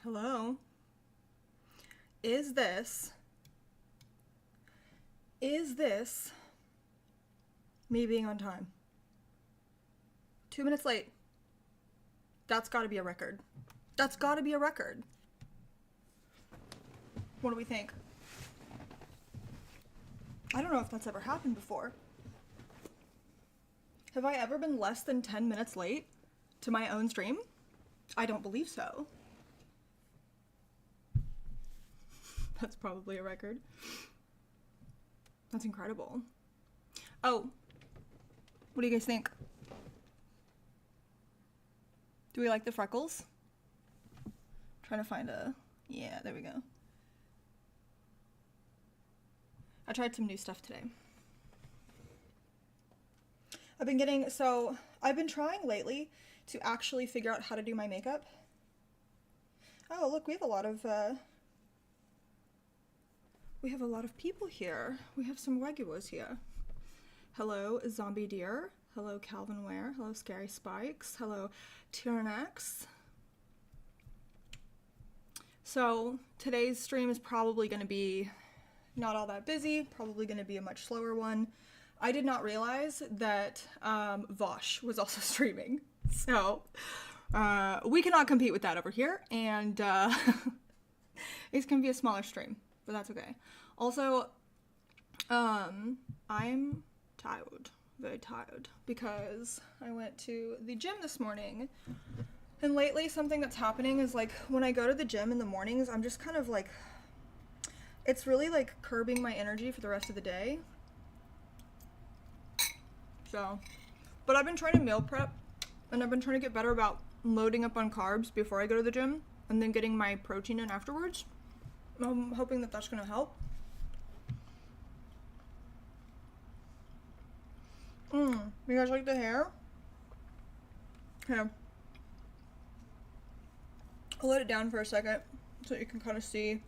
Hello? Is this me being on time? 2 minutes late. That's gotta be a record. That's gotta be a record. What do we think? I don't know if that's ever happened before. Have I ever been less than 10 minutes late to my own stream? I don't believe so. That's probably a record. That's incredible. Oh, what do you guys think? Do we like the freckles? I'm trying to find a, yeah, there we go. I tried some new stuff today. I've been trying lately to actually figure out how to do my makeup. Oh, look, we have a lot of people here. We have some regulars here. Hello, Zombie Deer. Hello, Calvin Ware. Hello, Scary Spikes. Hello, Tyrannex. So today's stream is probably going to be not all that busy, probably going to be a much slower one. I did not realize that Vosh was also streaming, so we cannot compete with that over here, and it's going to be a smaller stream, but that's okay. Also, I'm tired, very tired, because I went to the gym this morning, and lately something that's happening is, like, when I go to the gym in the mornings, I'm just kind of, like, it's really, like, curbing my energy for the rest of the day. So, but I've been trying to meal prep, and I've been trying to get better about loading up on carbs before I go to the gym, and then getting my protein in afterwards. I'm hoping that that's going to help. You guys like the hair? Here. I'll let it down for a second so you can kind of see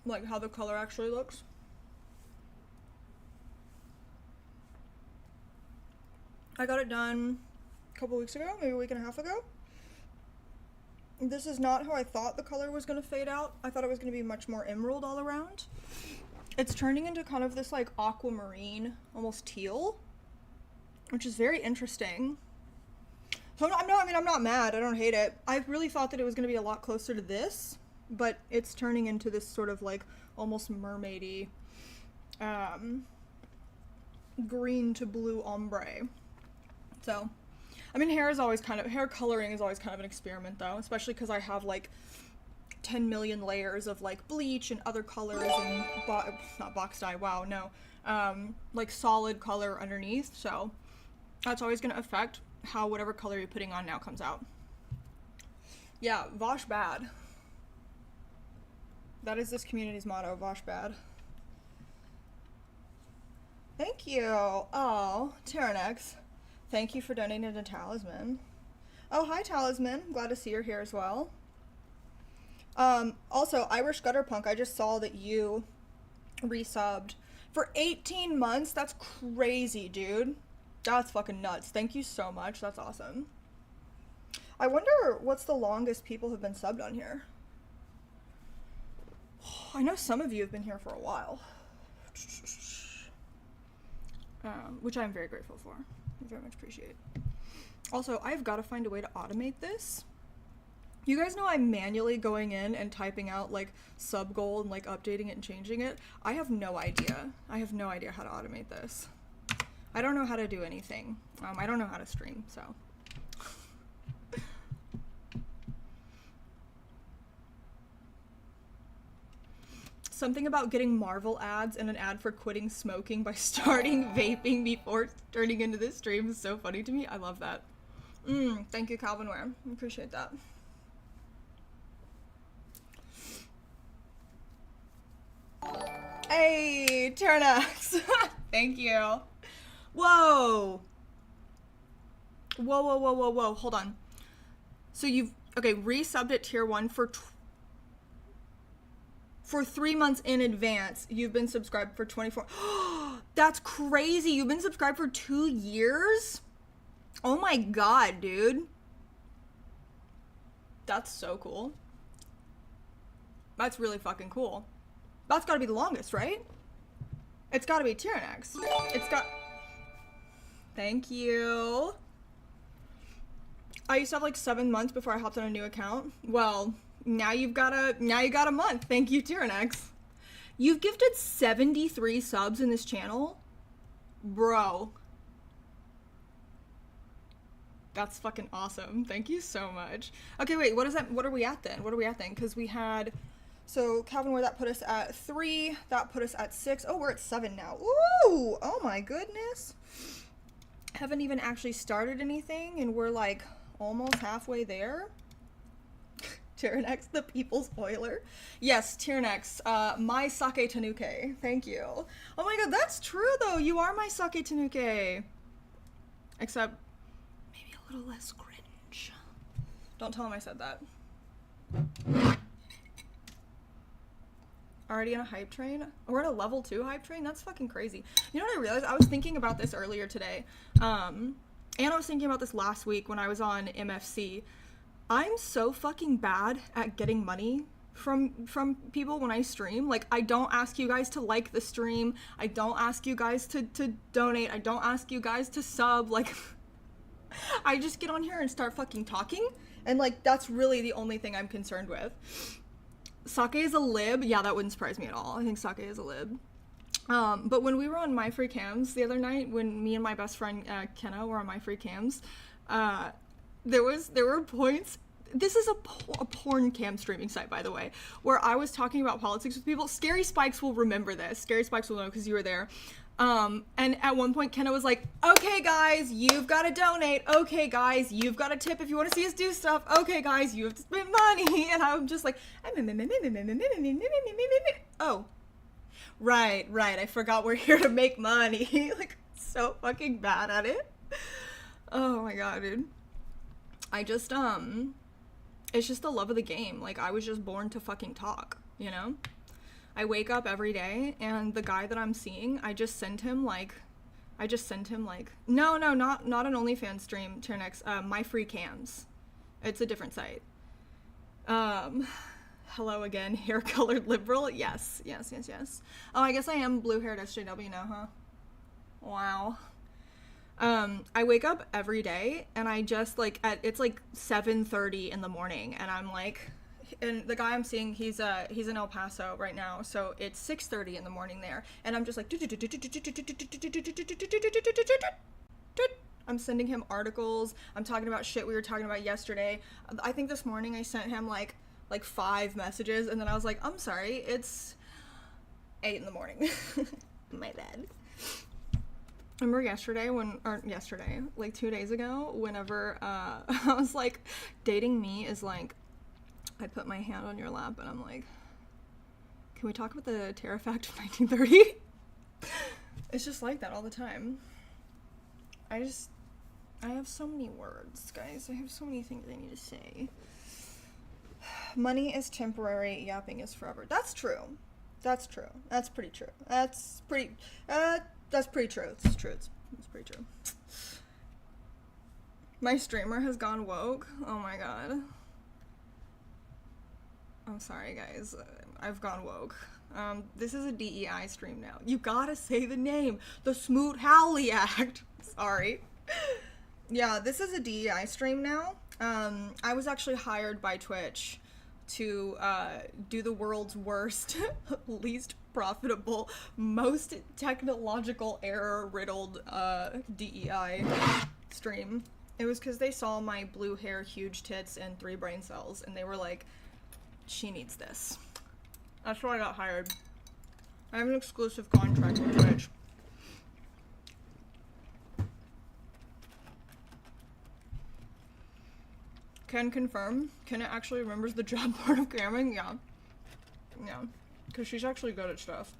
like how the color actually looks. I got it done a couple weeks ago, maybe a week and a half ago. This is not how I thought the color was going to fade out. I thought it was going to be much more emerald all around. It's turning into kind of this like aquamarine, almost teal, which is very interesting. So I'm not mad. I don't hate it. I really thought that it was going to be a lot closer to this, but it's turning into this sort of like almost mermaidy green to blue ombre. So, I mean, hair coloring is always kind of an experiment though, especially because I have like 10 million layers of like bleach and other colors and not box dye, wow, no, like solid color underneath, so that's always going to affect how whatever color you're putting on now comes out. Yeah, Vosh bad. That is this community's motto, Vosh bad. Thank you. Oh, Tyrannex. Thank you for donating to Talisman. Oh, hi Talisman. Glad to see you're here as well. Also, Irish Gutter Punk, I just saw that you resubbed for 18 months. That's crazy, dude. That's fucking nuts. Thank you so much. That's awesome. I wonder what's the longest people have been subbed on here. I know some of you have been here for a while. Which I'm very grateful for. I very much appreciate. Also, I've got to find a way to automate this. You guys know I'm manually going in and typing out like sub goal and like updating it and changing it. I have no idea. I have no idea how to automate this. I don't know how to do anything. I don't know how to stream, so. Something about getting Marvel ads and an ad for quitting smoking by starting vaping before turning into this stream is so funny to me. I love that. Thank you, Calvin Ware. I appreciate that. Hey, Turnax. Thank you. Whoa. Whoa. Hold on. So you've, okay, resubbed at tier 1 for 3 months in advance. You've been subscribed for 24. That's crazy. You've been subscribed for 2 years? Oh my god, dude. That's so cool. That's really fucking cool. That's gotta be the longest, right? It's gotta be Tyrannex. It's got... Thank you. I used to have like 7 months before I hopped on a new account. Well, now you got a month. Thank you, Tyrannex. You've gifted 73 subs in this channel? Bro. That's fucking awesome. Thank you so much. Okay, wait, what are we at then? Because we had... So, Calvin, where that put us at 3, that put us at 6. Oh, we're at 7 now. Ooh! Oh my goodness. Haven't even actually started anything, and we're like almost halfway there. Tyrannex, the people's oiler. Yes, Tyrannex, my sake tanuke. Thank you. Oh my god, that's true though. You are my sake tanuke. Except maybe a little less cringe. Don't tell him I said that. Already in a hype train? We're in a level 2 hype train? That's fucking crazy. You know what I realized? I was thinking about this earlier today. And I was thinking about this last week when I was on MFC. I'm so fucking bad at getting money from people when I stream. Like, I don't ask you guys to like the stream. I don't ask you guys to donate. I don't ask you guys to sub. Like, I just get on here and start fucking talking. And, like, that's really the only thing I'm concerned with. Sake is a lib. Yeah, that wouldn't surprise me at all. I think Sake is a lib. But when we were on My Free Cams the other night, when me and my best friend Kenna were on My Free Cams, there were points. This is a porn cam streaming site, by the way, where I was talking about politics with people. Scary Spikes will remember this. Scary Spikes will know because you were there. And at one point, Kenna was like, okay, guys, you've got to donate. Okay, guys, you've got to tip if you want to see us do stuff. Okay, guys, you have to spend money. And I'm just like, oh, right. I forgot we're here to make money. Like, so fucking bad at it. Oh my god, dude. I just, it's just the love of the game. Like, I was just born to fucking talk, you know? I wake up every day, and the guy that I'm seeing, I just send him, like, no, not an OnlyFans stream, Tyrannex, My Free Cams. It's a different site. Hello again, hair-colored liberal? Yes. Oh, I guess I am blue-haired SJW now, huh? Wow. I wake up every day, and I just, like, it's, like, 7:30 in the morning, and I'm, like... And the guy I'm seeing, he's in El Paso right now, so it's 6:30 in the morning there, and I'm just like, I'm sending him articles, I'm talking about shit we were talking about yesterday. I think this morning I sent him like 5 messages, and then I was like, I'm sorry, it's 8 in the morning. My bad. Remember like 2 days ago, whenever I was like, dating me is like, I put my hand on your lap and I'm like, can we talk about the Tariff Act of 1930? It's just like that all the time. I have so many words, guys. I have so many things I need to say. Money is temporary, yapping is forever. That's true. That's pretty true. That's pretty true. It's pretty true. My streamer has gone woke. Oh my god. I'm sorry, guys. I've gone woke. This is a DEI stream now. You gotta say the name. The Smoot-Hawley Act. Sorry. Yeah, this is a DEI stream now. I was actually hired by Twitch to do the world's worst, least profitable, most technological error-riddled DEI stream. It was because they saw my blue hair, huge tits, and 3 brain cells, and they were like, she needs this. That's why I got hired. I have an exclusive contract with Twitch. Can confirm. Kenna actually remembers the job part of camming? Yeah. Yeah. Because she's actually good at stuff.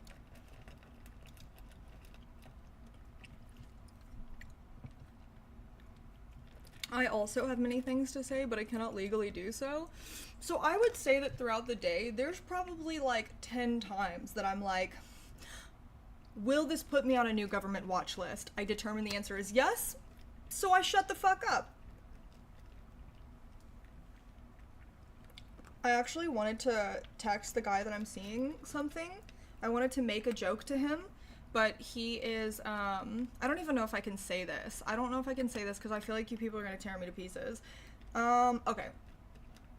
I also have many things to say, but I cannot legally do so. So I would say that throughout the day, there's probably like 10 times that I'm like, will this put me on a new government watch list? I determine the answer is yes, so I shut the fuck up. I actually wanted to text the guy that I'm seeing something. I wanted to make a joke to him, but he is, I don't even know if I can say this. I don't know if I can say this because I feel like you people are going to tear me to pieces. Okay.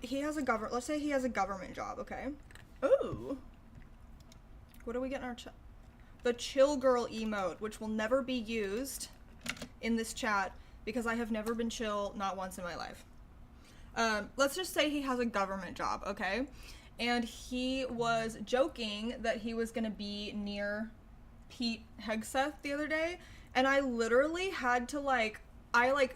He has a let's say he has a government job, okay? Ooh. What do we get in our chat? The chill girl emote, which will never be used in this chat because I have never been chill, not once in my life. Let's just say he has a government job, okay? And he was joking that he was gonna be near Pete Hegseth the other day, and I literally had to I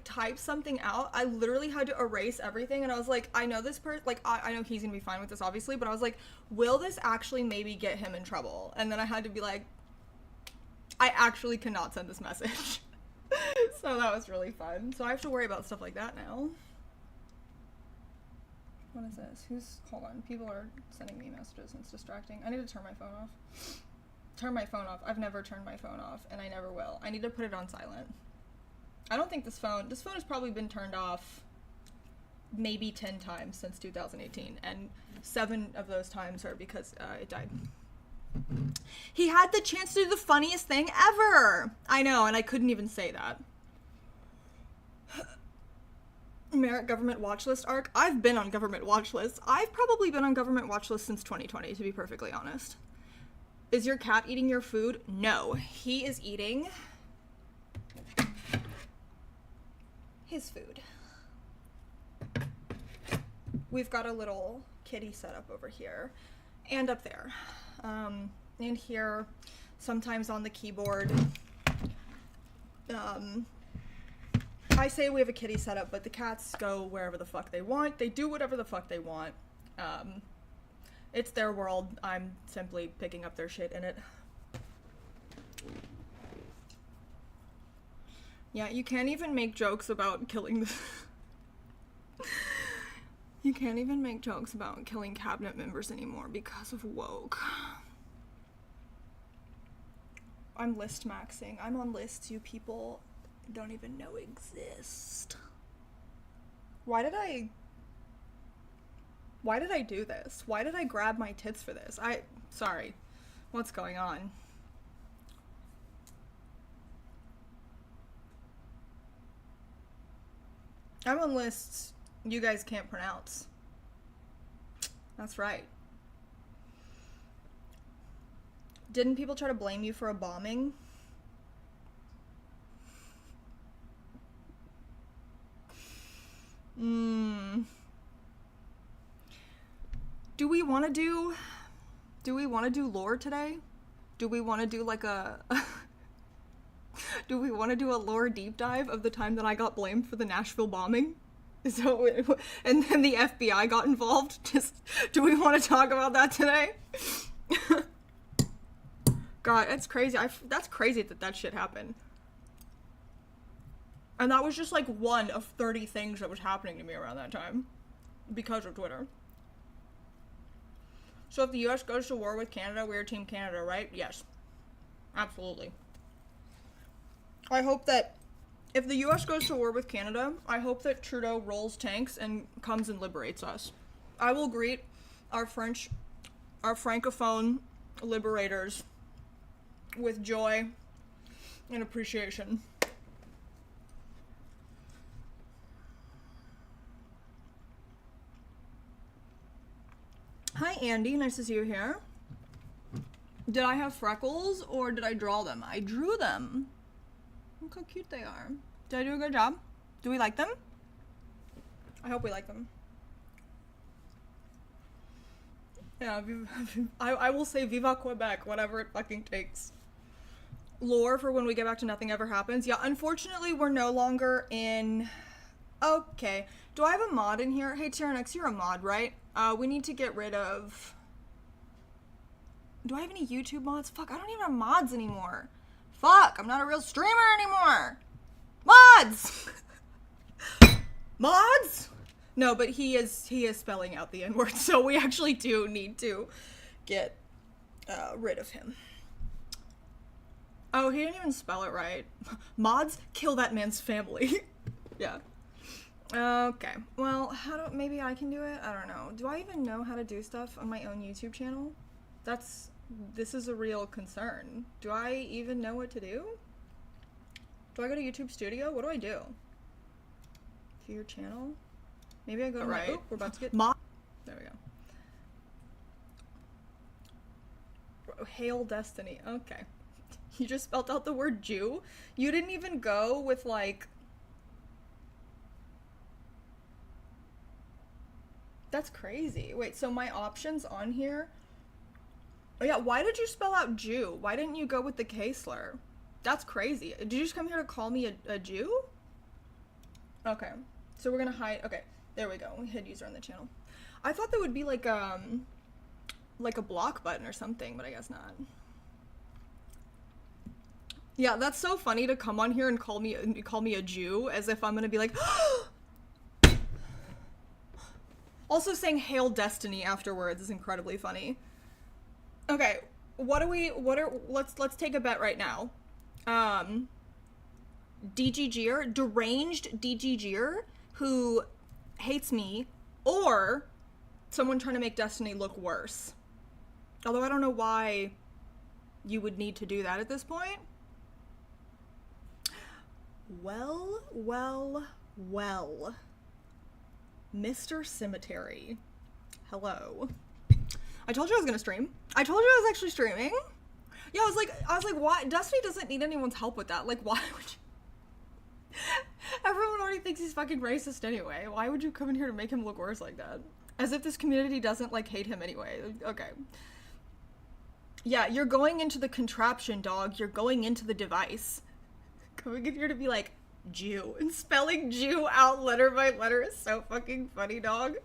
typed something out. I literally had to erase everything, and I was like, I know this person, I know he's gonna be fine with this, obviously, but I was like, will this actually maybe get him in trouble? And then I had to be like, I actually cannot send this message. So that was really fun. So I have to worry about stuff like that now. What is this? Hold on. People are sending me messages and it's distracting. I need to turn my phone off. Turn my phone off. I've never turned my phone off and I never will. I need to put it on silent. I don't think this phone has probably been turned off maybe 10 times since 2018 and 7 of those times are because it died. He had the chance to do the funniest thing ever. I know, and I couldn't even say that. Merit government watch list arc. I've been on government watch lists. I've probably been on government watch lists since 2020, to be perfectly honest. Is your cat eating your food? No, he is eating his food. We've got a little kitty set up over here and up there. And here, sometimes on the keyboard. I say we have a kitty set up, but the cats go wherever the fuck they want. They do whatever the fuck they want. It's their world. I'm simply picking up their shit in it. Yeah, you can't even make jokes about killing the... You can't even make jokes about killing cabinet members anymore because of woke. I'm list maxing. I'm on lists you people don't even know exist. Why did I do this? Why did I grab my tits for this? Sorry. What's going on? I'm on lists you guys can't pronounce. That's right. Didn't people try to blame you for a bombing? Do we want to do lore today? Do we want to do like do we want to do a lore deep dive of the time that I got blamed for the Nashville bombing? So, and then the FBI got involved. Do we want to talk about that today? God, that's crazy. That's crazy that shit happened. And that was just like one of 30 things that was happening to me around that time because of Twitter. So if the US goes to war with Canada, we're Team Canada, right? Yes. Absolutely. I hope that if the US goes to war with Canada, I hope that Trudeau rolls tanks and comes and liberates us. I will greet our francophone liberators with joy and appreciation. Hi Andy, nice to see you here. Did I have freckles or did I draw them? I drew them. Look how cute they are. Did I do a good job? Do we like them? I hope we like them. Yeah, I will say Viva Quebec, whatever it fucking takes. Lore for when we get back to Nothing Ever Happens. Yeah, unfortunately, we're no longer in... Okay. Do I have a mod in here? Hey, Tyrannix, you're a mod, right? We need to get rid of... Do I have any YouTube mods? Fuck, I don't even have mods anymore. Fuck, I'm not a real streamer anymore. Mods! Mods? No, but he is spelling out the N-word, so we actually do need to get rid of him. Oh, he didn't even spell it right. Mods, kill that man's family. Yeah. Okay. Well, maybe I can do it? I don't know. Do I even know how to do stuff on my own YouTube channel? This is a real concern. Do I even know what to do? Do I go to YouTube Studio? What do I do? To your channel? Maybe I go to right. we're about to get... There we go. Hail Destiny. Okay. You just spelled out the word Jew? You didn't even go with, like... That's crazy. Wait, so my options on here... Oh yeah, why did you spell out Jew? Why didn't you go with the K slur? That's crazy. Did you just come here to call me a Jew? Okay. So we're gonna hide... Okay, there we go. We hid user on the channel. I thought there would be like a block button or something, but I guess not. Yeah, that's so funny to come on here and call me a Jew as if I'm gonna be like... Also saying Hail Destiny afterwards is incredibly funny. Okay, let's take a bet right now. DGGer, deranged DGGer, who hates me, or someone trying to make Destiny look worse. Although I don't know why you would need to do that at this point. Well. Mr. Cemetery. Hello. I told you I was gonna stream. I told you I was actually streaming. Yeah, I was like, why? Destiny doesn't need anyone's help with that. Like, why would you? Everyone already thinks he's fucking racist anyway. Why would you come in here to make him look worse like that? As if this community doesn't, like, hate him anyway. Okay. Yeah, you're going into the contraption, dog. You're going into the device. Coming in here to be like, Jew. And spelling Jew out letter by letter is so fucking funny, dog.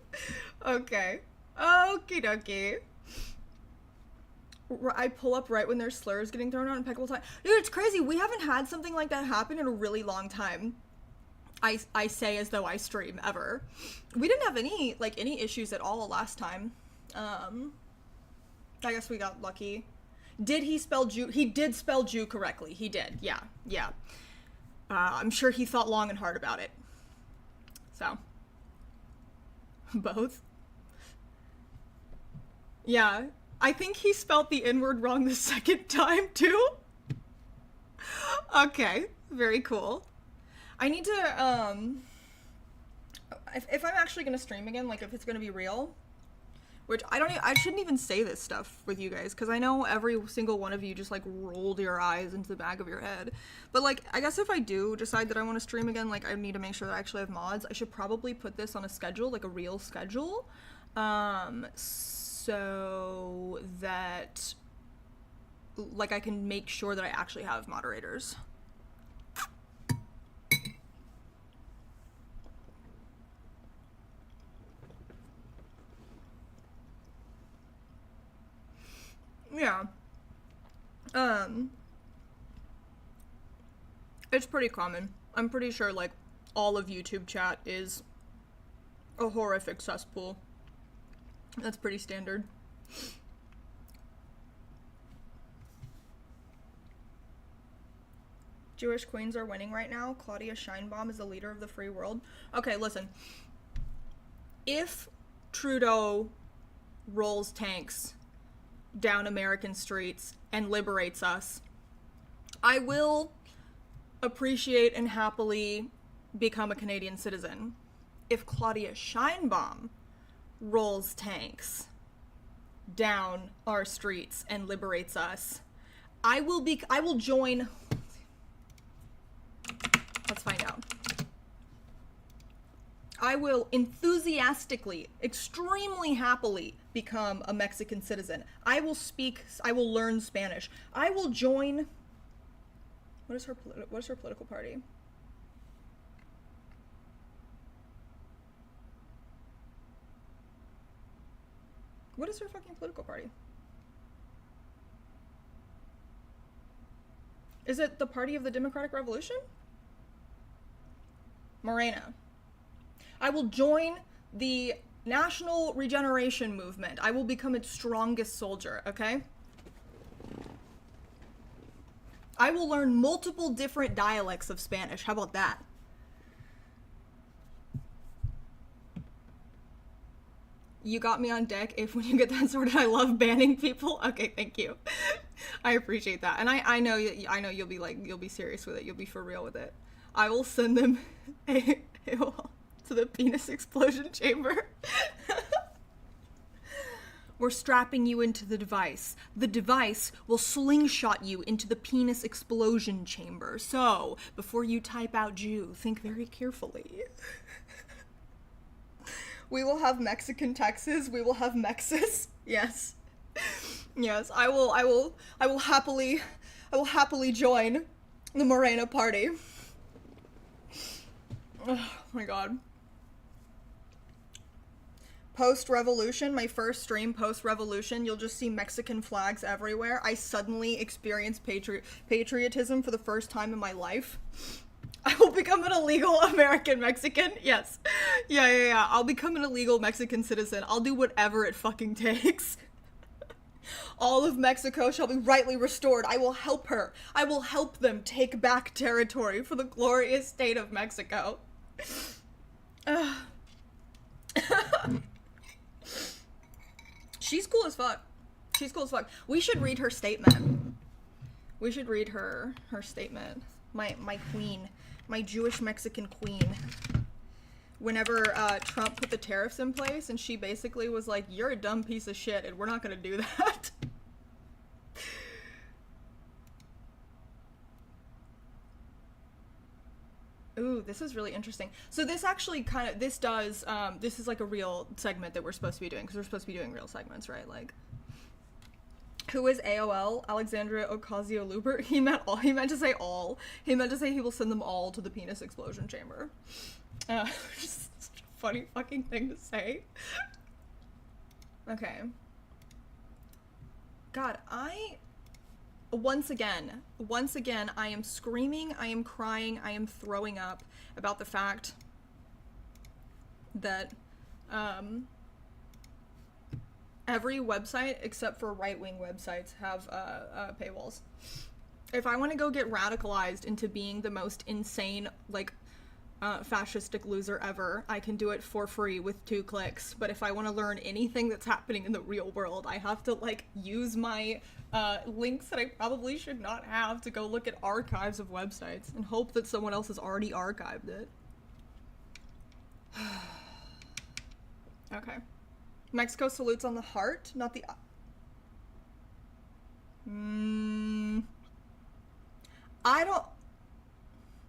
Okay. Okie dokie. I pull up right when there's slurs getting thrown out impeccable time. Dude, it's crazy. We haven't had something like that happen in a really long time. I say as though I stream ever. We didn't have any issues at all last time. I guess we got lucky. Did he spell Jew? He did spell Jew correctly. He did. Yeah. I'm sure he thought long and hard about it. So. Both. Yeah. I think he spelled the N-word wrong the second time, too. Okay. Very cool. I need to, if I'm actually gonna stream again, like, if it's gonna be real, which I shouldn't even say this stuff with you guys, because I know every single one of you just, like, rolled your eyes into the back of your head. But, like, I guess if I do decide that I want to stream again, like, I need to make sure that I actually have mods. I should probably put this on a schedule, like a real schedule, so that, like, I can make sure that I actually have moderators. Yeah. It's pretty common. I'm pretty sure, like, all of YouTube chat is a horrific cesspool. That's pretty standard. Jewish queens are winning right now. Claudia Sheinbaum is the leader of the free world. Okay, listen. If Trudeau rolls tanks down American streets and liberates us, I will appreciate and happily become a Canadian citizen. If Claudia Sheinbaum rolls tanks down our streets and liberates us, I will join. Let's find out. I will enthusiastically, extremely happily become a Mexican citizen. I will learn Spanish. I will join. What is her political party? What is her fucking political party? Is it the Party of the Democratic Revolution? Morena. I will join the National Regeneration Movement. I will become its strongest soldier, okay? I will learn multiple different dialects of Spanish. How about that? You got me on deck if when you get that sorted. I love banning people. Okay, thank you. I appreciate that. And I know you'll be like, you'll be serious with it. You'll be for real with it. I will send them to the penis explosion chamber. We're strapping you into the device. The device will slingshot you into the penis explosion chamber. So, before you type out Jew, think very carefully. We will have Mexican Texas. We will have Mexis. Yes. Yes, I will happily join the Morena party. Oh my god. Post-revolution, my first stream post-revolution, you'll just see Mexican flags everywhere. I suddenly experienced patriotism for the first time in my life. I will become an illegal American Mexican. Yes. Yeah. I'll become an illegal Mexican citizen. I'll do whatever it fucking takes. All of Mexico shall be rightly restored. I will help her. I will help them take back territory for the glorious state of Mexico. She's cool as fuck. She's cool as fuck. We should read her statement. We should read her statement. My queen. My Jewish Mexican queen. Whenever Trump put the tariffs in place, and she basically was like, you're a dumb piece of shit, and we're not gonna do that. Ooh, this is really interesting. So this actually this is like a real segment that we're supposed to be doing, because we're supposed to be doing real segments, right? Like, who is AOL? Alexandria Ocasio-Luber? He meant to say all. He meant to say he will send them all to the penis explosion chamber. Just such a funny fucking thing to say. Okay. God, once again, I am screaming, I am crying, I am throwing up about the fact that, every website except for right-wing websites have, paywalls. If I want to go get radicalized into being the most insane, like, fascistic loser ever, I can do it for free with 2 clicks. But if I want to learn anything that's happening in the real world, I have to, like, use my links that I probably should not have to go look at archives of websites and hope that someone else has already archived it. Okay. Mexico salutes on the heart, not the...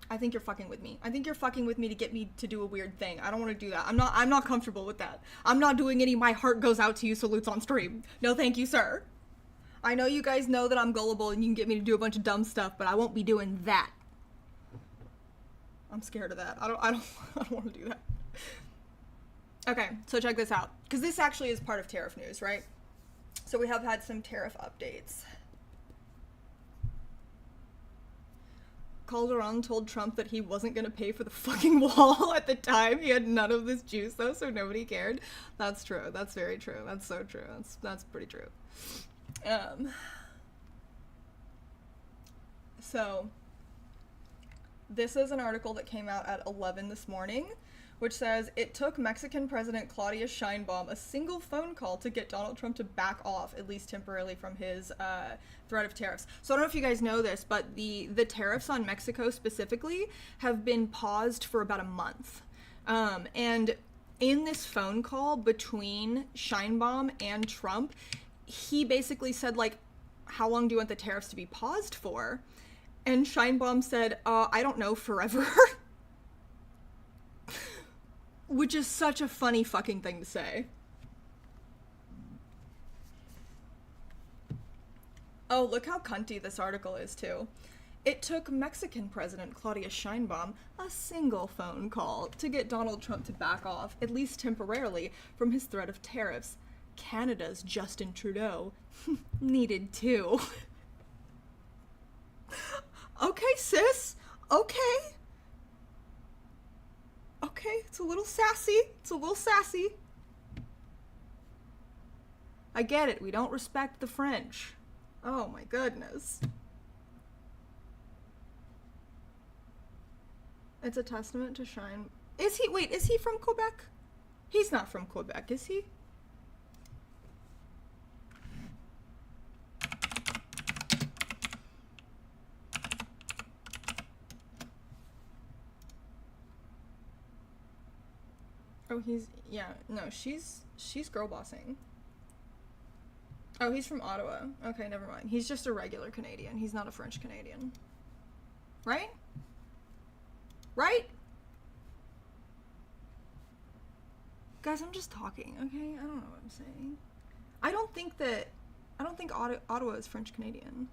I think you're fucking with me. I think you're fucking with me to get me to do a weird thing. I don't want to do that. I'm not comfortable with that. I'm not doing any my heart goes out to you salutes on stream. No thank you, sir. I know you guys know that I'm gullible and you can get me to do a bunch of dumb stuff, but I won't be doing that. I'm scared of that. I don't want to do that. Okay, so check this out. Because this actually is part of tariff news, right? So we have had some tariff updates. Calderon told Trump that he wasn't going to pay for the fucking wall at the time. He had none of this juice, though, so nobody cared. That's true. That's very true. That's so true. That's pretty true. So, this is an article that came out at 11 this morning, which says, it took Mexican President Claudia Sheinbaum a single phone call to get Donald Trump to back off, at least temporarily, from his threat of tariffs. So I don't know if you guys know this, but the tariffs on Mexico specifically have been paused for about a month. And in this phone call between Sheinbaum and Trump, he basically said, like, how long do you want the tariffs to be paused for? And Sheinbaum said, I don't know, forever. Which is such a funny fucking thing to say. Oh, look how cunty this article is, too. It took Mexican President Claudia Sheinbaum a single phone call to get Donald Trump to back off, at least temporarily, from his threat of tariffs. Canada's Justin Trudeau needed to. Okay, sis. Okay. Okay, it's a little sassy. It's a little sassy. I get it. We don't respect the French. Oh my goodness. It's a testament to Is he from Quebec? He's not from Quebec, is he? Oh, yeah, no, she's girl bossing. Oh, he's from Ottawa. Okay, never mind. He's just a regular Canadian. He's not a French Canadian. Right? Right? Guys, I'm just talking, okay? I don't know what I'm saying. I don't think Ottawa is French Canadian.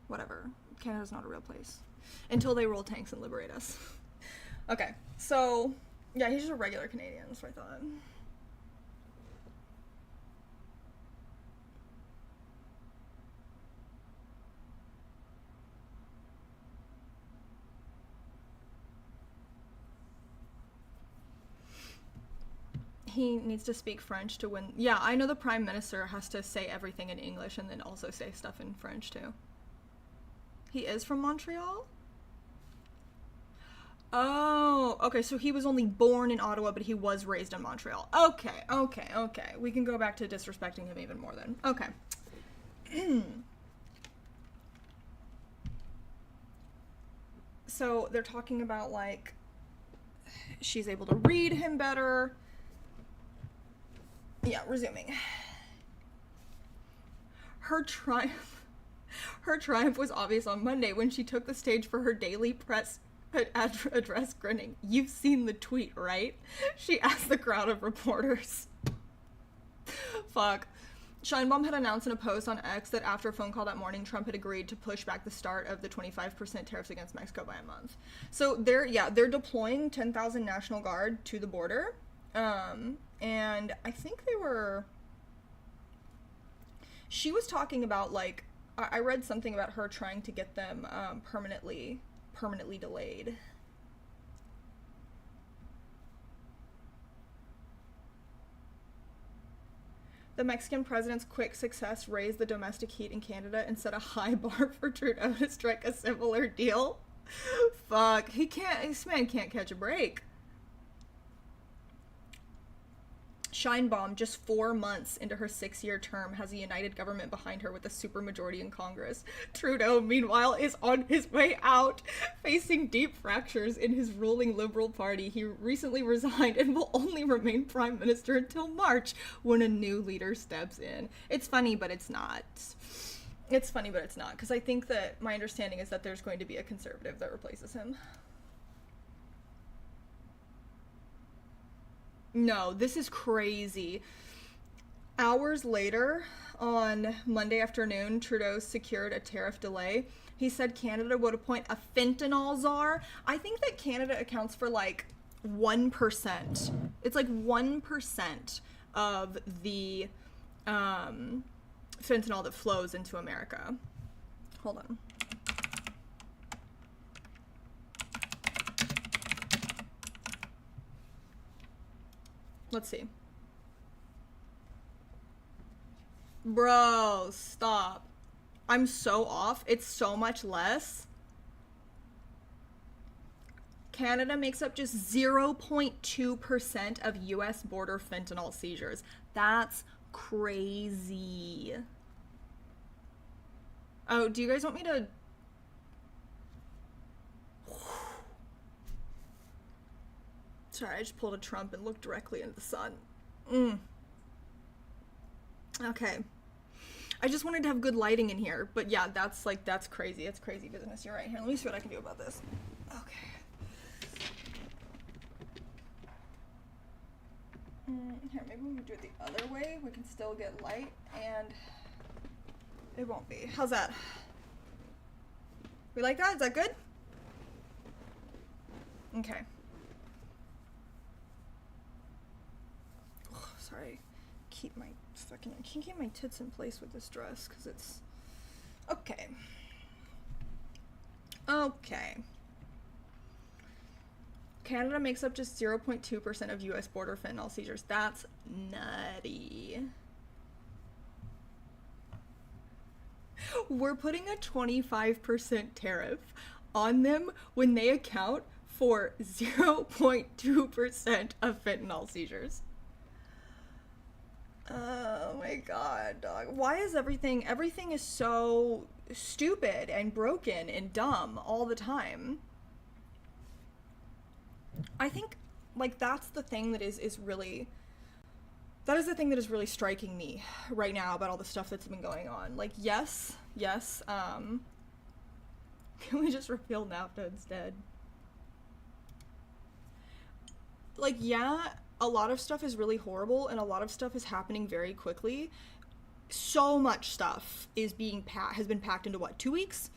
Whatever. Canada's not a real place. Until they roll tanks and liberate us. Okay, so, yeah, he's just a regular Canadian, that's what I thought. He needs to speak French to win. Yeah, I know the Prime Minister has to say everything in English and then also say stuff in French, too. He is from Montreal? Oh, okay, so he was only born in Ottawa, but he was raised in Montreal. Okay. We can go back to disrespecting him even more then. Okay. So they're talking about, like, she's able to read him better. Yeah, resuming. Her triumph was obvious on Monday when she took the stage for her daily press address grinning. You've seen the tweet, right? She asked the crowd of reporters. Fuck. Sheinbaum had announced in a post on X that after a phone call that morning, Trump had agreed to push back the start of the 25% tariffs against Mexico by a month. So they're deploying 10,000 National Guard to the border. And I think she was talking about, like, I read something about her trying to get them permanently delayed. The Mexican president's quick success raised the domestic heat in Canada and set a high bar for Trudeau to strike a similar deal. Fuck, this man can't catch a break. Sheinbaum, just 4 months into her 6-year term, has a united government behind her with a supermajority in Congress. Trudeau, meanwhile, is on his way out, facing deep fractures in his ruling Liberal Party. He recently resigned and will only remain Prime Minister until March, when a new leader steps in. It's funny, but it's not. It's funny, but it's not, because I think that my understanding is that there's going to be a conservative that replaces him. No, this is crazy. Hours later, on Monday afternoon, Trudeau secured a tariff delay. He said Canada would appoint a fentanyl czar. I think that Canada accounts for like 1%. It's like 1% of the fentanyl that flows into America. Hold on. Let's see. Bro, stop. I'm so off. It's so much less. Canada makes up just 0.2% of US border fentanyl seizures. That's crazy. Oh, do you guys want me to... Sorry, I just pulled a Trump and looked directly into the sun. Okay. I just wanted to have good lighting in here, but yeah, that's crazy. It's crazy business. You're right. Here, let me see what I can do about this. Okay. Here, maybe we can do it the other way. We can still get light, and it won't be. How's that? We like that? Is that good? Okay. Sorry, I can't keep my tits in place with this dress because it's okay. Canada makes up just 0.2% of US border fentanyl seizures. That's nutty. We're putting a 25% tariff on them when they account for 0.2% of fentanyl seizures. Oh my god, dog. Why is everything is so stupid and broken and dumb all the time? I think, like, that's the thing that is really, that is the thing that is really striking me right now about all the stuff that's been going on. Like, yes, can we just repeal NAFTA instead? Like, yeah, a lot of stuff is really horrible, and a lot of stuff is happening very quickly. So much stuff is has been packed into, what, 2 weeks?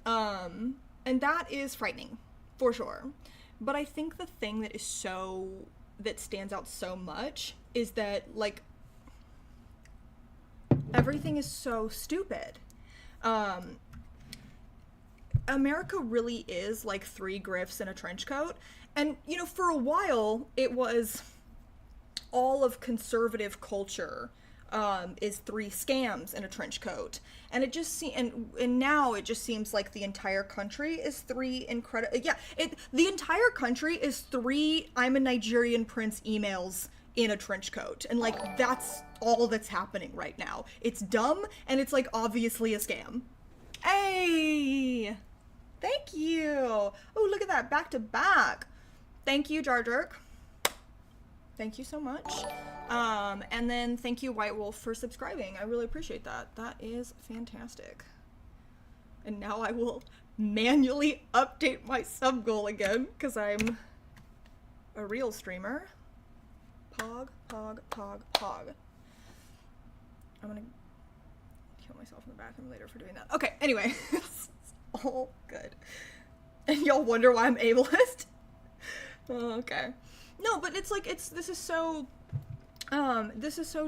And that is frightening, for sure. But I think the thing that stands out so much is that, like, everything is so stupid. America really is like 3 grifts in a trench coat. And, you know, for a while, it was all of conservative culture is 3 scams in a trench coat. And it just and now it just seems like the entire country is 3 incredible. Yeah, the entire country is 3 I'm a Nigerian prince emails in a trench coat. And, like, that's all that's happening right now. It's dumb, and it's, like, obviously a scam. Hey! Thank you! Oh, look at that, back to back. Thank you, Jar Jerk. Thank you so much. And then thank you, White Wolf, for subscribing. I really appreciate that. That is fantastic. And now I will manually update my sub goal again, because I'm a real streamer. Pog, pog, pog, pog. I'm gonna kill myself in the bathroom later for doing that. Okay, anyway. It's all good. And y'all wonder why I'm ableist? Okay. No, but it's like, this is so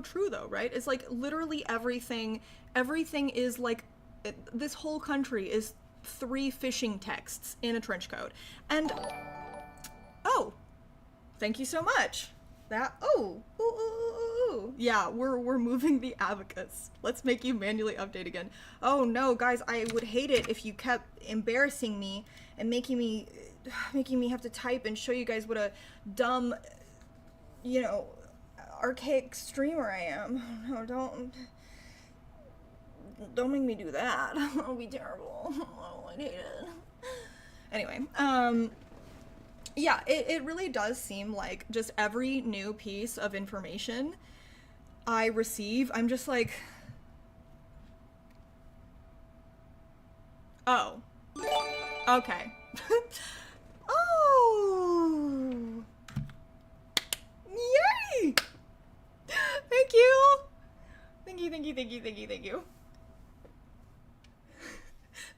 true though, right? It's like literally everything is like, this whole country is 3 phishing texts in a trench coat. And, oh, thank you so much. Yeah, we're moving the abacus. Let's make you manually update again. Oh no, guys, I would hate it if you kept embarrassing me and making me have to type and show you guys what a dumb, you know, archaic streamer I am. No, don't make me do that. That'll be terrible. Oh, I hate it. Anyway, yeah, it really does seem like just every new piece of information I receive, I'm just like, oh, okay. Oh, yay! Thank you. Thank you.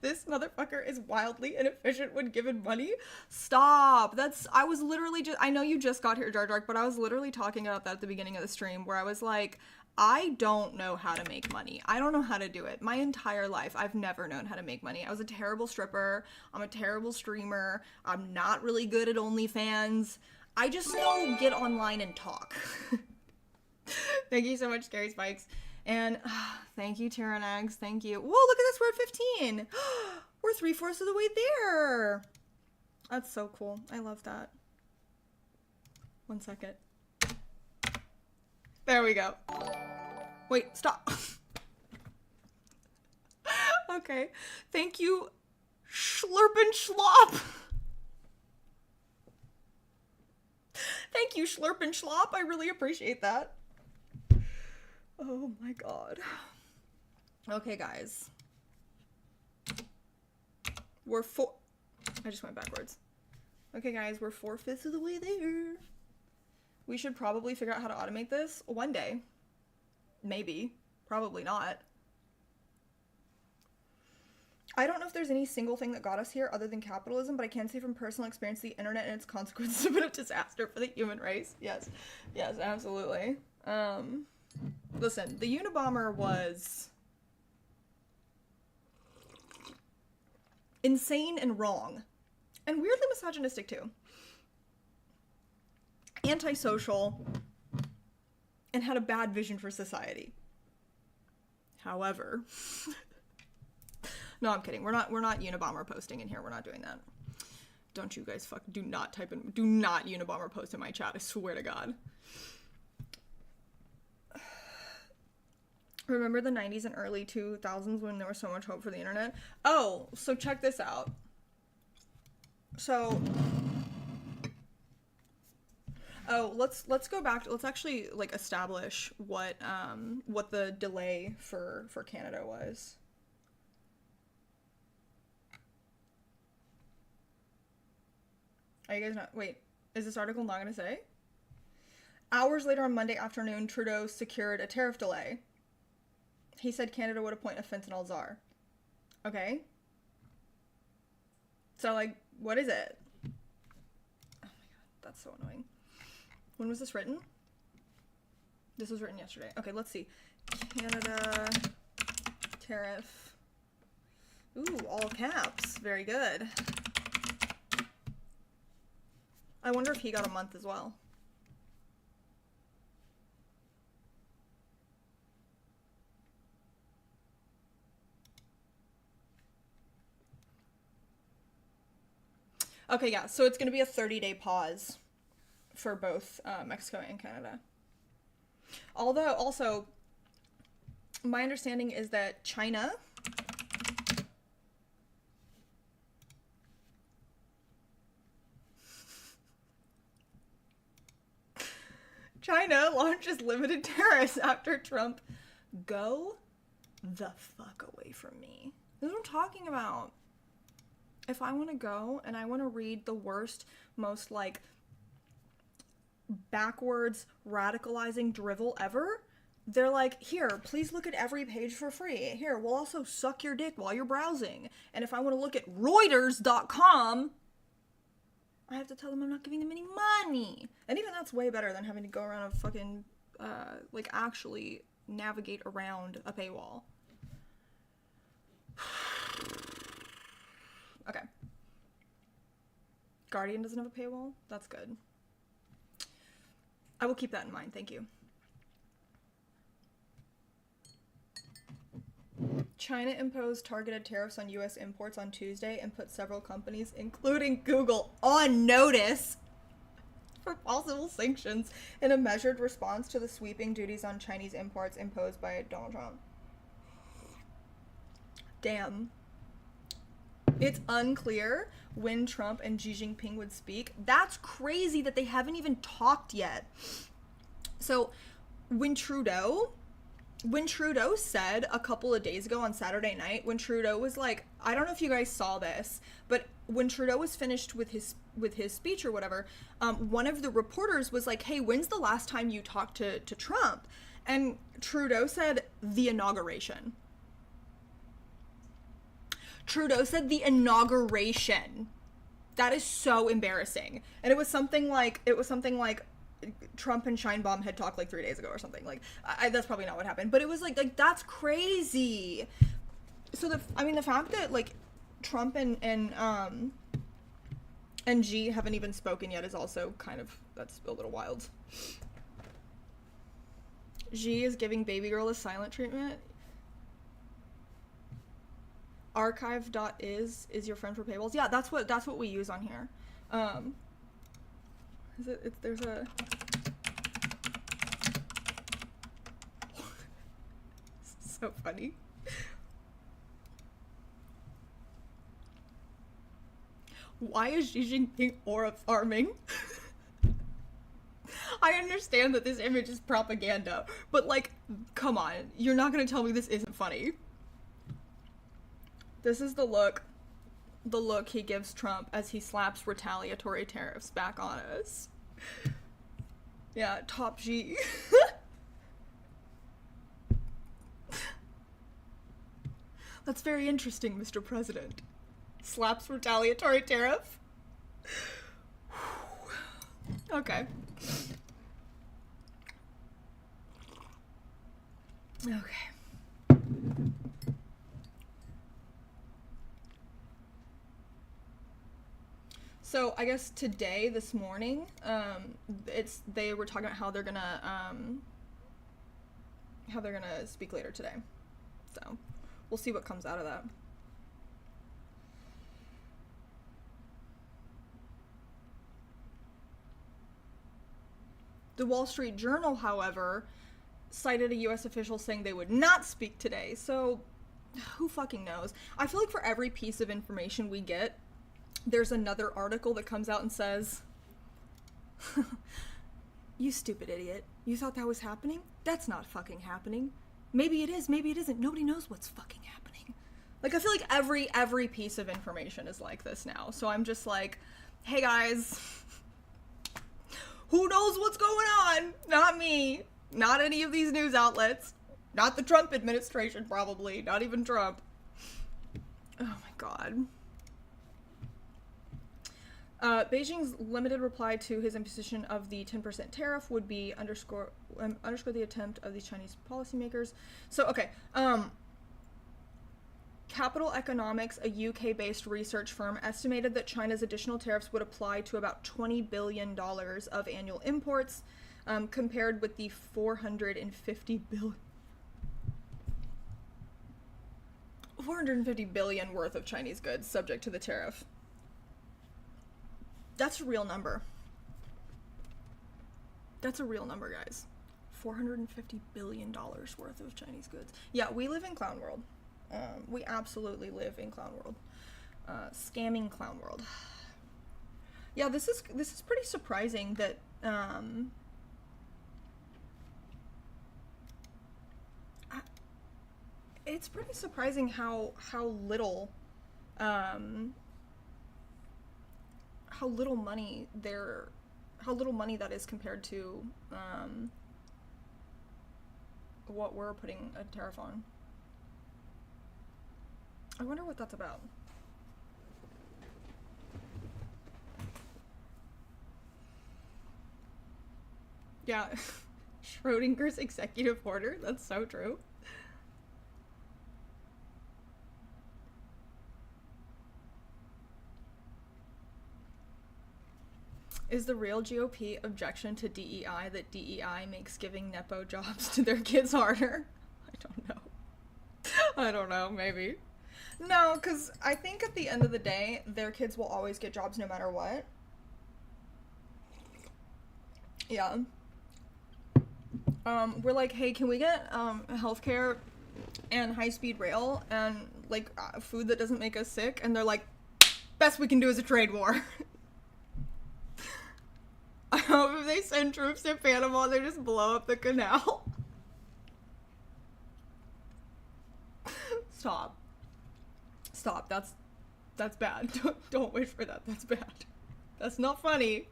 This motherfucker is wildly inefficient when given money. Stop. I was literally I know you just got here, Jar Jar, but I was literally talking about that at the beginning of the stream, where I was like, I don't know how to make money. I don't know how to do it. My entire life, I've never known how to make money. I was a terrible stripper. I'm a terrible streamer. I'm not really good at OnlyFans. I just know get online and talk. Thank you so much, Scary Spikes. And thank you, Tyrannags. Thank you. Whoa, look at this. We're at 15. We're 3/4 of the way there. That's so cool. I love that. 1 second. There we go. Wait, stop. Okay. Thank you, Schlurpin' Schlop. Thank you, Schlurpin' Schlop. I really appreciate that. Oh my god. Okay, guys. I just went backwards. Okay, guys, we're 4/5 of the way there. We should probably figure out how to automate this one day. Maybe. Probably not. I don't know if there's any single thing that got us here other than capitalism, but I can say from personal experience the internet and its consequences have been a disaster for the human race. Yes. Yes, absolutely. Listen, the Unabomber was insane and wrong. And weirdly misogynistic, too. Antisocial. And had a bad vision for society. However... No, I'm kidding. We're not Unabomber posting in here. We're not doing that. Don't you guys do not Unabomber post in my chat. I swear to God. Remember the 90s and early 2000s when there was so much hope for the internet? Oh, so check this out. So, Oh, let's go back. Let's actually like establish what the delay for Canada was. Are you guys not? Wait, is this article not going to say? Hours later on Monday afternoon, Trudeau secured a tariff delay. He said Canada would appoint a fentanyl czar. Okay. So, like, what is it? Oh my god, that's so annoying. When was this written? This was written yesterday. Okay, let's see. Canada tariff. Ooh, all caps. Very good. I wonder if he got a month as well. Okay, yeah, so it's going to be a 30-day pause for both Mexico and Canada. Although, also, my understanding is that China launches limited tariffs after Trump. Go the fuck away from me. This is what I'm talking about. If I want to go and I want to read the worst, most like backwards, radicalizing drivel ever, they're like, here, please look at every page for free. Here, we'll also suck your dick while you're browsing. And if I want to look at Reuters.com, I have to tell them I'm not giving them any money. And even that's way better than having to go around a fucking, like, actually navigate around a paywall. Okay. Guardian doesn't have a paywall? That's good. I will keep that in mind, thank you. China imposed targeted tariffs on U.S. imports on Tuesday and put several companies, including Google, on notice for possible sanctions in a measured response to the sweeping duties on Chinese imports imposed by Donald Trump. Damn. It's unclear when Trump and Xi Jinping would speak. That's crazy that they haven't even talked yet. So when Trudeau said a couple of days ago on Saturday night, when Trudeau was like, I don't know if you guys saw this, but when Trudeau was finished with his speech or whatever, one of the reporters was like, hey, when's the last time you talked to Trump? And Trudeau said, the inauguration. Trudeau said the inauguration. That is so embarrassing. And it was something like Trump and Sheinbaum had talked like 3 days ago or something. Like, that's probably not what happened, but it was like that's crazy. So the fact that like Trump and Xi haven't even spoken yet is also kind of, that's a little wild. Xi is giving baby girl a silent treatment. Archive.is is your friend for paywalls. Yeah, that's what we use on here. There's a so funny. Why is Xi Jinping aura farming? I understand that this image is propaganda, but like, come on, you're not gonna tell me this isn't funny. This is the look he gives Trump as he slaps retaliatory tariffs back on us. Yeah, top G. That's very interesting, Mr. President. Slaps retaliatory tariff. Okay. Okay. So I guess today, this morning, they were talking about how they're gonna speak later today. So we'll see what comes out of that. The Wall Street Journal, however, cited a U.S. official saying they would not speak today. So who fucking knows? I feel like for every piece of information we get, there's another article that comes out and says You stupid idiot. You thought that was happening? That's not fucking happening. Maybe it is, maybe it isn't. Nobody knows what's fucking happening. Like, I feel like every piece of information is like this now. So I'm just like, hey guys, who knows what's going on? Not me. Not any of these news outlets. Not the Trump administration, probably. Not even Trump. Oh my god. Beijing's limited reply to his imposition of the 10% tariff would be underscore the attempt of these Chinese policymakers. So, okay. Capital Economics, a UK-based research firm, estimated that China's additional tariffs would apply to about $20 billion of annual imports, compared with the $450 billion worth of Chinese goods subject to the tariff. That's a real number. That's a real number, guys. $450 billion worth of Chinese goods. Yeah, we live in clown world. We absolutely live in clown world. Scamming clown world. Yeah, this is pretty surprising that it's pretty surprising how little money that is compared to what we're putting a tariff on. I wonder what that's about. Yeah, Schrodinger's executive order, that's so true. Is the real GOP objection to DEI that DEI makes giving Nepo jobs to their kids harder? I don't know. I don't know, maybe. No, because I think at the end of the day, their kids will always get jobs no matter what. Yeah. We're like, hey, can we get healthcare and high-speed rail and like food that doesn't make us sick? And they're like, best we can do is a trade war. I hope if they send troops to Panama, they just blow up the canal. Stop. Stop. That's bad. Don't wish for that. That's bad. That's not funny.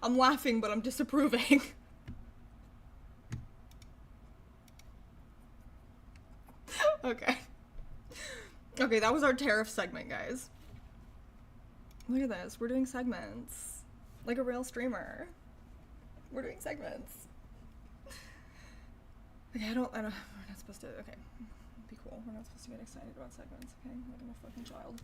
I'm laughing, but I'm disapproving. Okay. Okay, that was our tariff segment, guys. Look at this. We're doing segments. Like a real streamer. We're doing segments. Okay, we're not supposed to, okay. Be cool. We're not supposed to get excited about segments, okay? Like I'm a fucking child.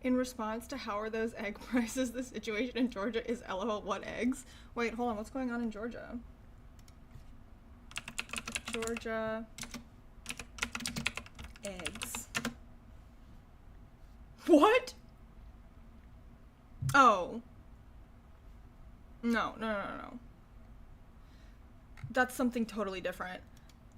In response to how are those egg prices, the situation in Georgia is LOL, what eggs? Wait, hold on, what's going on in Georgia? Georgia eggs. What? Oh. No. That's something totally different.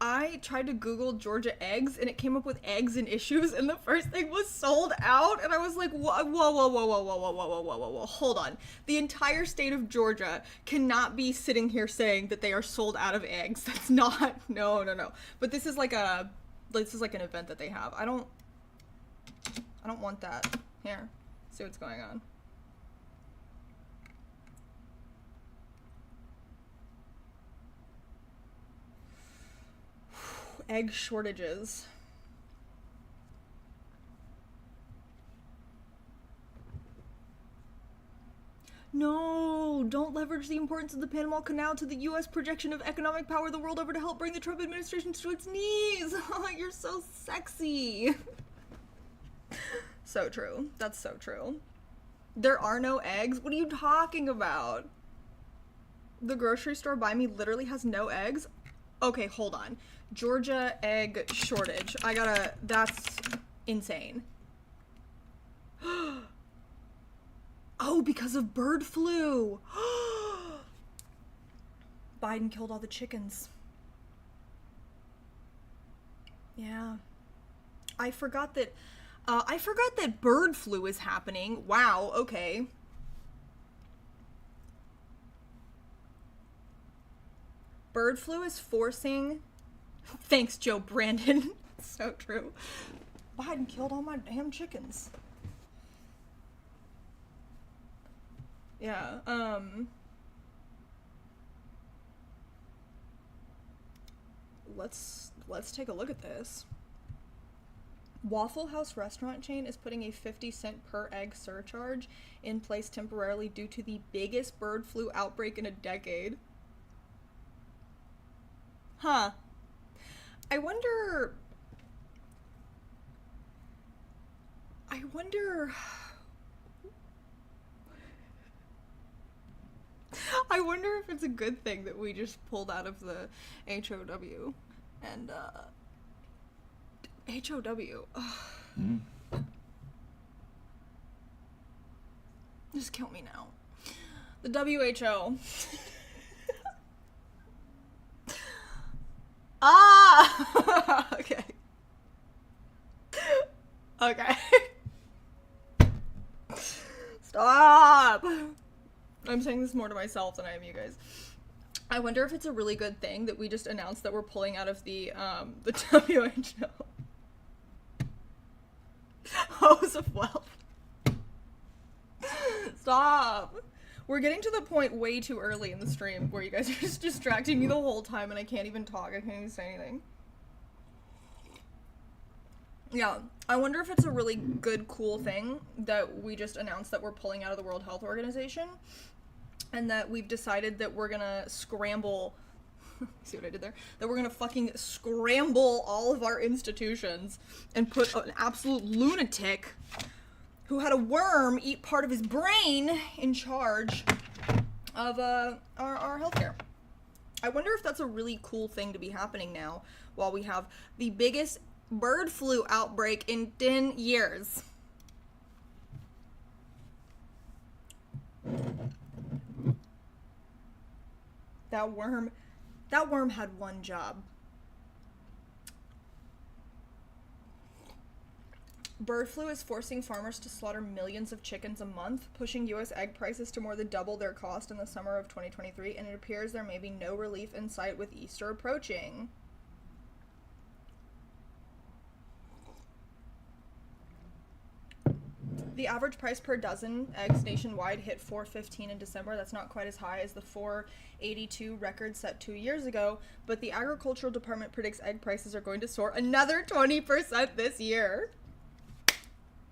I tried to Google Georgia eggs and it came up with eggs and issues and the first thing was sold out and I was like, whoa, hold on. The entire state of Georgia cannot be sitting here saying that they are sold out of eggs. That's not, no. But this is like an event that they have. I don't want that. Here, see what's going on. Egg shortages. No, don't leverage the importance of the Panama Canal to the U.S. projection of economic power the world over to help bring the Trump administration to its knees. Oh, you're so sexy. So true. That's so true. There are no eggs? What are you talking about? The grocery store by me literally has no eggs. Okay, hold on. Georgia egg shortage. That's insane. Oh, because of bird flu. Biden killed all the chickens. Yeah. I forgot that bird flu is happening. Wow, okay. Bird flu is forcing... Thanks, Joe Brandon. So true. Biden killed all my damn chickens. Yeah, let's take a look at this. Waffle House restaurant chain is putting a 50-cent per egg surcharge in place temporarily due to the biggest bird flu outbreak in a decade. Huh. I wonder if it's a good thing that we just pulled out of the HOW. And, HOW. Just kill me now. The WHO. Ah! Okay. Okay. Stop! I'm saying this more to myself than I am you guys. I wonder if it's a really good thing that we just announced that we're pulling out of the WHO. Hose of wealth. Stop. We're getting to the point way too early in the stream where you guys are just distracting me the whole time and I can't even talk. I can't even say anything. Yeah, I wonder if it's a really good, cool thing that we just announced that we're pulling out of the World Health Organization and that we've decided that we're gonna scramble... See what I did there? That we're gonna fucking scramble all of our institutions and put an absolute lunatic who had a worm eat part of his brain in charge of our healthcare. I wonder if that's a really cool thing to be happening now while we have the biggest bird flu outbreak in 10 years. That worm had one job. Bird flu is forcing farmers to slaughter millions of chickens a month, pushing U.S. egg prices to more than double their cost in the summer of 2023, and it appears there may be no relief in sight with Easter approaching. The average price per dozen eggs nationwide hit $4.15 in December. That's not quite as high as the $4.82 record set 2 years ago, but the Agricultural Department predicts egg prices are going to soar another 20% this year.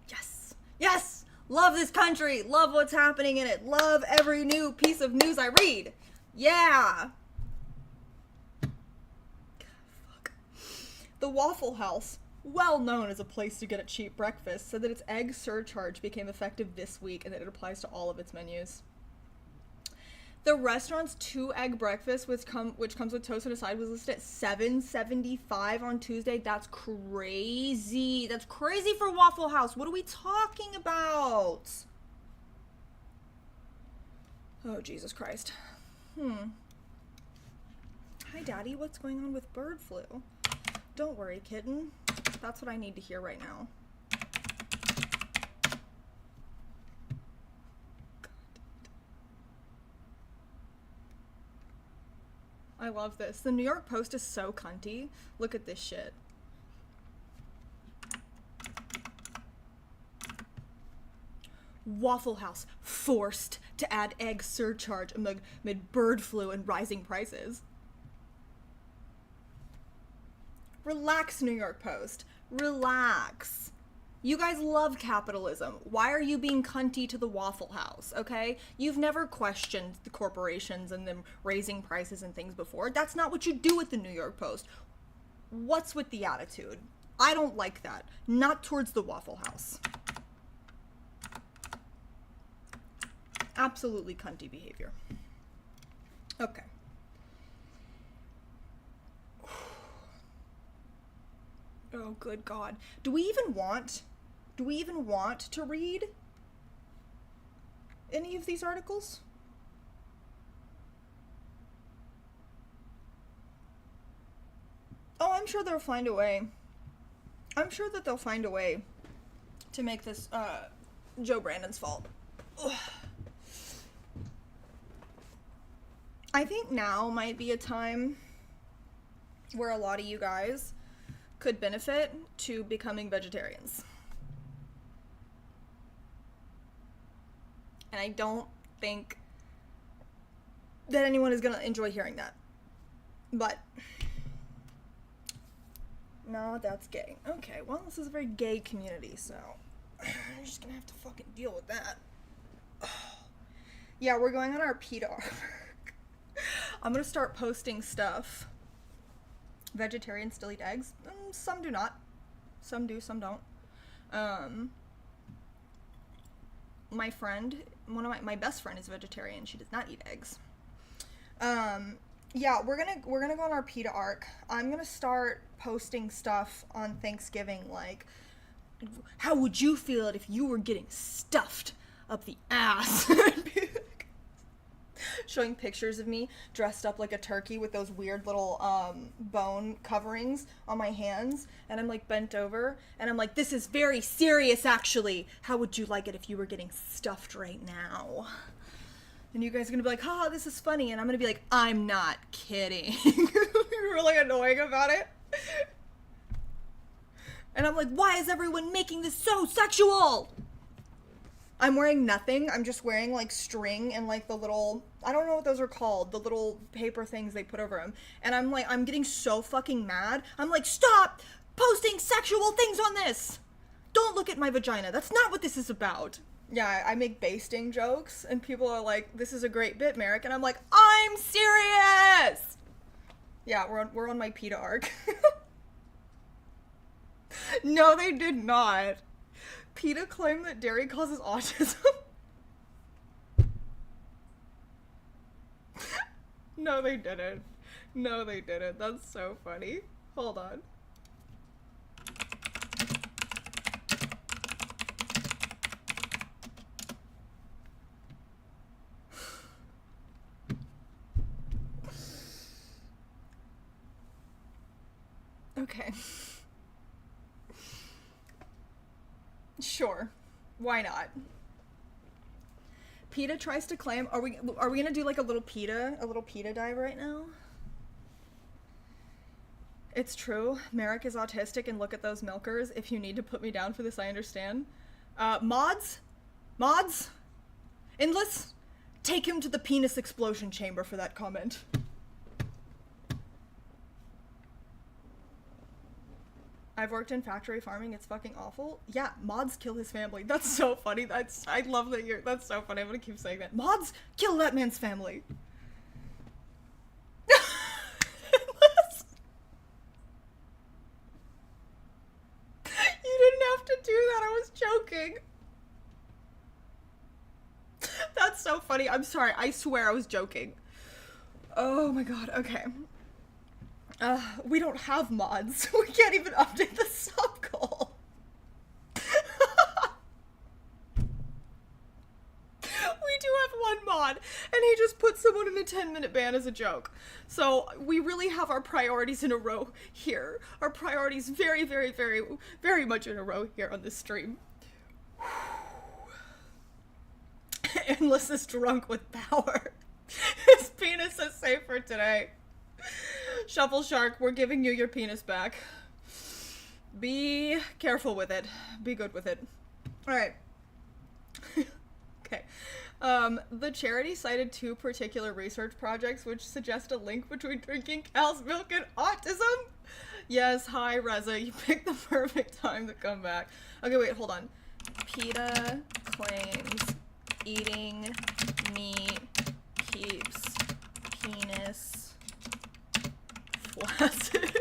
Yes! Yes! Love this country! Love what's happening in it! Love every new piece of news I read! Yeah! Fuck. The Waffle House, well known as a place to get a cheap breakfast, said that its egg surcharge became effective this week and that it applies to all of its menus. The restaurant's 2-egg breakfast, which comes with toast and a side, was listed at $7.75 on Tuesday. That's crazy. That's crazy for Waffle House. What are we talking about? Oh, Jesus Christ. Hi, Daddy. What's going on with bird flu? Don't worry, kitten. That's what I need to hear right now. I love this. The New York Post is so cunty. Look at this shit. Waffle House forced to add egg surcharge amid bird flu and rising prices. Relax, New York Post. Relax. You guys love capitalism. Why are you being cunty to the Waffle House, okay? You've never questioned the corporations and them raising prices and things before. That's not what you do with the New York Post. What's with the attitude? I don't like that. Not towards the Waffle House. Absolutely cunty behavior. Okay. Oh, good God. Do we even want to read any of these articles? Oh, I'm sure they'll find a way. I'm sure that they'll find a way to make this Joe Brandon's fault. Ugh. I think now might be a time where a lot of you guys could benefit to becoming vegetarians. And I don't think that anyone is going to enjoy hearing that. But no, that's gay. Okay, well, this is a very gay community, so I'm just gonna have to fucking deal with that. Yeah, we're going on our PETA arc. I'm gonna start posting stuff. Vegetarians still eat eggs? Some do not. Some do, some don't. My friend, my best friend is a vegetarian. She does not eat eggs. Yeah, we're gonna go on our PETA arc. I'm gonna start posting stuff on Thanksgiving, like, how would you feel if you were getting stuffed up the ass? Showing pictures of me dressed up like a turkey with those weird little bone coverings on my hands, and I'm like bent over, and I'm like, this is very serious actually. How would you like it if you were getting stuffed right now? And you guys are gonna be like, haha, this is funny. And I'm gonna be like, I'm not kidding. You're really annoying about it. And I'm like, why is everyone making this so sexual? I'm wearing nothing. I'm just wearing like string and like the little, I don't know what those are called, the little paper things they put over them. And I'm like, I'm getting so fucking mad. I'm like, stop posting sexual things on this. Don't look at my vagina. That's not what this is about. Yeah, I make basting jokes, and people are like, this is a great bit, Merrick. And I'm like, I'm serious! Yeah, we're on my PETA arc. No, they did not. PETA claimed that dairy causes autism. No, they didn't. No, they didn't. That's so funny. Hold on. Okay. Sure. Why not? PETA tries to claim, are we gonna do like a little PETA dive right now? It's true. Merrick is autistic, and look at those milkers. If you need to put me down for this, I understand. Mods? Endless? Take him to the penis explosion chamber for that comment. I've worked in factory farming. It's fucking awful. Yeah, mods kill his family. That's so funny. I love that that's so funny. I'm gonna keep saying that. Mods kill that man's family. You didn't have to do that. I was joking. That's so funny. I'm sorry. I swear I was joking. Oh my god. Okay. We don't have mods. We can't even update the sub goal. We do have one mod, and he just put someone in a 10-minute ban as a joke. So we really have our priorities in a row here. Our priorities very, very, very, very much in a row here on this stream. Endless is drunk with power. His penis is safe for today. Shuffle Shark, we're giving you your penis back. Be careful with it. Be good with it. Alright. Okay. The charity cited 2 particular research projects which suggest a link between drinking cow's milk and autism. Yes, hi Reza, you picked the perfect time to come back. Okay, wait, hold on. PETA claims eating meat keeps penis flaccid.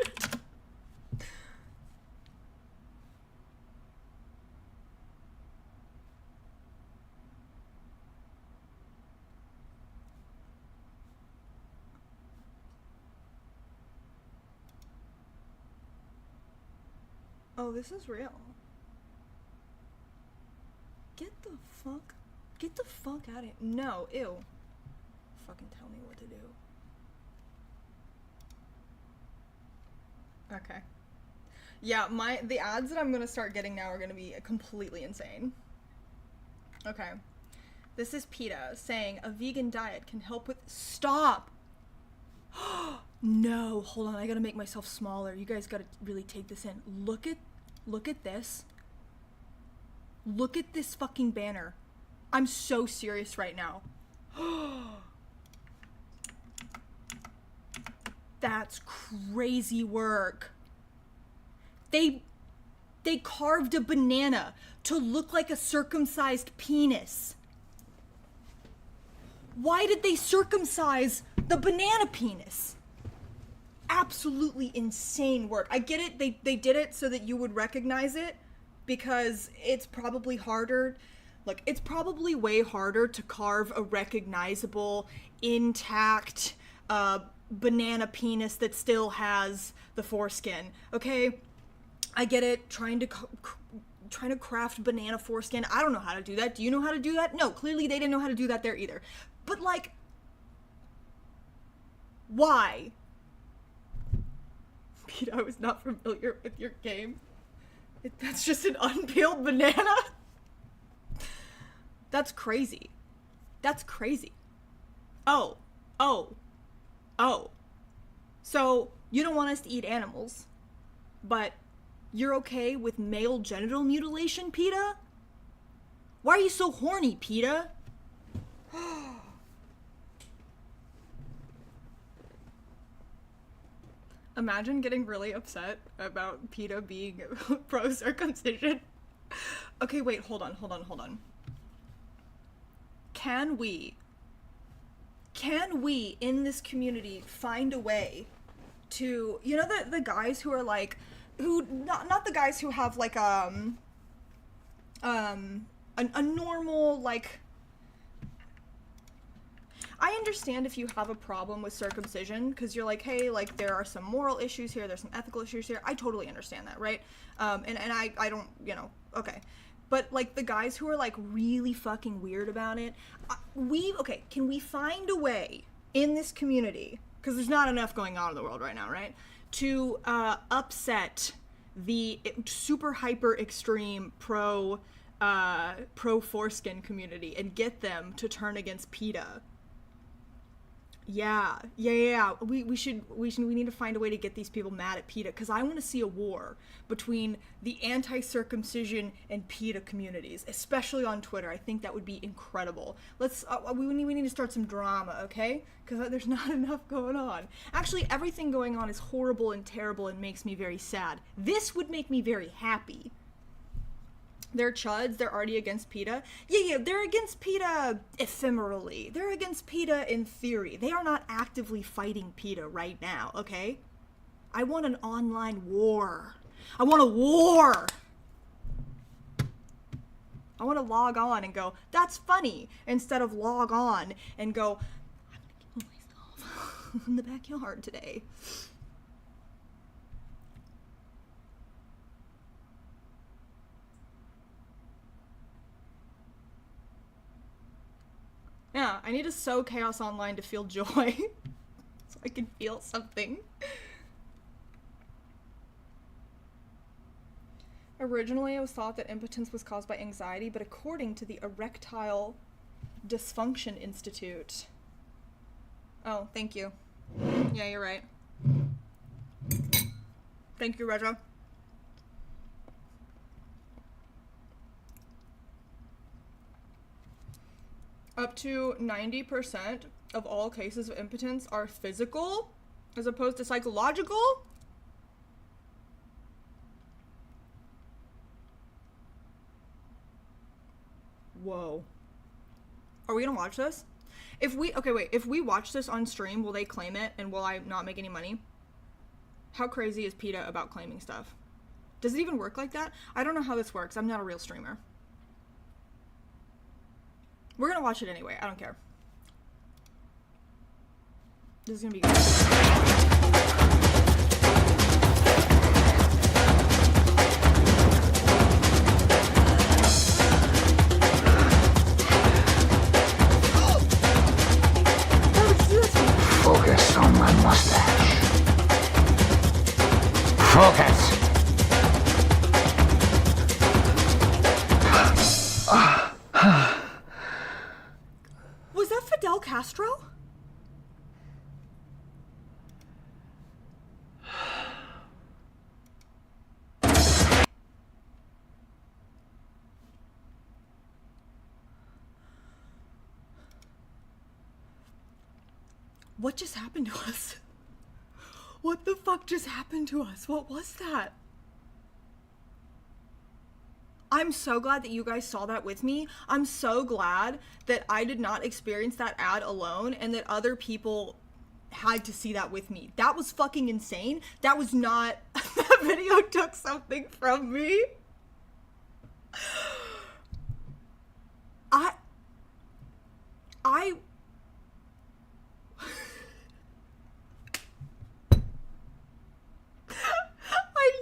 Oh, this is real. Get the fuck out of here. No, ew. Fucking tell me what to do. Okay. Yeah, the ads that I'm gonna start getting now are gonna be completely insane. Okay. This is Peta saying a vegan diet can help with— Stop! No, hold on, I gotta make myself smaller. You guys gotta really take this in. Look at this. Look at this fucking banner. I'm so serious right now. That's crazy work. They carved a banana to look like a circumcised penis. Why did they circumcise the banana penis? Absolutely insane work. I get it, they did it so that you would recognize it, because it's probably harder. Look, it's probably way harder to carve a recognizable, intact, banana penis that still has the foreskin, okay? I get it, trying to craft banana foreskin. I don't know how to do that. Do you know how to do that? No, clearly they didn't know how to do that there either. But, like, why? Pete, I was not familiar with your game. That's just an unpeeled banana? That's crazy. That's crazy. Oh. So, you don't want us to eat animals, but you're okay with male genital mutilation, Peta? Why are you so horny, Peta? Imagine getting really upset about Peta being pro-circumcision. Okay, wait, hold on. Can we in this community find a way to, you know, the guys who are like, who, not the guys who have like a normal, like, I understand if you have a problem with circumcision, because you're like, hey, like, there are some moral issues here, there's some ethical issues here. I totally understand that, right? And I don't, you know, okay. But, like, the guys who are, like, really fucking weird about it, can we find a way in this community, because there's not enough going on in the world right now, right, to upset the super hyper extreme pro foreskin community and get them to turn against PETA? Yeah. We need to find a way to get these people mad at PETA, because I want to see a war between the anti-circumcision and PETA communities, especially on Twitter. I think that would be incredible. Let's we need to start some drama, okay? Because there's not enough going on. Actually, everything going on is horrible and terrible and makes me very sad. This would make me very happy. They're chuds, they're already against PETA. Yeah, they're against PETA ephemerally. They're against PETA in theory. They are not actively fighting PETA right now, okay? I want an online war. I want a war! I want to log on and go, that's funny, instead of log on and go, I'm gonna kill myself in the backyard today. Yeah, I need to sow chaos online to feel joy. So I can feel something. Originally, it was thought that impotence was caused by anxiety, but according to the Erectile Dysfunction Institute... Oh, thank you. Yeah, you're right. Thank you, Reja. Up to 90% of all cases of impotence are physical, as opposed to psychological. Whoa. Are we gonna watch this? If we watch this on stream, will they claim it and will I not make any money? How crazy is PETA about claiming stuff? Does it even work like that? I don't know how this works. I'm not a real streamer. We're gonna watch it anyway. I don't care. This is gonna be good. Castro? What just happened to us? What the fuck just happened to us? What was that? I'm so glad that you guys saw that with me. I'm so glad that I did not experience that ad alone and that other people had to see that with me. That was fucking insane. That was not... that video took something from me. I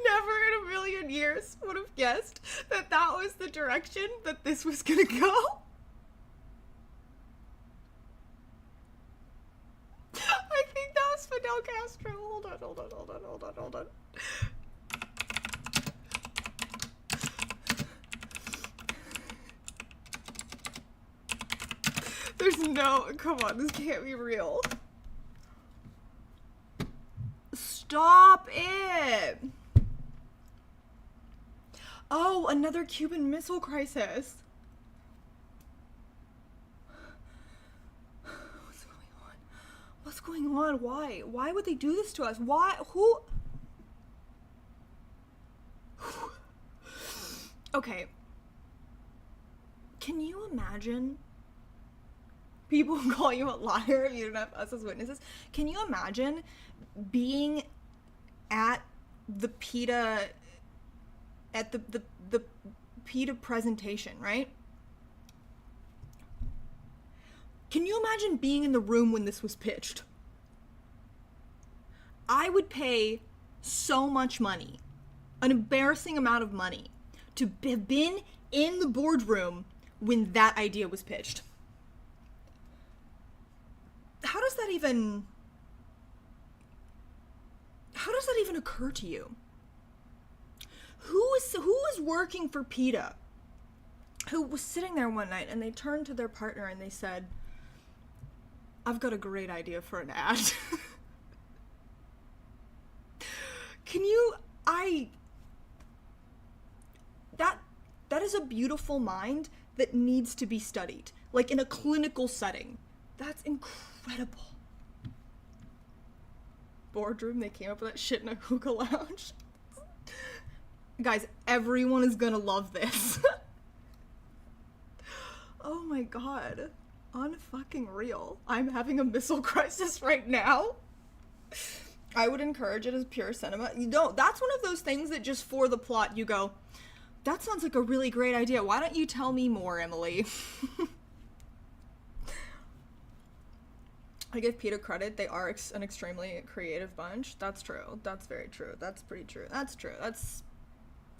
never in a million years would have guessed that that was the direction that this was gonna go. I think that was Fidel Castro. Hold on. There's no... Come on, this can't be real. Stop it! Oh, another Cuban Missile Crisis. What's going on? Why? Why would they do this to us? Why? Who? Okay. Can you imagine people call you a liar if you don't have us as witnesses? Can you imagine being at the PETA, at the PETA presentation, right? Can you imagine being in the room when this was pitched? I would pay so much money, an embarrassing amount of money, to have been in the boardroom when that idea was pitched. How does that even occur to you? Who is working for PETA who was sitting there one night and they turned to their partner and they said, I've got a great idea for an ad. That is a beautiful mind that needs to be studied, like in a clinical setting. That's incredible. Boardroom, they came up with that shit in a hookah lounge. Guys, everyone is gonna love this. Oh my god. Unfucking real. I'm having a missile crisis right now. I would encourage it as pure cinema. You don't. That's one of those things that just for the plot you go, that sounds like a really great idea. Why don't you tell me more, Emily? I give PETA credit. They are an extremely creative bunch. That's true. That's very true. That's pretty true. That's true. That's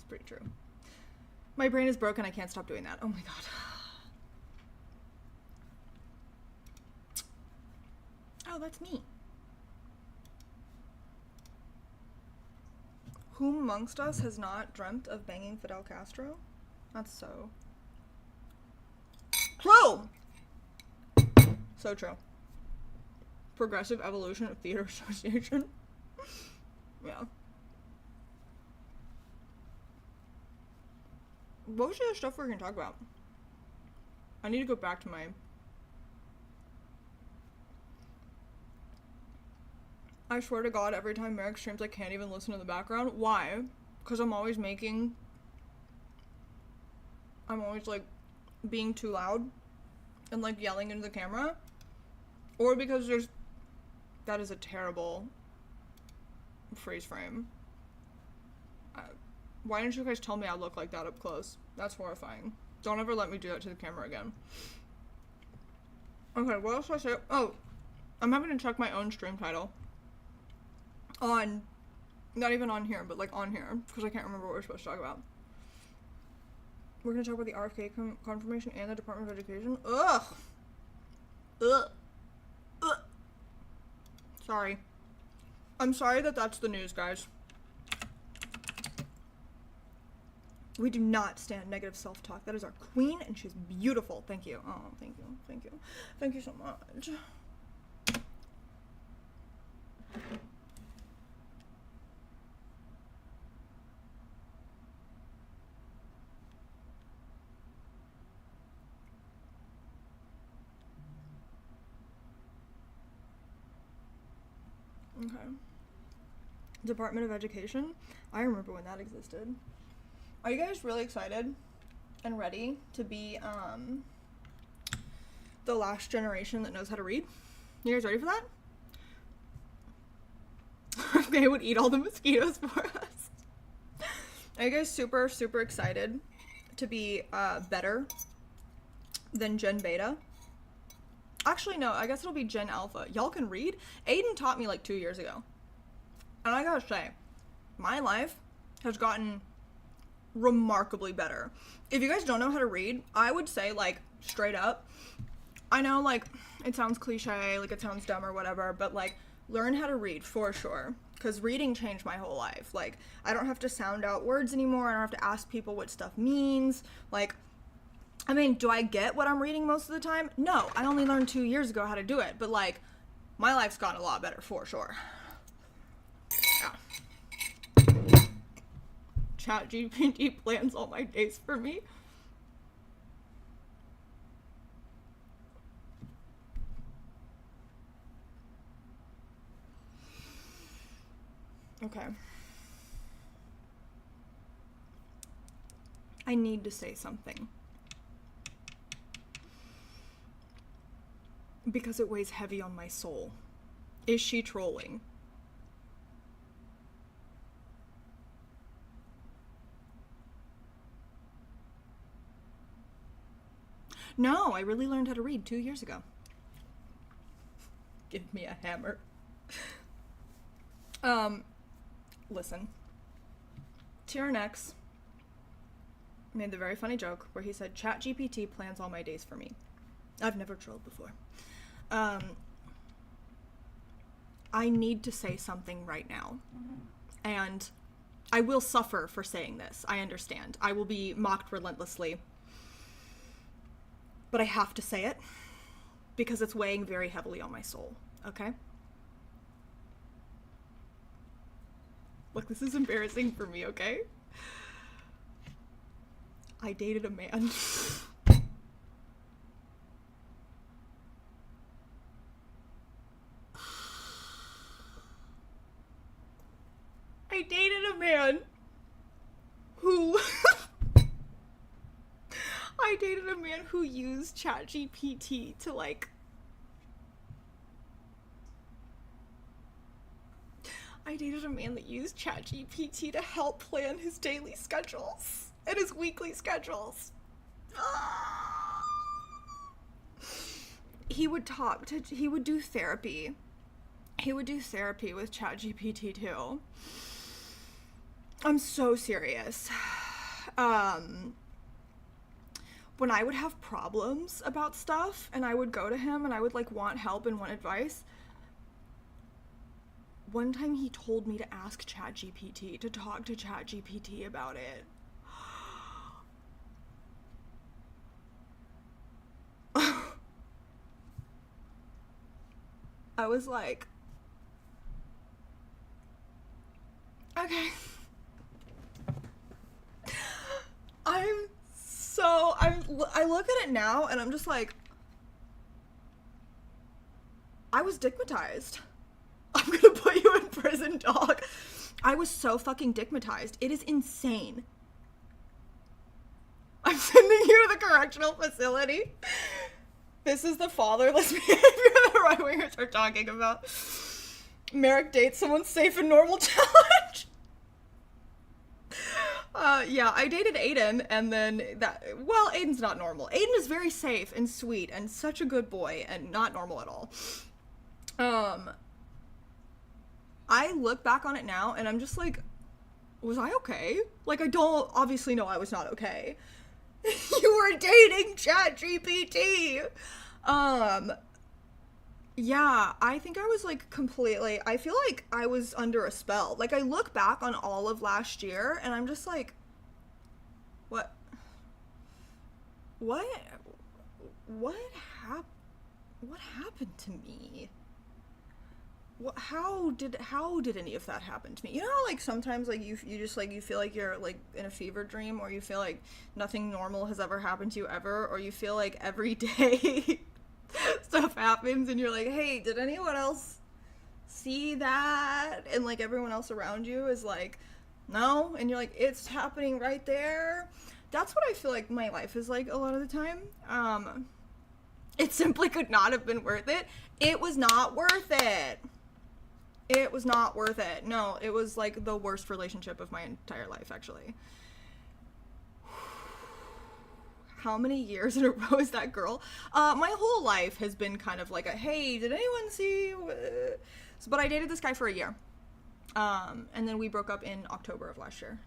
pretty true. My brain is broken. I can't stop doing that. Oh my god. Oh, that's me. Whom amongst us has not dreamt of banging Fidel Castro? That's so true. So true. Progressive Evolution of Theater Association. Yeah. What was the other stuff we were gonna talk about? I need to go back to my... I swear to God, every time Merrick streams, I can't even listen to the background. Why? Because I'm always like, being too loud and, like, yelling into the camera. Or because that is a terrible freeze frame. Why didn't you guys tell me I look like that up close? That's horrifying. Don't ever let me do that to the camera again. Okay, what else did I say? Oh, I'm having to check my own stream title. Not even on here, but like on here, because I can't remember what we're supposed to talk about. We're gonna talk about the RFK confirmation and the Department of Education. Ugh. Sorry. I'm sorry that that's the news, guys. We do not stand negative self-talk. That is our queen, and she's beautiful. Thank you. Oh, thank you. Thank you. Thank you so much. Okay. Department of Education. I remember when that existed. Are you guys really excited and ready to be the last generation that knows how to read? You guys ready for that? They would eat all the mosquitoes for us. Are you guys super, super excited to be better than Gen Beta? Actually, no, I guess it'll be Gen Alpha. Y'all can read? Aiden taught me like 2 years ago. And I gotta say, my life has gotten remarkably better. If you guys don't know how to read, I would say, like, straight up, I know, like, it sounds cliche, like, it sounds dumb or whatever, but, like, learn how to read for sure. Because reading changed my whole life. Like, I don't have to sound out words anymore. I don't have to ask people what stuff means. Like, I mean, do I get what I'm reading most of the time? No, I only learned 2 years ago how to do it. But, like, my life's gotten a lot better for sure. Yeah. ChatGPT plans all my days for me. Okay. I need to say something. Because it weighs heavy on my soul. Is she trolling? No, I really learned how to read 2 years ago. Give me a hammer. Listen. TRNX made the very funny joke where he said, ChatGPT plans all my days for me. I've never trolled before. I need to say something right now. And I will suffer for saying this. I understand. I will be mocked relentlessly. But I have to say it because it's weighing very heavily on my soul. Okay? Look, this is embarrassing for me, okay? I dated a man. I dated a man who... I dated a man who used ChatGPT to, like... I dated a man that used ChatGPT to help plan his daily schedules and his weekly schedules. He would do therapy. He would do therapy with ChatGPT too. I'm so serious. When I would have problems about stuff and I would go to him and I would like want help and want advice, one time he told me to ask ChatGPT, to talk to ChatGPT about it. I was like, okay. I look at it now and I'm just like, I was digmatized. I'm gonna put you in prison, dog. I was so fucking digmatized. It is insane. I'm sending you to the correctional facility. This is the fatherless behavior that right-wingers are talking about. Merrick dates someone safe and normal challenge. Yeah, I dated Aiden, and then well, Aiden's not normal. Aiden is very safe and sweet and such a good boy and not normal at all. I look back on it now and I'm just like, was I okay? Like, I don't obviously know I was not okay. You were dating ChatGPT. Yeah, I think I was like completely, I feel like I was under a spell. Like, I look back on all of last year and I'm just like, What? What hap- What happened to me? How did any of that happen to me? You know how, like, sometimes, like, you just, like, you feel like you're, like, in a fever dream, or you feel like nothing normal has ever happened to you ever, or you feel like every day stuff happens and you're like, hey, did anyone else see that? And, like, everyone else around you is like, no, and you're like, it's happening right there. That's what I feel like my life is like a lot of the time. It simply could not have been worth it. It was not worth it. It was not worth it. No, it was like the worst relationship of my entire life, actually. How many years in a row is that girl? My whole life has been kind of like a, hey, did anyone see? But I dated this guy for a year. And then we broke up in October of last year.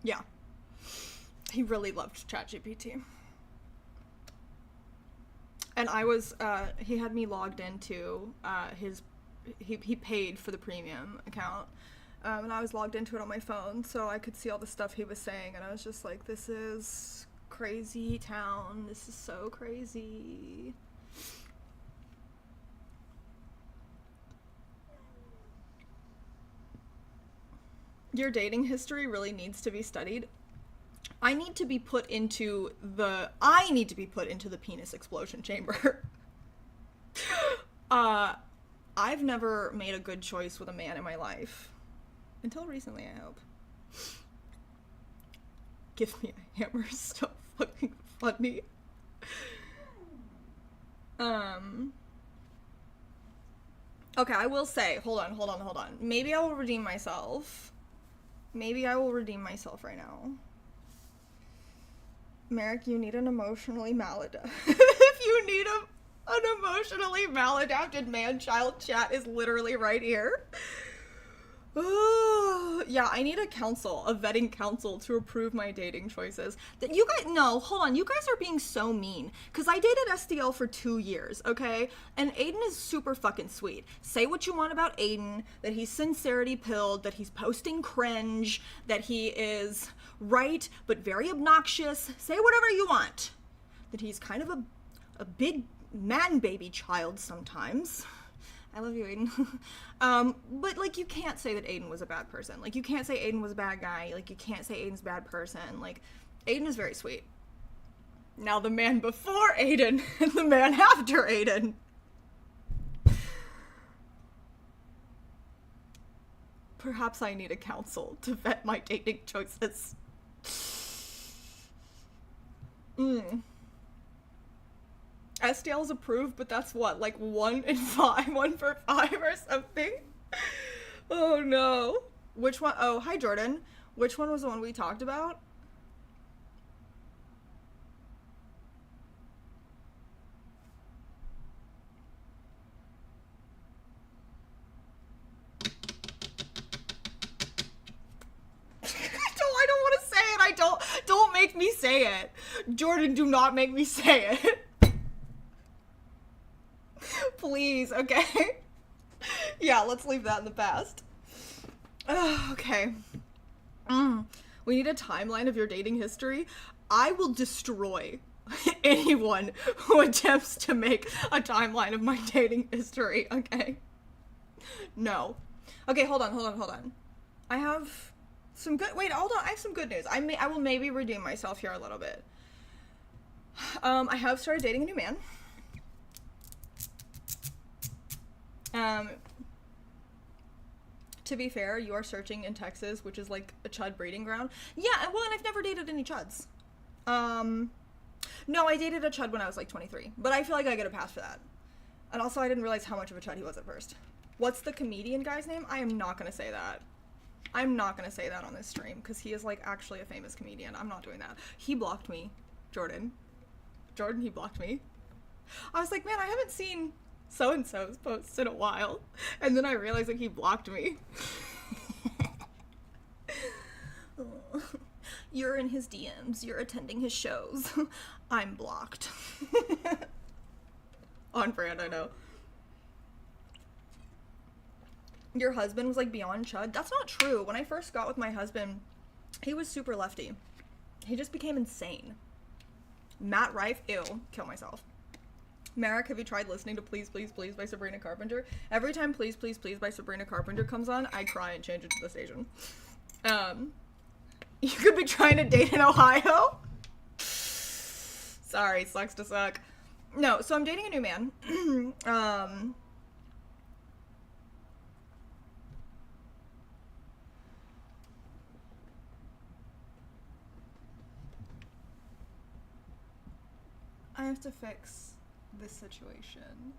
Yeah. He really loved ChatGPT. And I was, he had me logged into he paid for the premium account. And I was logged into it on my phone, so I could see all the stuff he was saying, and I was just like, this is crazy town. This is so crazy. Your dating history really needs to be studied. I need to be put into the penis explosion chamber. I've never made a good choice with a man in my life. Until recently, I hope. Give me a hammer, so fucking funny. Okay, I will say, hold on. Maybe I will redeem myself. Maybe I will redeem myself right now. Merrick, you need an emotionally maladapted. If you need an emotionally maladapted man-child, chat is literally right here. Yeah, I need a vetting council to approve my dating choices. That you guys, no, hold on, you guys are being so mean. Because I dated SDL for 2 years, okay? And Aiden is super fucking sweet. Say what you want about Aiden, that he's sincerity pilled, that he's posting cringe, that he is right but very obnoxious. Say whatever you want. That he's kind of a big man baby child sometimes. I love you, Aiden. But, like, you can't say that Aiden was a bad person. Like, you can't say Aiden was a bad guy. Like, you can't say Aiden's a bad person. Like, Aiden is very sweet. Now, the man before Aiden and the man after Aiden. Perhaps I need a counsel to vet my dating choices. SDL's approved, but that's what, like 1 for 5 or something? Oh no. Which one? Oh, hi Jordan. Which one was the one we talked about? I don't want to say it. Don't make me say it. Jordan, do not make me say it. Please, okay? Yeah, let's leave that in the past. Okay. We need a timeline of your dating history. I will destroy anyone who attempts to make a timeline of my dating history, okay? No. Okay, hold on. I have some good... Wait, hold on. I have some good news. I will maybe redeem myself here a little bit. I have started dating a new man. To be fair, you are searching in Texas, which is like a chud breeding ground. Yeah, well, and I've never dated any chuds. No, I dated a chud when I was like 23, but I feel like I get a pass for that. And also, I didn't realize how much of a chud he was at first. What's the comedian guy's name? I am not gonna say that. I'm not gonna say that on this stream, because he is like actually a famous comedian. I'm not doing that. He blocked me, Jordan, he blocked me. I was like, man, I haven't seen so-and-so's posts in a while. And then I realized that he blocked me. You're in his DMs. You're attending his shows. I'm blocked. On brand, I know. your husband was like beyond chud. That's not true. When I first got with my husband, he was super lefty. He just became insane. Matt Rife, ew, kill myself. Merrick, have you tried listening to Please, Please, Please by Sabrina Carpenter? Every time Please, Please, Please by Sabrina Carpenter comes on, I cry and change it to the station. You could be trying to date in Ohio? Sorry, sucks to suck. No, so I'm dating a new man. I have to fix this situation.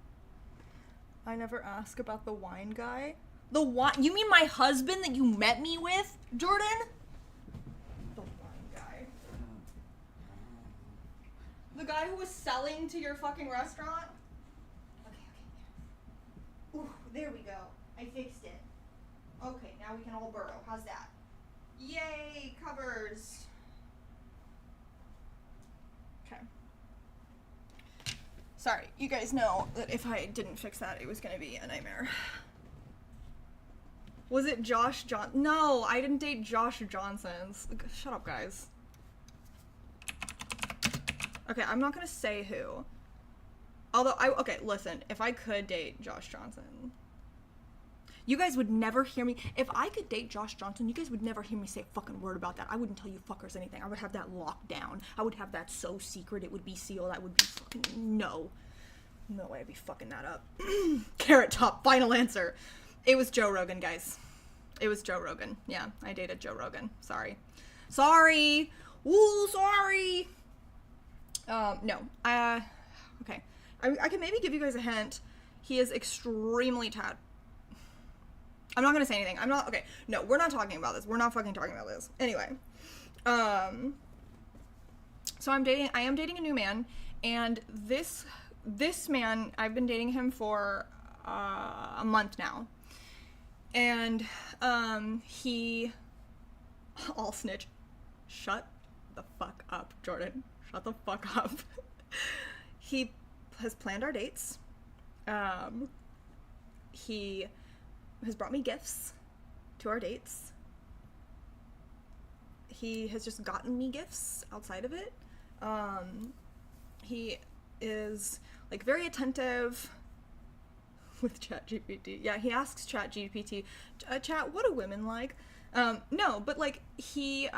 I never ask about the wine guy. The wine? You mean my husband that you met me with, Jordan? The wine guy. The guy who was selling to your fucking restaurant? Okay. Ooh, there we go. I fixed it. Okay, now we can all burrow. How's that? Yay, covers. Okay. Sorry, you guys know that if I didn't fix that, it was gonna be a nightmare. Was it Josh Johnson? No, I didn't date Josh Johnson's. Shut up, guys. Okay, I'm not gonna say who. Although, okay, listen, if I could date Josh Johnson, you guys would never hear me. If I could date Josh Johnson, you guys would never hear me say a fucking word about that. I wouldn't tell you fuckers anything. I would have that locked down. I would have that so secret it would be sealed. I would be fucking, no. No way I'd be fucking that up. Carrot Top, final answer. It was Joe Rogan, guys. It was Joe Rogan. Yeah, I dated Joe Rogan. Sorry. Sorry! Ooh, sorry! No. Okay. I can maybe give you guys a hint. He is extremely I'm not gonna say anything. Okay. No, we're not talking about this. We're not fucking talking about this. Anyway. So I am dating a new man, and this man, I've been dating him for a month now. And I'll snitch. Shut the fuck up, Jordan. Shut the fuck up. He has planned our dates. He has brought me gifts to our dates. He has just gotten me gifts outside of it. He is like very attentive with ChatGPT. Yeah, he asks ChatGPT, chat, what do women like? No, but like he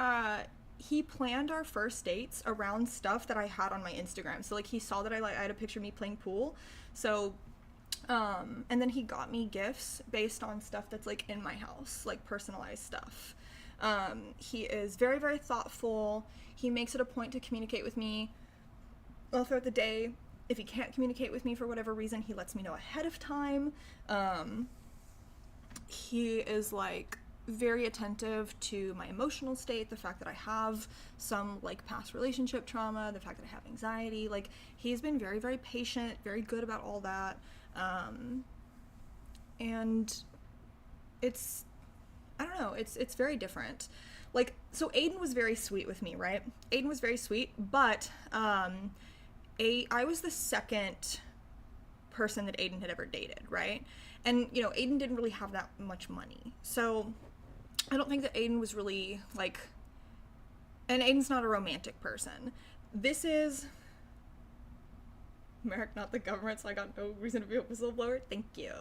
planned our first dates around stuff that I had on my Instagram. So like he saw that I had a picture of me playing pool. So and then he got me gifts based on stuff that's like in my house, like personalized stuff. He is very, very thoughtful. He makes it a point to communicate with me all throughout the day. If he can't communicate with me for whatever reason, he lets me know ahead of time. He is like very attentive to my emotional state, the fact that I have some like past relationship trauma, the fact that I have anxiety. Like he's been very, very patient, very good about all that. And it's, I don't know, it's very different. Like, so Aiden was very sweet with me, right? Aiden was very sweet, but, I was the second person that Aiden had ever dated, right? And, you know, Aiden didn't really have that much money. So I don't think that Aiden was really, like, and Aiden's not a romantic person. This is, Merrick, not the government, so I got no reason to be a whistleblower. Thank you.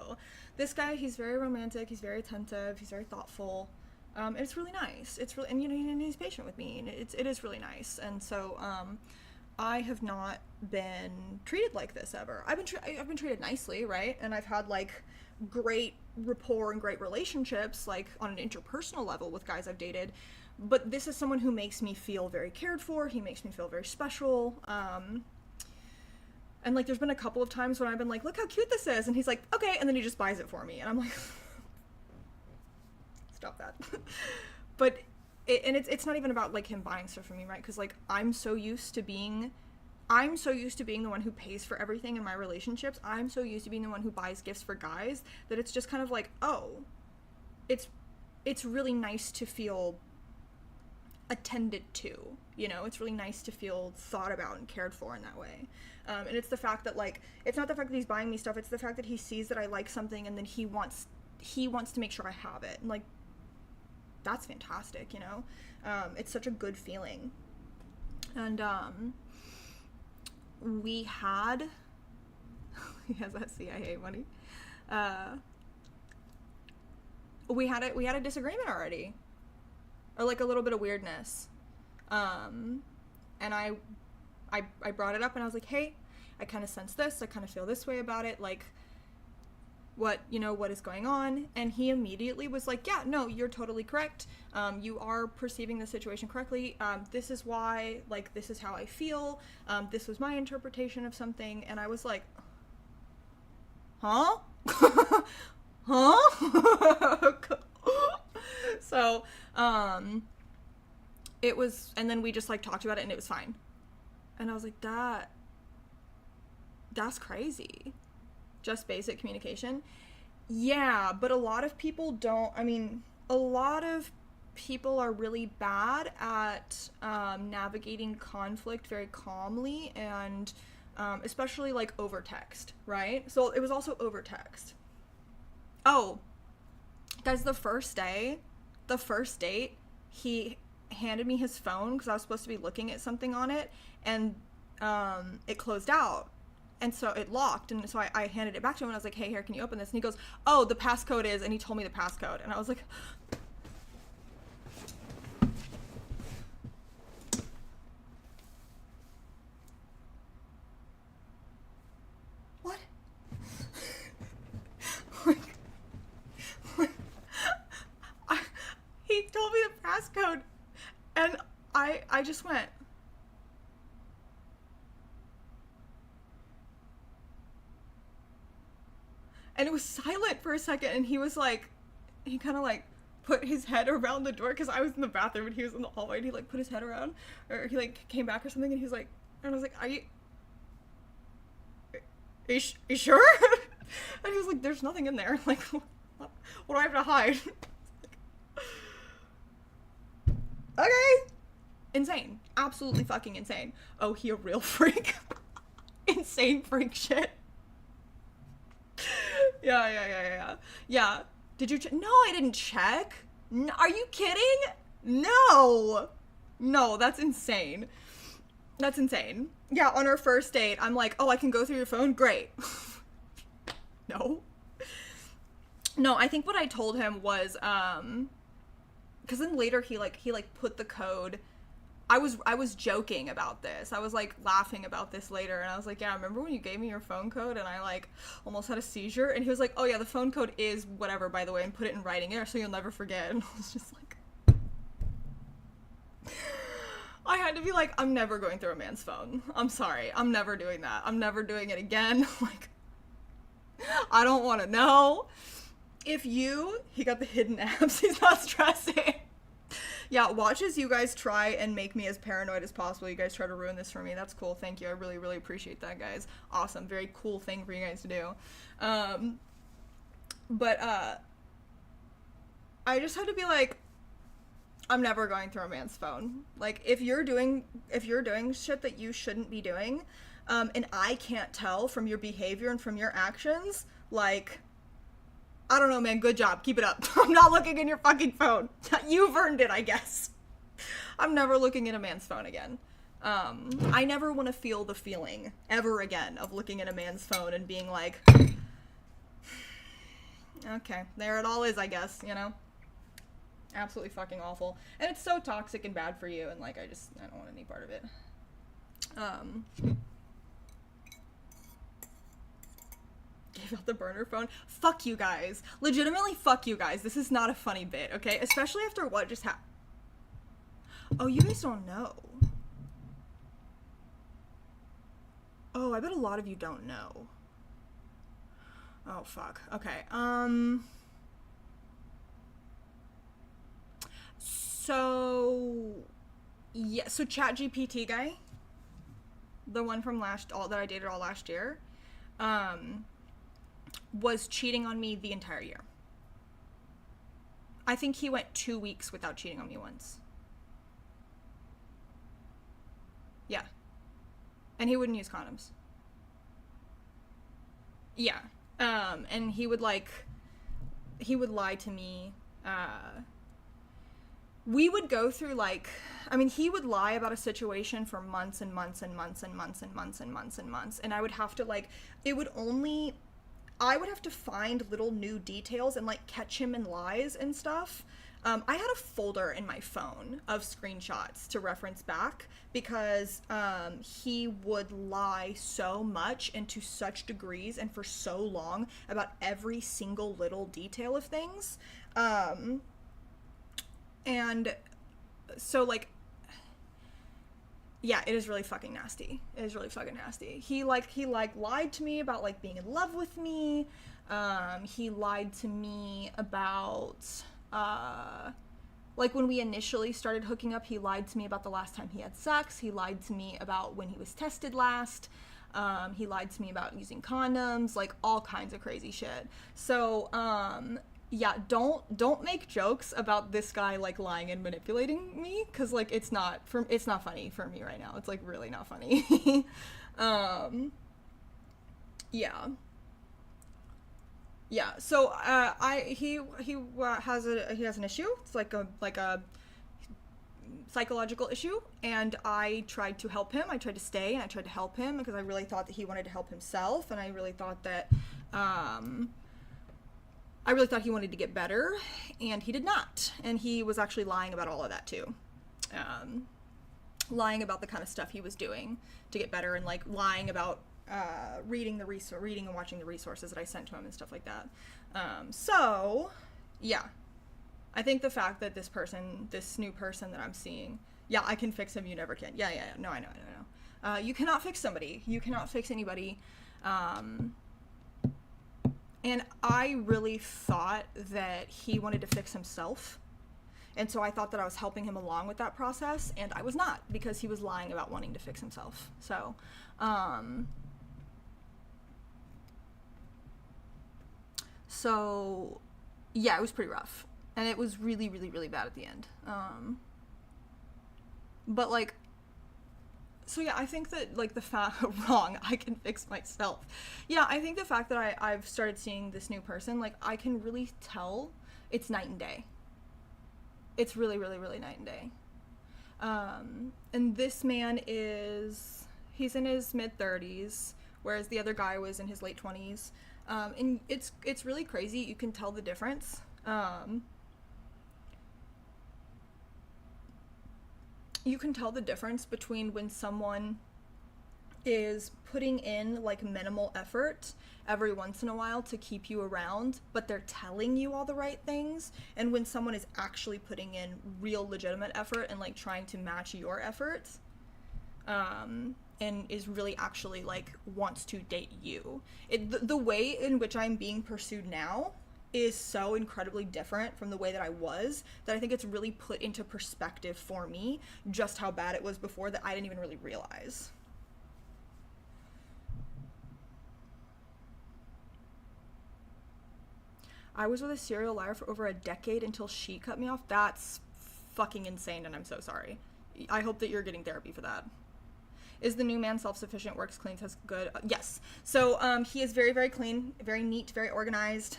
This guy, he's very romantic, he's very attentive, he's very thoughtful. And it's really nice. It's really, and you know, and he's patient with me, and it is really nice. And so, I have not been treated like this ever. I've been treated nicely, right? And I've had like great rapport and great relationships, like on an interpersonal level with guys I've dated. But this is someone who makes me feel very cared for. He makes me feel very special. And like, there's been a couple of times when I've been like, look how cute this is. And he's like, okay. And then he just buys it for me. And I'm like, stop that. But it's not even about like him buying stuff for me, right? Because like I'm so used to being the one who pays for everything in my relationships. I'm so used to being the one who buys gifts for guys that it's just kind of like, oh, it's really nice to feel attended to, you know? It's really nice to feel thought about and cared for in that way. And it's the fact that like, it's not the fact that he's buying me stuff, it's the fact that he sees that I like something and then he wants he wants to make sure I have it. And, like, that's fantastic, you know? It's such a good feeling. And, we had, he has that CIA money. We had a disagreement already. Or, like, a little bit of weirdness. And I brought it up and I was like, hey, I kind of sense this. I kind of feel this way about it. Like, what is going on? And he immediately was like, yeah, no, you're totally correct. You are perceiving the situation correctly. This is why, like, this is how I feel. This was my interpretation of something. And I was like, huh? Huh? So, it was, and then we just, like, talked about it and it was fine. And I was like, that's crazy. Just basic communication. Yeah, but a lot of people don't, a lot of people are really bad at navigating conflict very calmly and especially, like, over text, right? So it was also over text. Oh, guys, the first date, he handed me his phone because I was supposed to be looking at something on it, and it closed out. And so it locked, and so I handed it back to him, and I was like, hey, here, can you open this? And he goes, oh, the passcode is, and he told me the passcode. And I was like, what? He told me the passcode, and I just went, and it was silent for a second, and he was like, he kind of, like, put his head around the door, because I was in the bathroom, and he was in the hallway, and he, like, put his head around, or he, like, came back or something, and he was like, and I was like, are you sure? And he was like, there's nothing in there, like, what do I have to hide? Okay. Insane. Absolutely fucking insane. Oh, he a real freak? Insane freak shit. Yeah. Did you check? No, I didn't check. No, are you kidding? No, that's insane. Yeah, on our first date, I'm like, oh, I can go through your phone? Great. No, I think what I told him was, because then later he put the code. I was joking about this. I was, like, laughing about this later, and I was like, yeah, remember when you gave me your phone code and I, like, almost had a seizure? And he was like, oh yeah, the phone code is whatever, by the way, and put it in writing there so you'll never forget. And I was just like, I had to be like, I'm never going through a man's phone. I'm sorry. I'm never doing that. I'm never doing it again. Like, I don't want to know. He got the hidden apps. He's not stressing. Yeah, watch as you guys try and make me as paranoid as possible. You guys try to ruin this for me. That's cool. Thank you. I really, really appreciate that, guys. Awesome. Very cool thing for you guys to do. But I just had to be like, I'm never going through a man's phone. Like, if you're doing shit that you shouldn't be doing, and I can't tell from your behavior and from your actions, like, I don't know, man. Good job. Keep it up. I'm not looking in your fucking phone. You've earned it, I guess. I'm never looking in a man's phone again. I never want to feel the feeling ever again of looking at a man's phone and being like, okay, there it all is, I guess, you know? Absolutely fucking awful. And it's so toxic and bad for you, and, like, I don't want any part of it. Gave out the burner phone. Fuck you guys. Legitimately, fuck you guys. This is not a funny bit, okay? Especially after what just happened. Oh, you guys don't know. Oh, I bet a lot of you don't know. Oh, fuck. Okay, So, yeah, so ChatGPT guy, the one from that I dated all last year, was cheating on me the entire year. I think he went 2 weeks without cheating on me once. Yeah. And he wouldn't use condoms. Yeah. And he would, like, he would lie to me. We would go through like, I mean, he would lie about a situation for months and months and months and months and months and months and months. And I would have to like, I would have to find little new details and like catch him in lies and stuff. I had a folder in my phone of screenshots to reference back because he would lie so much and to such degrees and for so long about every single little detail of things. And so like, yeah, it is really fucking nasty. It is really fucking nasty. He lied to me about like being in love with me. He lied to me about, like when we initially started hooking up, he lied to me about the last time he had sex. He lied to me about when he was tested last. He lied to me about using condoms, like all kinds of crazy shit. So, yeah, don't make jokes about this guy like lying and manipulating me, because like it's not funny for me right now. It's like really not funny. Yeah. So he has an issue. It's like a psychological issue, and I tried to help him. I tried to stay and I tried to help him because I really thought that he wanted to help himself, and I really thought that he wanted to get better, and he did not. And he was actually lying about all of that too. Lying about the kind of stuff he was doing to get better, and like lying about reading and watching the resources that I sent to him and stuff like that. So yeah, I think the fact that this new person that I'm seeing, yeah, I can fix him, you never can. Yeah. No, I know. You cannot fix somebody. You cannot fix anybody. And I really thought that he wanted to fix himself. And so I thought that I was helping him along with that process, and I was not, because he was lying about wanting to fix himself. So, yeah, it was pretty rough. And it was really, really, really bad at the end. But like, so yeah, I think that like wrong, I can fix myself. Yeah, I think the fact that I've started seeing this new person, like I can really tell it's night and day. It's really, really, really night and day. And this man he's in his mid-30s, whereas the other guy was in his late 20s. And it's really crazy. You can tell the difference. You can tell the difference between when someone is putting in like minimal effort every once in a while to keep you around, but they're telling you all the right things, and when someone is actually putting in real legitimate effort and like trying to match your efforts, and is really actually like wants to date you. The way in which I'm being pursued now is so incredibly different from the way that I was, that I think it's really put into perspective for me just how bad it was before, that I didn't even really realize. I was with a serial liar for over a decade until she cut me off. That's fucking insane, and I'm so sorry. I hope that you're getting therapy for that. Is the new man self-sufficient, works clean, has good? Yes. So he is very, very clean, very neat, very organized.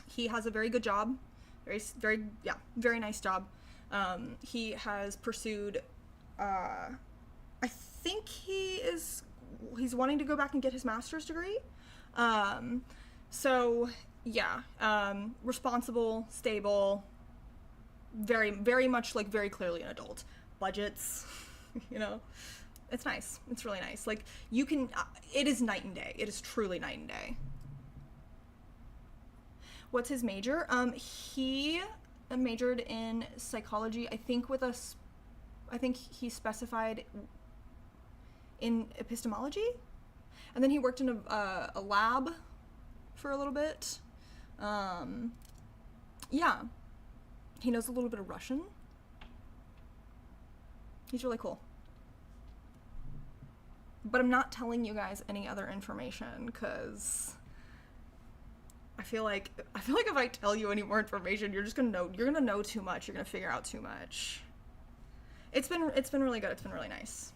He has a very good job, very nice job. He has pursued, I think he's wanting to go back and get his master's degree. So yeah, responsible, stable, very, very much like very clearly an adult. Budgets. You know, it's nice. It's really nice. Like you can, it is night and day. It is truly night and day. What's his major? He majored in psychology. I think he specified in epistemology, and then he worked in a lab for a little bit. Yeah, he knows a little bit of Russian. He's really cool. But I'm not telling you guys any other information because I feel like if I tell you any more information, you're gonna know too much. You're gonna figure out too much. It's been really good. It's been really nice.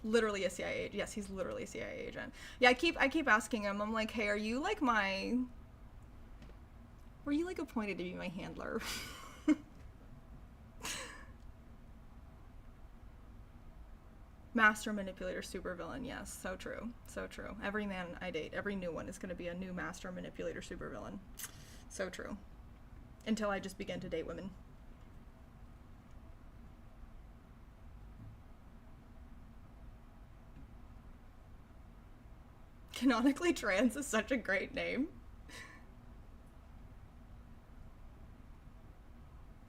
Literally a CIA agent. Yes, he's literally a CIA agent. Yeah, I keep asking him. I'm like, hey, are you like my Were you like appointed to be my handler? Master manipulator supervillain, yes, so true, so true. Every man I date, every new one is going to be a new master manipulator supervillain. So true. Until I just begin to date women. Canonically trans is such a great name.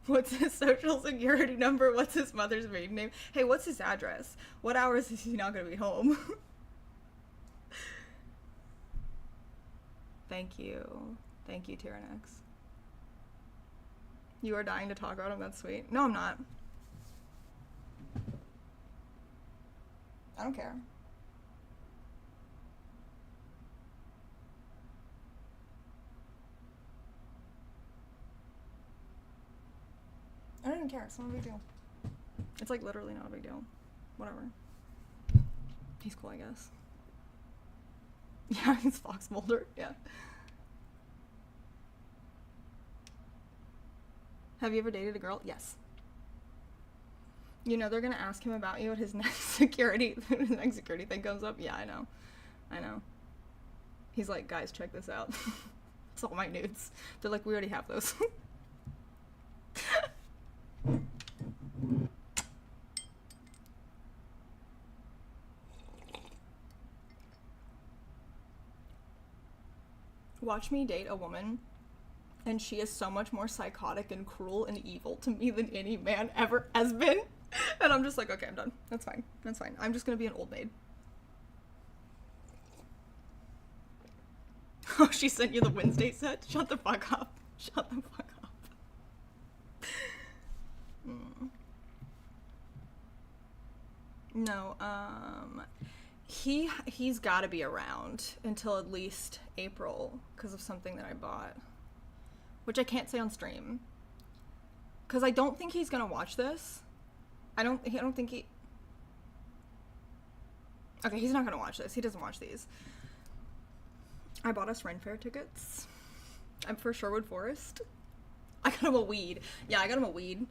What's his social security number? What's his mother's maiden name? Hey, what's his address? What hours is he not going to be home? Thank you. Thank you, Tyrannex. You are dying to talk about him? That's sweet. No, I'm not. I don't care. I don't even care. It's not a big deal. It's like literally not a big deal. Whatever. He's cool, I guess. Yeah, he's Fox Mulder. Yeah. Have you ever dated a girl? Yes. You know they're gonna ask him about you at his next security thing comes up. Yeah, I know. I know. He's like, guys, check this out. It's all my nudes. They're like, we already have those. Watch me date a woman, and she is so much more psychotic and cruel and evil to me than any man ever has been. And I'm just like, okay, I'm done. That's fine. That's fine. I'm just gonna be an old maid. Oh, she sent you the Wednesday set? Shut the fuck up. Shut the fuck up. No, he's gotta be around until at least April because of something that I bought, which I can't say on stream because I don't think he's gonna watch this. I don't think he. Okay, he's not gonna watch this. He doesn't watch these. I bought us Ren Fair tickets. I'm for Sherwood Forest. I got him a weed. Yeah, I got him a weed.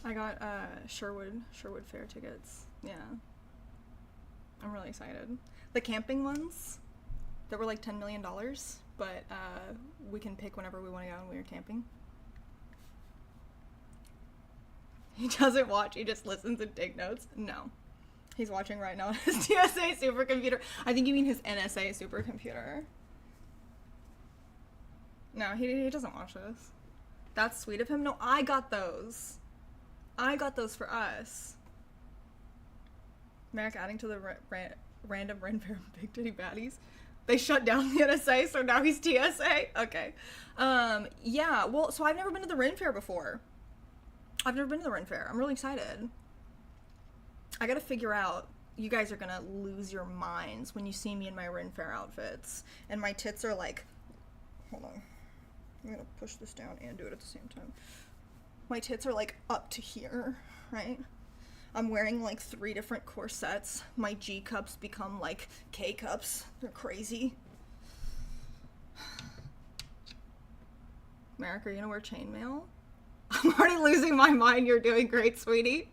I got Sherwood Fair tickets. Yeah. I'm really excited. The camping ones that were like $10 million, but we can pick whenever we want to go when we're camping. He doesn't watch, he just listens and take notes. No. He's watching right now on his TSA supercomputer. I think you mean his NSA supercomputer. No, he doesn't watch this. That's sweet of him. No, I got those. I got those for us. Merrick adding to the random Ren Fair Big Titty Baddies. They shut down the NSA, so now he's TSA? Okay. Yeah, well, so I've never been to the Ren Fair before. I've never been to the Ren Fair. I'm really excited. I gotta figure out, you guys are gonna lose your minds when you see me in my Ren Fair outfits. And my tits are like, hold on. I'm gonna push this down and do it at the same time. My tits are like up to here, right? I'm wearing like 3 different corsets. My G cups become like K cups. They're crazy. Merrick, are you gonna wear chainmail? I'm already losing my mind. You're doing great, sweetie.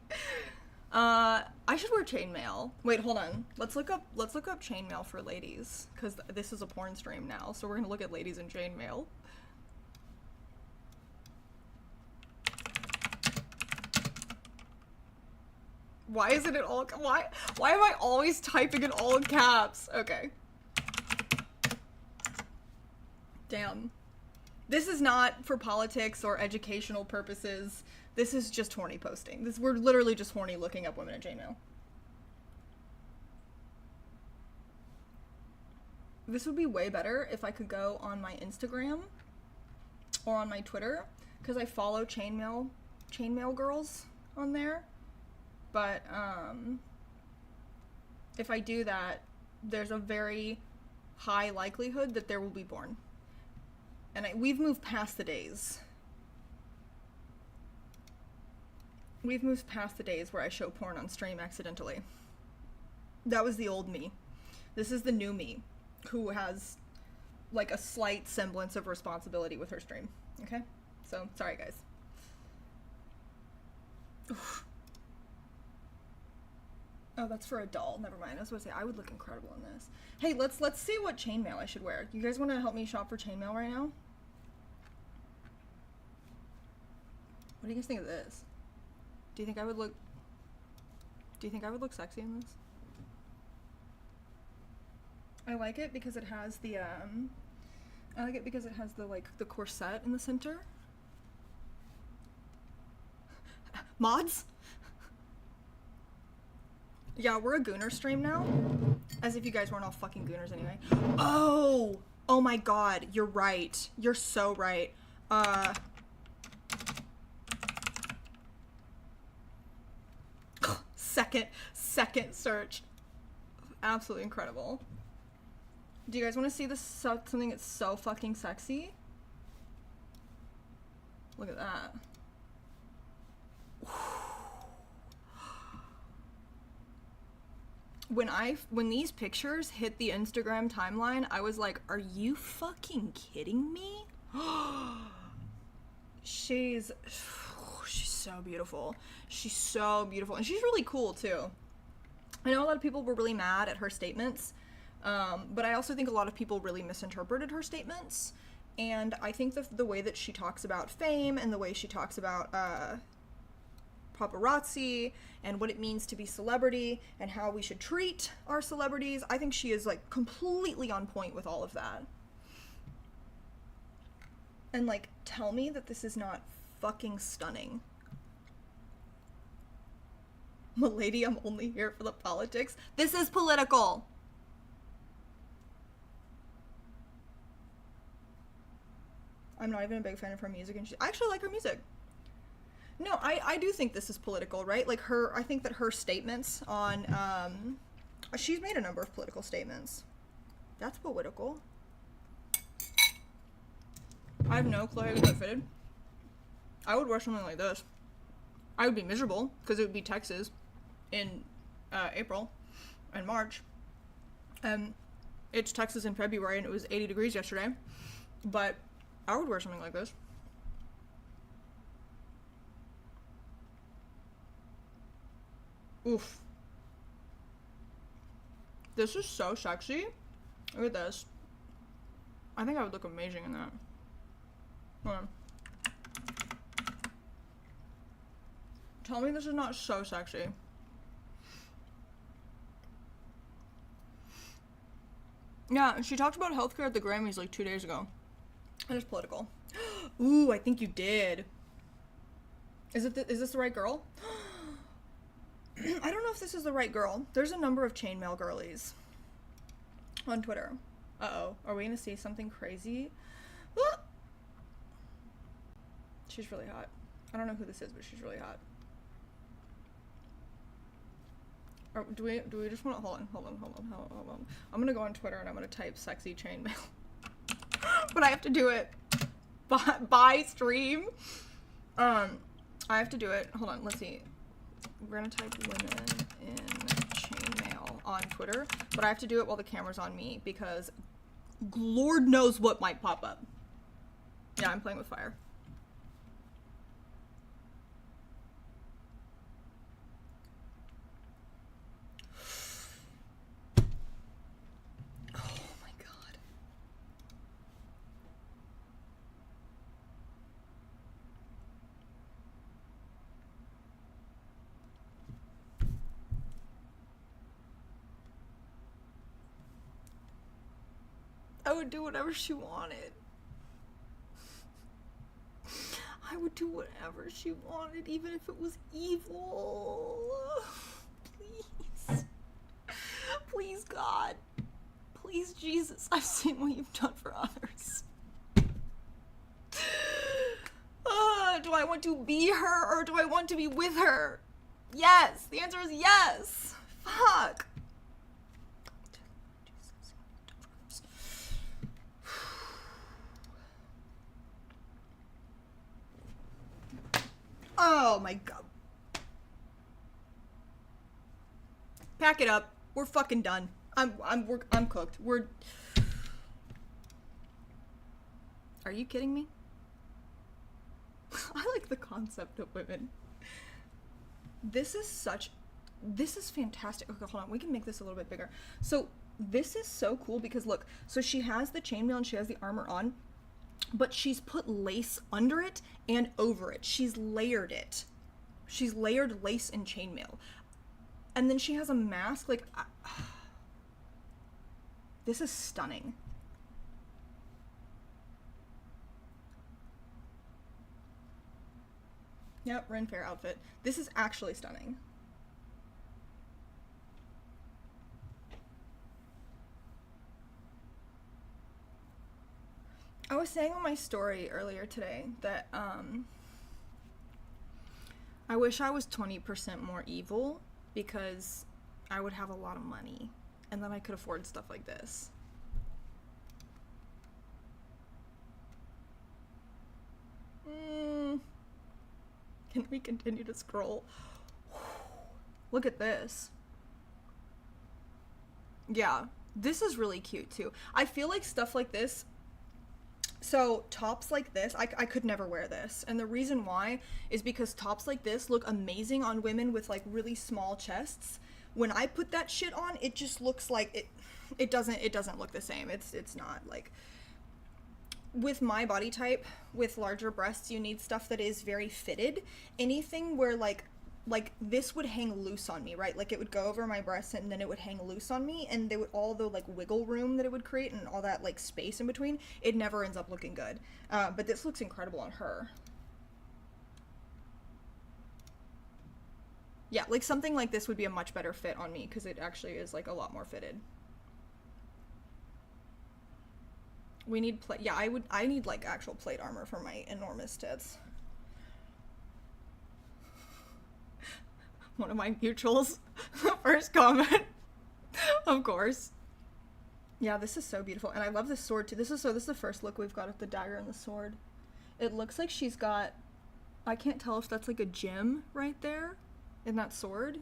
I should wear chainmail. Wait, hold on. Let's look up chainmail for ladies, because this is a porn stream now, so we're gonna look at ladies in chainmail. Why is it in all, why am I always typing in all caps? Okay. Damn. This is not for politics or educational purposes. This is just horny posting. We're literally just horny looking up women in chainmail. This would be way better if I could go on my Instagram or on my Twitter, because I follow chainmail girls on there. But if I do that, there's a very high likelihood that there will be porn. And we've moved past the days. We've moved past the days where I show porn on stream accidentally. That was the old me. This is the new me, who has like a slight semblance of responsibility with her stream. Okay? So, sorry guys. Oof. Oh, that's for a doll. Never mind. I was gonna say I would look incredible in this. Hey, let's see what chainmail I should wear. You guys want to help me shop for chainmail right now? What do you guys think of this? Do you think I would look sexy in this? I like it because it has the like the corset in the center. Mods? Yeah, we're a gooner stream now. As if you guys weren't all fucking gooners anyway. Oh! Oh my god, you're right. You're so right. Second search. Absolutely incredible. Do you guys want to see this something that's so fucking sexy? Look at that. When these pictures hit the Instagram timeline, I was like, are you fucking kidding me? She's so beautiful. She's so beautiful. And she's really cool too. I know a lot of people were really mad at her statements, but I also think a lot of people really misinterpreted her statements. And I think the way that she talks about fame and the way she talks about paparazzi and what it means to be celebrity and how we should treat our celebrities, I think she is like completely on point with all of that. And like, tell me that this is not fucking stunning. Milady, I'm only here for the politics. This is political. I'm not even a big fan of her music, and I actually like her music. No, I do think this is political, right? Like I think that her statements on, she's made a number of political statements. That's political. I have no clue how to get fitted. I would wear something like this. I would be miserable, because it would be Texas in April and March. It's Texas in February, and it was 80 degrees yesterday. But I would wear something like this. Oof. This is so sexy. Look at this. I think I would look amazing in that. Hold on. Tell me this is not so sexy. Yeah, she talked about healthcare at the Grammys like 2 days ago. That is political. Ooh, I think you did. Is this the right girl? I don't know if this is the right girl. There's a number of chainmail girlies on Twitter. Uh-oh. Are we gonna see something crazy? Ah! She's really hot. I don't know who this is, but she's really hot. Or do we just want to hold on. I'm gonna go on Twitter and I'm gonna type sexy chainmail. But I have to do it by stream. I have to do it. Hold on, let's see. We're gonna type women in chainmail on Twitter, but I have to do it while the camera's on me because Lord knows what might pop up. Yeah, I'm playing with fire. I would do whatever she wanted. I would do whatever she wanted, even if it was evil. Please. Please, God. Please, Jesus, I've seen what you've done for others. Do I want to be her or do I want to be with her? Yes. The answer is yes. Fuck. Oh my God. Pack it up. We're fucking done. I'm cooked. Are you kidding me? I like the concept of women. This is fantastic. Okay, hold on. We can make this a little bit bigger. So this is so cool because look, so she has the chainmail and she has the armor on, but she's put lace under it and over it. She's layered it. She's layered lace and chainmail. And then she has a mask. Like, this is stunning. Yep, Ren Fair outfit. This is actually stunning. I was saying on my story earlier today that I wish I was 20% more evil because I would have a lot of money and then I could afford stuff like this. Can we continue to scroll? Look at this. Yeah, this is really cute too. I feel like stuff like this, so tops like this, I could never wear this. And the reason why is because tops like this look amazing on women with like really small chests. When I put that shit on, it just looks like it doesn't look the same. It's not like, with my body type, with larger breasts, you need stuff that is very fitted. Anything where like this would hang loose on me, right? Like it would go over my breasts and then it would hang loose on me, and they would, all the like wiggle room that it would create and all that like space in between, it never ends up looking good. But this looks incredible on her. Yeah, like something like this would be a much better fit on me because it actually is like a lot more fitted. We need plate. Yeah, I need like actual plate armor for my enormous tits. One of my mutuals. First comment. Of course. Yeah, this is so beautiful. And I love this sword too. This is the first look we've got at the dagger and the sword. It looks like she's got, I can't tell if that's like a gem right there in that sword.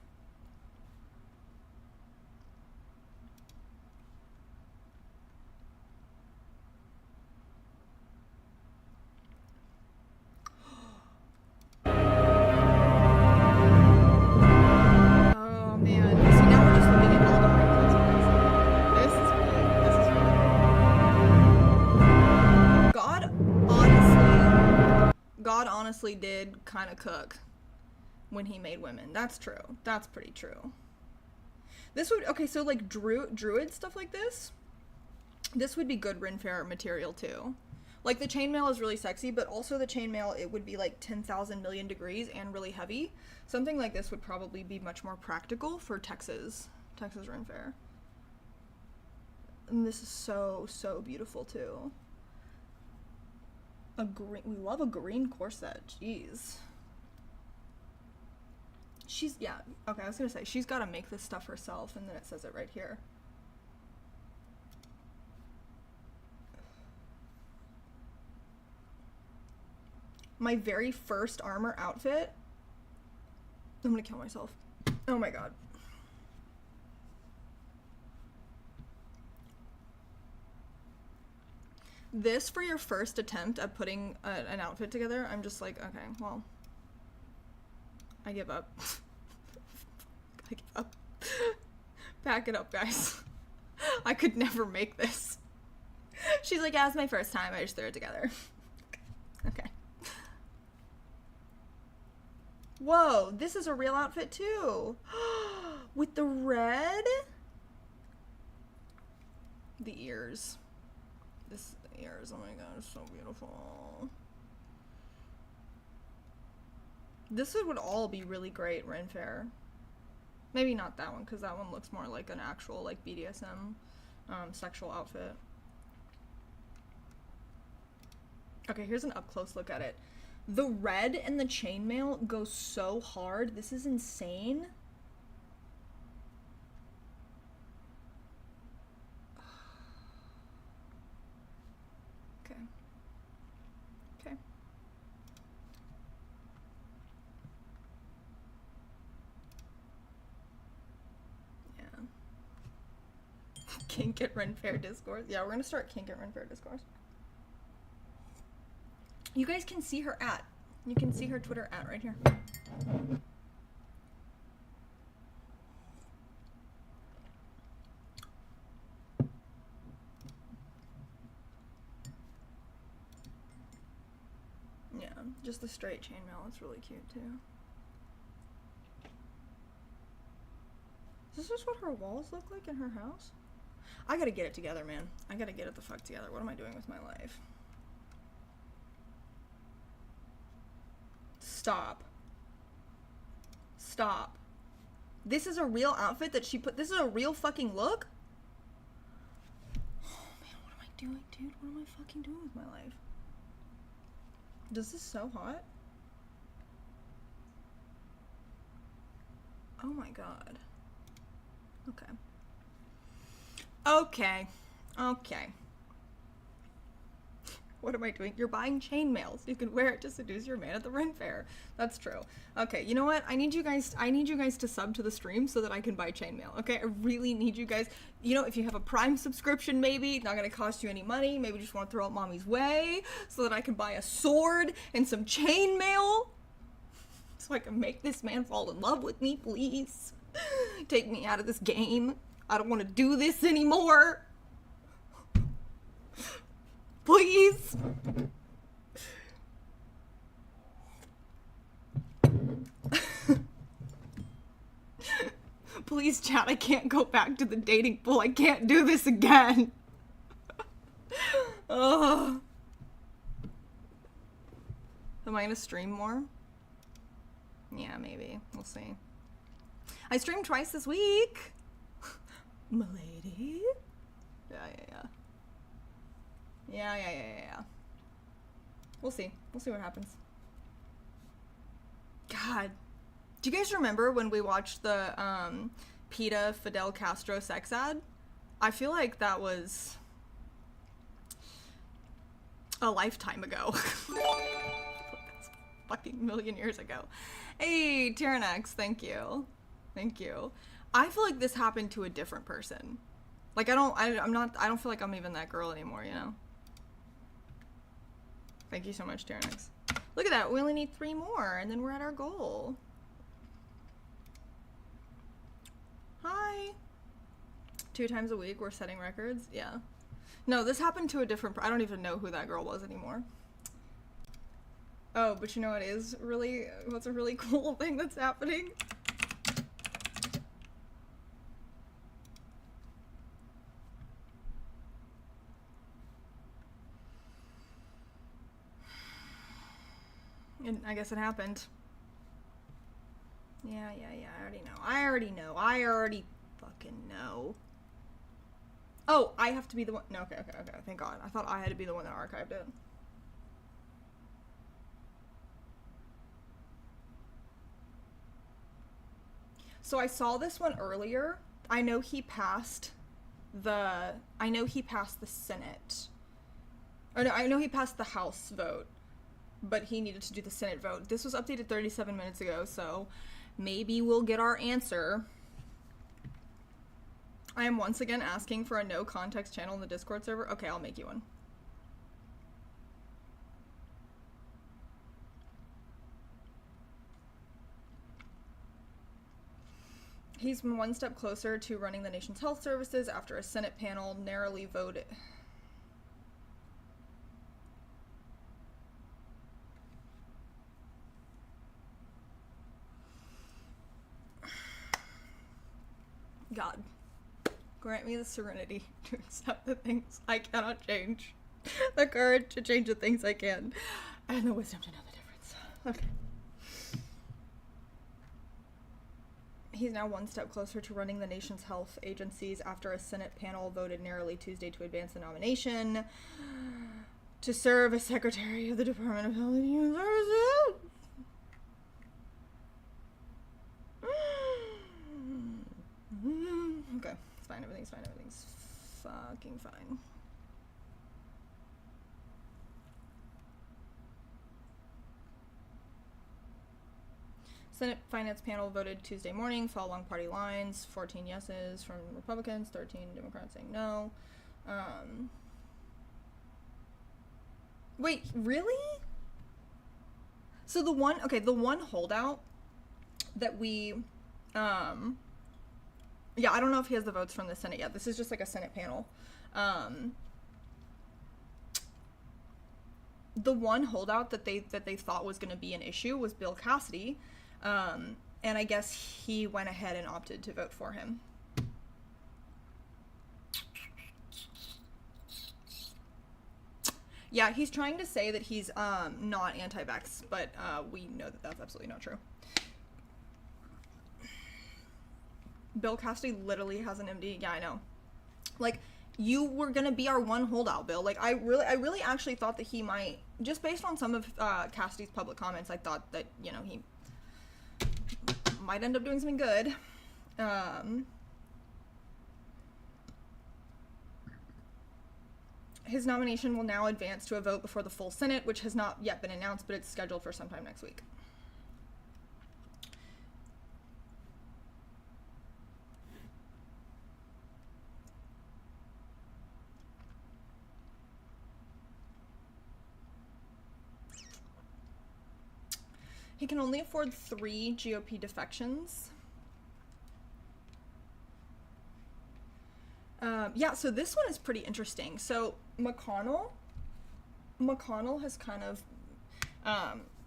Honestly did kind of cook when he made women. That's true. That's pretty true. This would, okay, so like druid stuff like this would be good Ren Fair material too. Like the chainmail is really sexy, but also the chainmail, it would be like 10,000 million degrees and really heavy. Something like this would probably be much more practical for Texas Ren Fair. And this is so beautiful too. We love a green corset. Jeez. Yeah, okay, I was gonna say, she's gotta make this stuff herself, and then it says it right here. My very first armor outfit. I'm gonna kill myself. Oh my god. This for your first attempt at putting an outfit together, I'm just like, okay, well, I give up. I give up. Pack it up, guys. I could never make this. She's like, yeah, it's my first time, I just threw it together. Okay. Whoa, this is a real outfit too. With the red? The ears. Oh my god, it's so beautiful. This would all be really great Ren Fair. Maybe not that one, because that one looks more like an actual like BDSM sexual outfit. Okay, here's an up-close look at it. The red and the chainmail go so hard. This is insane. Okay. Yeah. Kink at Ren Fair discourse. Yeah, we're gonna start kink at Ren Fair discourse. You guys can see her at. You can see her Twitter at right here. Yeah, just the straight chainmail. It's really cute too. Is this just what her walls look like in her house? I gotta get it together, man. I gotta get it the fuck together. What am I doing with my life? Stop. Stop. This is a real outfit that she put. This is a real fucking look? Oh man, what am I doing, dude? What am I fucking doing with my life? Does this so hot? Oh my god. Okay. Okay. Okay. What am I doing? You're buying chainmail so you can wear it to seduce your man at the Ren Fair. That's true. Okay, you know what? I need you guys to sub to the stream so that I can buy chainmail. Okay, I really need you guys. You know, if you have a Prime subscription, maybe it's not gonna cost you any money. Maybe just want to throw it mommy's way so that I can buy a sword and some chainmail so I can make this man fall in love with me, please. Take me out of this game. I don't want to do this anymore. Please. Please, chat, I can't go back to the dating pool. I can't do this again. Ugh. Am I gonna stream more? Yeah, maybe. We'll see. I streamed twice this week. Milady? Yeah. Yeah. We'll see. We'll see what happens. God. Do you guys remember when we watched the PETA Fidel Castro sex ad? I feel like that was a lifetime ago. That's fucking million years ago. Hey, Tyrannex, thank you. Thank you. I feel like this happened to a different person. Like, I don't feel like I'm even that girl anymore, you know? Thank you so much, Tyrannex. Look at that, we only need 3 more, and then we're at our goal. Hi. 2 times a week, we're setting records, yeah. No, this happened to a different, I don't even know who that girl was anymore. Oh, but you know what is really, what's a really cool thing that's happening? And I guess it happened. Yeah, I already know. I already fucking know. Oh, I have to be the one. No, okay. Thank God. I thought I had to be the one that archived it. So I saw this one earlier. I know he passed the Senate. Or no, I know he passed the House vote, but he needed to do the Senate vote. This was updated 37 minutes ago, so maybe we'll get our answer. I am once again asking for a no context channel in the Discord server. Okay, I'll make you one. He's one step closer to running the nation's health services after a Senate panel narrowly voted. God, grant me the serenity to accept the things I cannot change, the courage to change the things I can, and the wisdom to know the difference. Okay. He's now one step closer to running the nation's health agencies after a Senate panel voted narrowly Tuesday to advance the nomination to serve as Secretary of the Department of Health and Human Services. Okay, it's fine, everything's fucking fine. Senate Finance Panel voted Tuesday morning, fell along party lines, 14 yeses from Republicans, 13 Democrats saying no. Wait, really? So the one holdout that we, yeah, I don't know if he has the votes from the Senate yet. This is just like a Senate panel. The one holdout that they thought was going to be an issue was Bill Cassidy, and I guess he went ahead and opted to vote for him. Yeah, he's trying to say that he's not anti-vax, but we know that that's absolutely not true. Bill Cassidy literally has an MD. Yeah, I know. Like, you were gonna be our one holdout, Bill. Like, I really actually thought that he might, just based on some of Cassidy's public comments, I thought that, you know, he might end up doing something good. His nomination will now advance to a vote before the full Senate, which has not yet been announced, but it's scheduled for sometime next week. He can only afford 3 GOP defections. Yeah, so this one is pretty interesting. So McConnell has kind of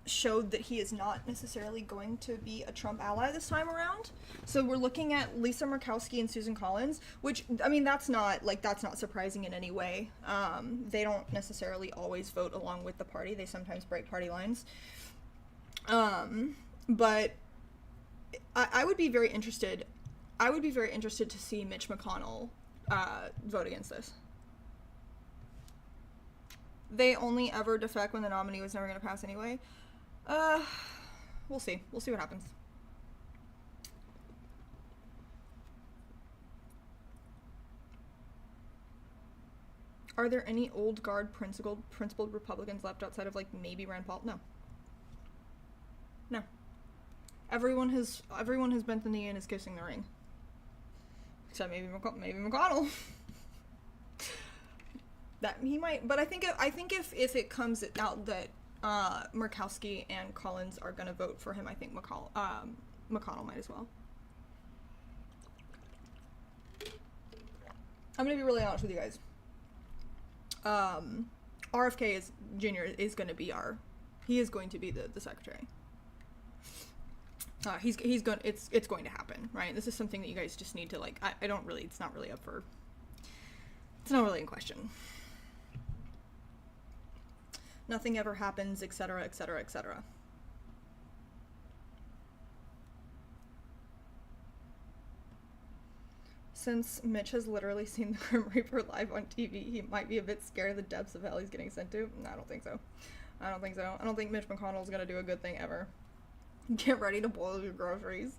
showed that he is not necessarily going to be a Trump ally this time around. So we're looking at Lisa Murkowski and Susan Collins, which, I mean, that's not surprising in any way. They don't necessarily always vote along with the party. They sometimes break party lines. But I would be very interested to see Mitch McConnell vote against this. They only ever defect when the nominee was never going to pass anyway. We'll see. We'll see what happens. Are there any old guard principled Republicans left outside of, like, maybe Rand Paul? No. No. Everyone has bent the knee and is kissing the ring. Except maybe McConnell. That he might, but I think if it comes out that Murkowski and Collins are gonna vote for him, I think McConnell might as well. I'm gonna be really honest with you guys. RFK Jr. is going to be the secretary. He's going. It's going to happen, right? This is something that you guys just need to, like. I don't really. It's not really up for. It's not really in question. Nothing ever happens, etc., etc., etc. Since Mitch has literally seen the Grim Reaper live on TV, he might be a bit scared of the depths of hell he's getting sent to. No, I don't think so. I don't think Mitch McConnell's gonna do a good thing ever. Get ready to boil your groceries.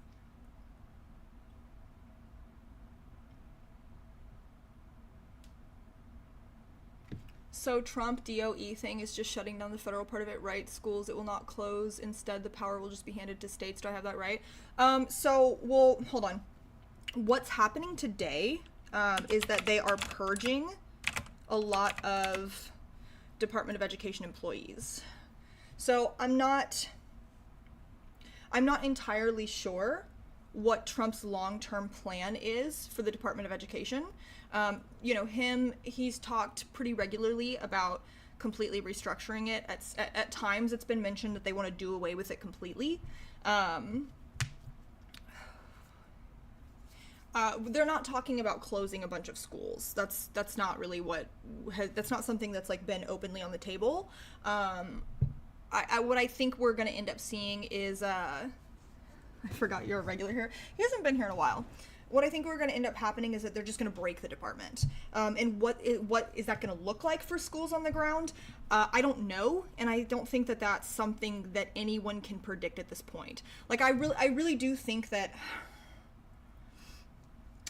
So Trump DOE thing is just shutting down the federal part of it, right? Schools, it will not close. Instead, the power will just be handed to states. Do I have that right? Well, hold on. What's happening today is that they are purging a lot of Department of Education employees. So I'm not entirely sure what Trump's long-term plan is for the Department of Education. He's talked pretty regularly about completely restructuring it. At times it's been mentioned that they want to do away with it completely. They're not talking about closing a bunch of schools. That's not really that's not something that's, like, been openly on the table. What I think we're going to end up seeing is, I forgot you're a regular here. He hasn't been here in a while. What I think we're going to end up happening is that they're just going to break the department. And what is that going to look like for schools on the ground? I don't know, and I don't think that that's something that anyone can predict at this point. Like, I really do think that...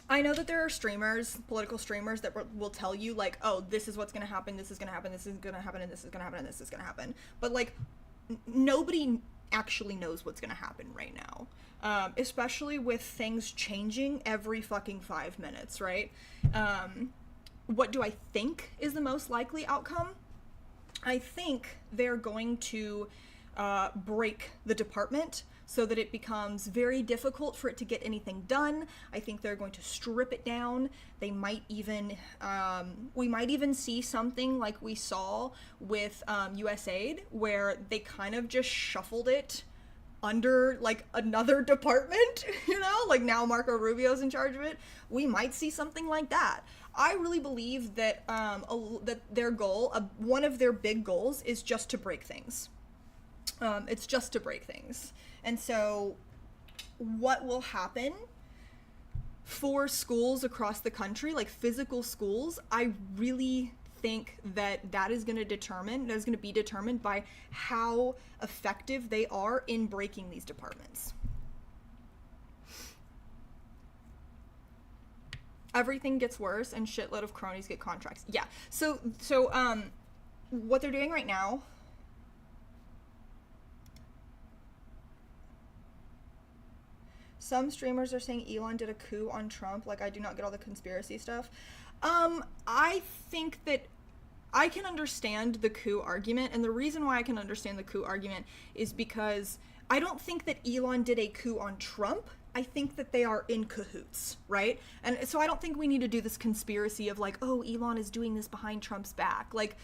I know that there are political streamers that will tell you, like, oh, this is what's going to happen, this is going to happen, this is going to happen, and this is going to happen, and this is going to happen. But, like, nobody actually knows what's going to happen right now. Especially with things changing every fucking 5 minutes, right? What do I think is the most likely outcome? I think they're going to break the department so that it becomes very difficult for it to get anything done. I think they're going to strip it down. They might even, we might even see something like we saw with USAID, where they kind of just shuffled it under like another department, you know, like now Marco Rubio's in charge of it. We might see something like that. I really believe that that their goal, one of their big goals, is just to break things. It's just to break things. And so what will happen for schools across the country, like physical schools, I really think that that is going to be determined by how effective they are in breaking these departments. Everything gets worse and shitload of cronies get contracts. Yeah. So what they're doing right now, some streamers are saying Elon did a coup on Trump. Like, I do not get all the conspiracy stuff. I think that I can understand the coup argument, and the reason why I can understand the coup argument is because I don't think that Elon did a coup on Trump. I think that they are in cahoots, right? And so I don't think we need to do this conspiracy of like, oh, Elon is doing this behind Trump's back. Like,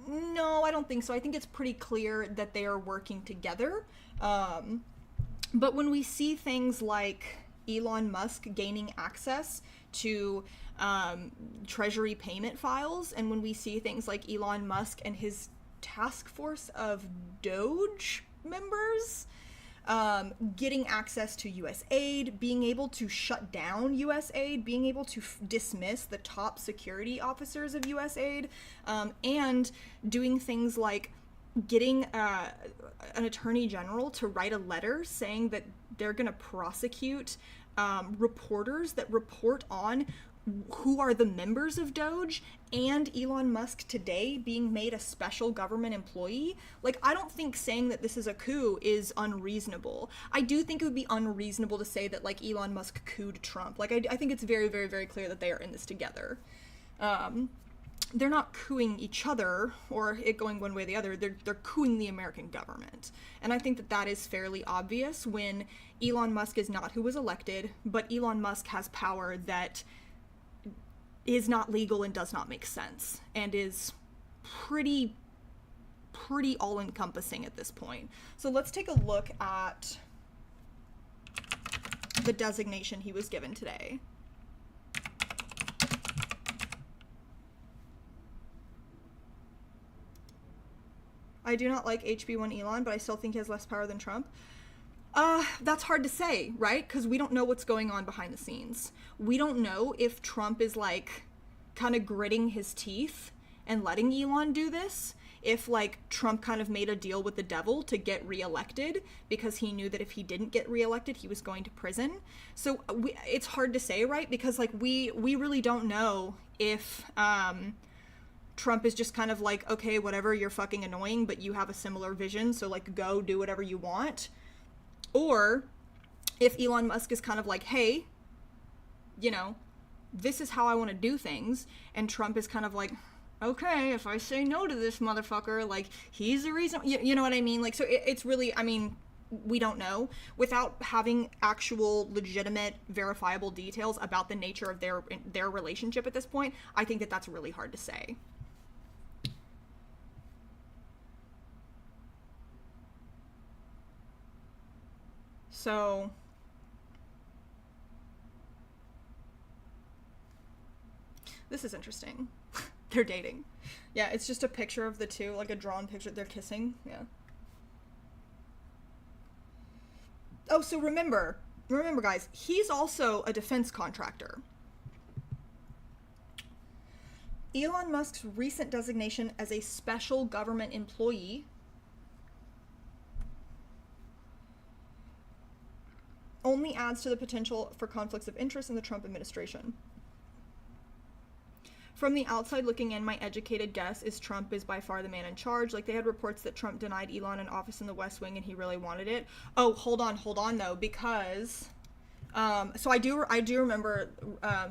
no, I don't think so. I think it's pretty clear that they are working together. But when we see things like Elon Musk gaining access to treasury payment files, and when we see things like Elon Musk and his task force of Doge members getting access to USAID, being able to shut down USAID, being able to dismiss the top security officers of USAID, and doing things like getting an attorney general to write a letter saying that they're going to prosecute reporters that report on who are the members of Doge, and Elon Musk today being made a special government employee. Like, I don't think saying that this is a coup is unreasonable. I do think it would be unreasonable to say that, like, Elon Musk couped Trump. Like, I think it's very, very, very clear that they are in this together. They're not cooing each other or it going one way or the other. They're cooing the American government. And I think that that is fairly obvious when Elon Musk is not who was elected, but Elon Musk has power that is not legal and does not make sense and is pretty all-encompassing at this point. So let's take a look at the designation he was given today. I do not like HB1 Elon, but I still think he has less power than Trump. That's hard to say, right? Because we don't know what's going on behind the scenes. We don't know if Trump is, like, kind of gritting his teeth and letting Elon do this. If, like, Trump kind of made a deal with the devil to get reelected because he knew that if he didn't get reelected, he was going to prison. So it's hard to say, right? Because, like, we really don't know if Trump is just kind of like, okay, whatever, you're fucking annoying, but you have a similar vision, so, like, go do whatever you want. Or if Elon Musk is kind of like, hey, you know, this is how I want to do things. And Trump is kind of like, okay, if I say no to this motherfucker, like, he's the reason, you know what I mean? Like, so it's really, I mean, we don't know. Without having actual, legitimate, verifiable details about the nature of their relationship at this point, I think that that's really hard to say. So, this is interesting. They're dating. Yeah, it's just a picture of the two, like a drawn picture. They're kissing. Yeah. Oh, so remember guys, he's also a defense contractor. Elon Musk's recent designation as a special government employee only adds to the potential for conflicts of interest in the Trump administration. From the outside looking in, my educated guess is Trump is by far the man in charge. Like, they had reports that Trump denied Elon an office in the West Wing and he really wanted it. Oh, hold on though, because so I do remember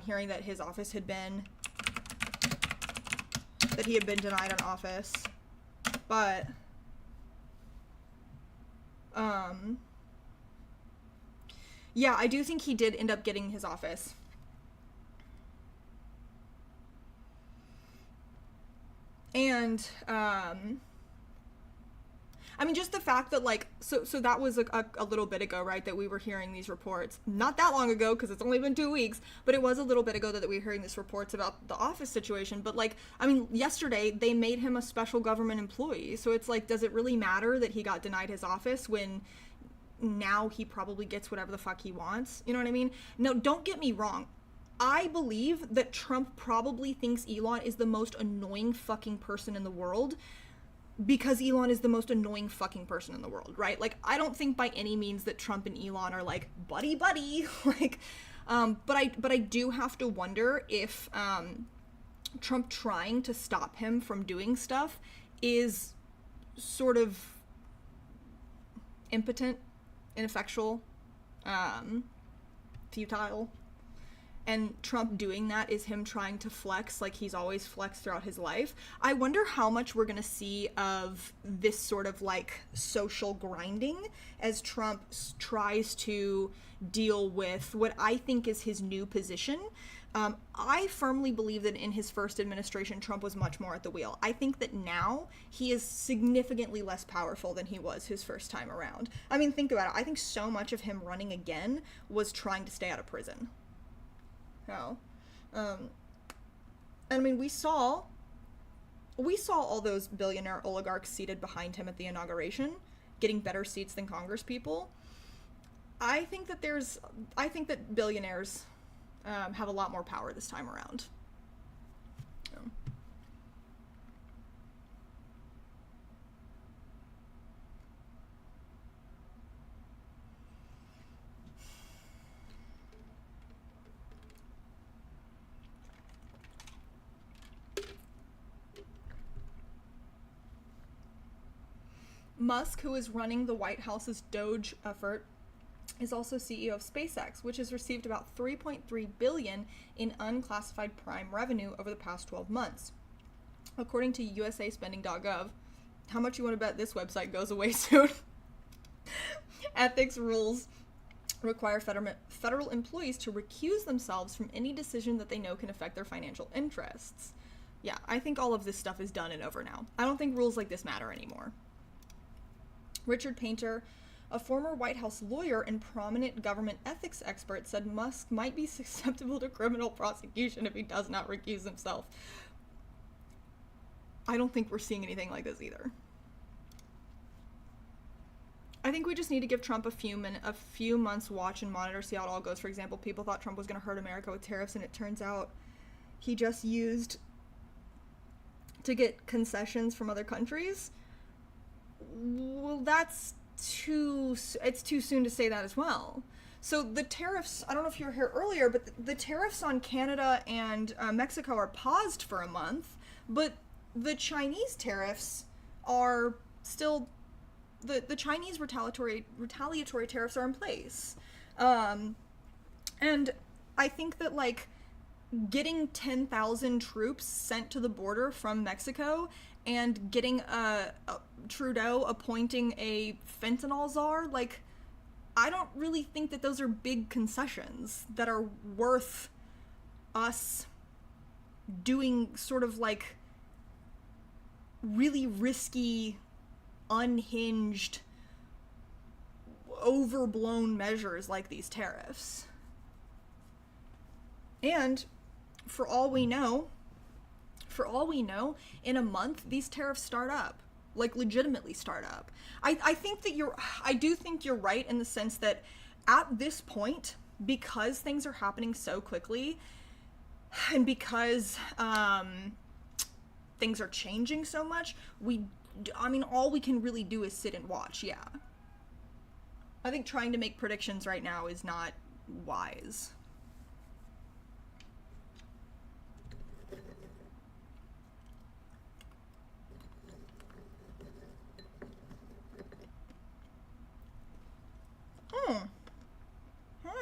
hearing that his office had been, that he had been denied an office, but Um, yeah, I do think he did end up getting his office. And, I mean, just the fact that, like, so that was a little bit ago, right, that we were hearing these reports. Not that long ago, because it's only been 2 weeks, but it was a little bit ago that we were hearing these reports about the office situation. But, like, I mean, yesterday, they made him a special government employee. So it's like, does it really matter that he got denied his office when now he probably gets whatever the fuck he wants? You know what I mean? No, don't get me wrong. I believe that Trump probably thinks Elon is the most annoying fucking person in the world, because Elon is the most annoying fucking person in the world, right? Like, I don't think by any means that Trump and Elon are like buddy buddy, like, but I do have to wonder if Trump trying to stop him from doing stuff is sort of impotent, ineffectual, futile. And Trump doing that is him trying to flex like he's always flexed throughout his life. I wonder how much we're going to see of this sort of like social grinding as Trump tries to deal with what I think is his new position. I firmly believe that in his first administration, Trump was much more at the wheel. I think that now he is significantly less powerful than he was his first time around. I mean, think about it. I think so much of him running again was trying to stay out of prison. No. And I mean, we saw all those billionaire oligarchs seated behind him at the inauguration, getting better seats than Congress people. I think that billionaires have a lot more power this time around. Musk, who is running the White House's Doge effort, is also CEO of SpaceX, which has received about $3.3 billion in unclassified prime revenue over the past 12 months. According to USAspending.gov, how much you want to bet this website goes away soon? Ethics rules require federal employees to recuse themselves from any decision that they know can affect their financial interests. Yeah, I think all of this stuff is done and over now. I don't think rules like this matter anymore. Richard Painter, a former White House lawyer and prominent government ethics expert, said Musk might be susceptible to criminal prosecution if he does not recuse himself. I don't think we're seeing anything like this either. I think we just need to give Trump a few months watch and monitor, see how it all goes. For example, people thought Trump was going to hurt America with tariffs, and it turns out he just used to get concessions from other countries. Well, it's too soon to say that as well. So the tariffs, I don't know if you were here earlier, but the tariffs on Canada and Mexico are paused for a month, but the Chinese tariffs are still, the Chinese retaliatory tariffs are in place. And I think that, like, getting 10,000 troops sent to the border from Mexico and getting Trudeau appointing a fentanyl czar, like, I don't really think that those are big concessions that are worth us doing sort of like really risky, unhinged, overblown measures like these tariffs. And for all we know, in a month, these tariffs start up. Like, legitimately start up. I do think you're right in the sense that at this point, because things are happening so quickly, and because things are changing so much, all we can really do is sit and watch, yeah. I think trying to make predictions right now is not wise.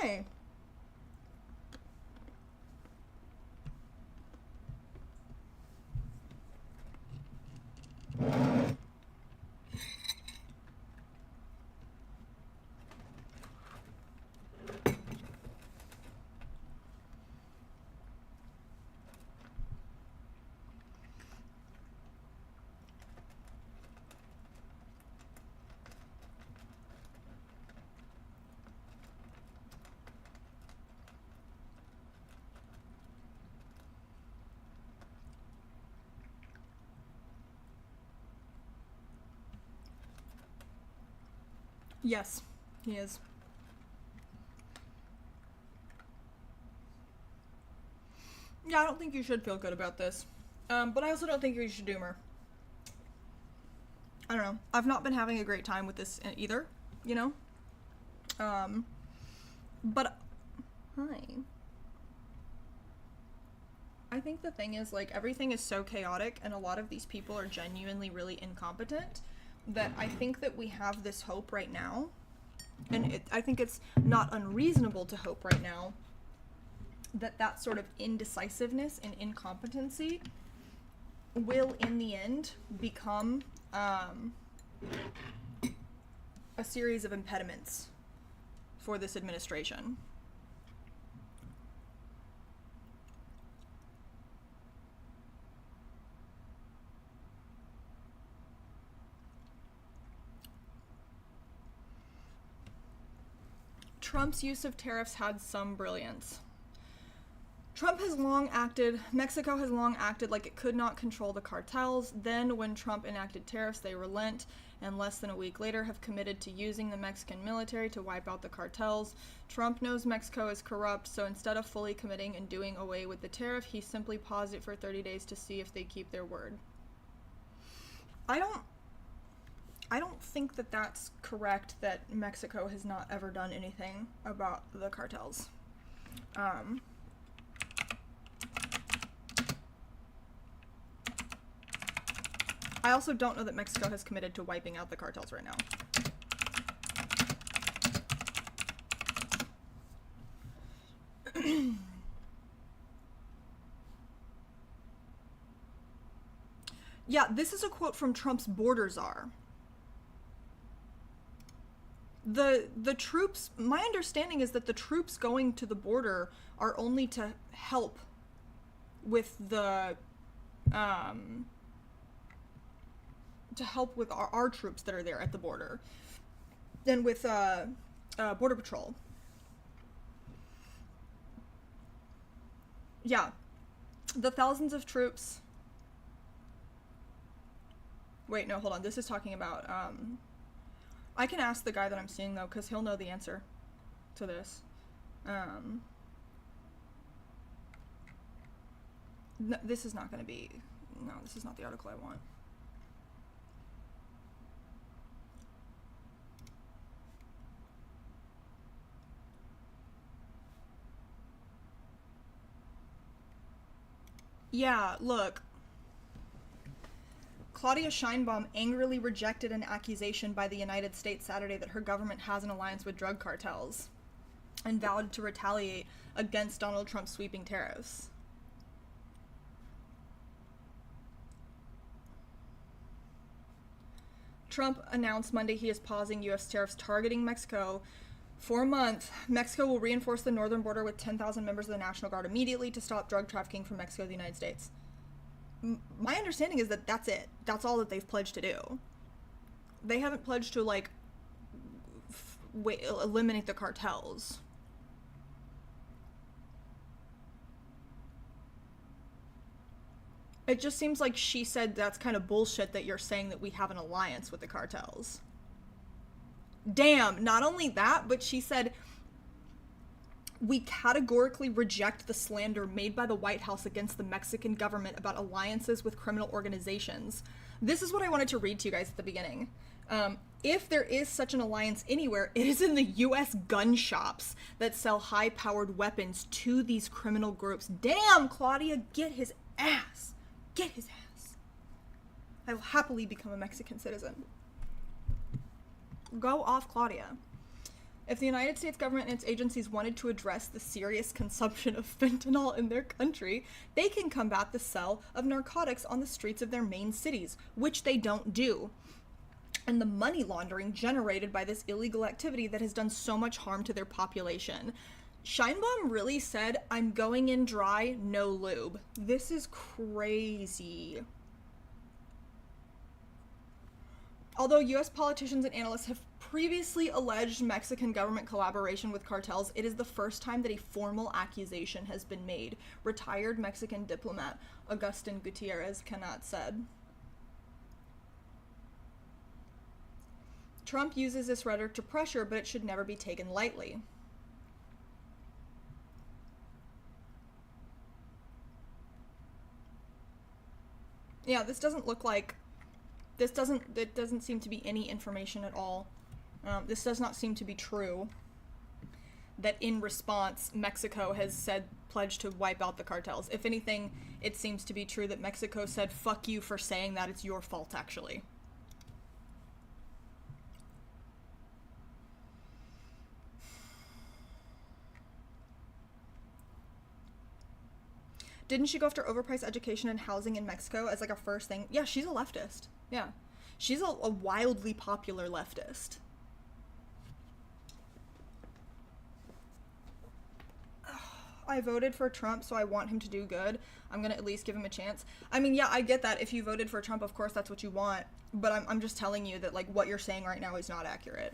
Hi. Yes, he is. Yeah, I don't think you should feel good about this. But I also don't think you should do more. I don't know. I've not been having a great time with this either, you know? But, hi. I think the thing is, like, everything is so chaotic, and a lot of these people are genuinely really incompetent, that I think that we have this hope right now, and I think it's not unreasonable to hope right now, that that sort of indecisiveness and incompetency will, in the end, become a series of impediments for this administration. Trump's use of tariffs had some brilliance. Mexico has long acted like it could not control the cartels. Then, when Trump enacted tariffs, they relent, and less than a week later have committed to using the Mexican military to wipe out the cartels. Trump knows Mexico is corrupt, so instead of fully committing and doing away with the tariff, he simply paused it for 30 days to see if they keep their word. I don't think that that's correct, that Mexico has not ever done anything about the cartels. I also don't know that Mexico has committed to wiping out the cartels right now. Yeah, this is a quote from Trump's border czar. The troops, my understanding is that the troops going to the border are only to help with the our troops that are there at the border, and with Border Patrol. Yeah, the thousands of troops. Wait, no, hold on. This is talking about, I can ask the guy that I'm seeing, though, because he'll know the answer to this. No, this is not going to be, no, this is not the article I want. Yeah, look. Claudia Sheinbaum angrily rejected an accusation by the United States Saturday that her government has an alliance with drug cartels and vowed to retaliate against Donald Trump's sweeping tariffs. Trump announced Monday he is pausing U.S. tariffs targeting Mexico for a month. Mexico will reinforce the northern border with 10,000 members of the National Guard immediately to stop drug trafficking from Mexico to the United States. My understanding is that that's it. That's all that they've pledged to do. They haven't pledged to, like, eliminate the cartels. It just seems like she said that's kind of bullshit that you're saying that we have an alliance with the cartels. Damn, not only that, but she said, we categorically reject the slander made by the White House against the Mexican government about alliances with criminal organizations. This is what I wanted to read to you guys at the beginning. If there is such an alliance anywhere, it is in the U.S. gun shops that sell high-powered weapons to these criminal groups. Damn, Claudia, get his ass. Get his ass. I will happily become a Mexican citizen. Go off, Claudia. If the United States government and its agencies wanted to address the serious consumption of fentanyl in their country, they can combat the sale of narcotics on the streets of their main cities, which they don't do, and the money laundering generated by this illegal activity that has done so much harm to their population. Sheinbaum really said, I'm going in dry, no lube. This is crazy. Although U.S. politicians and analysts have previously alleged Mexican government collaboration with cartels, it is the first time that a formal accusation has been made, retired Mexican diplomat Agustin Gutierrez Canat said. Trump uses this rhetoric to pressure, but it should never be taken lightly. Yeah, this doesn't look like, it doesn't seem to be any information at all. This does not seem to be true. That in response, Mexico has pledged to wipe out the cartels. If anything, it seems to be true that Mexico said, fuck you for saying that, it's your fault, actually. Didn't she go after overpriced education and housing in Mexico as like a first thing? Yeah, she's a leftist. Yeah. She's a wildly popular leftist. I voted for Trump, so I want him to do good. I'm gonna at least give him a chance. I mean, yeah, I get that. If you voted for Trump, of course that's what you want. But I'm just telling you that, like, what you're saying right now is not accurate.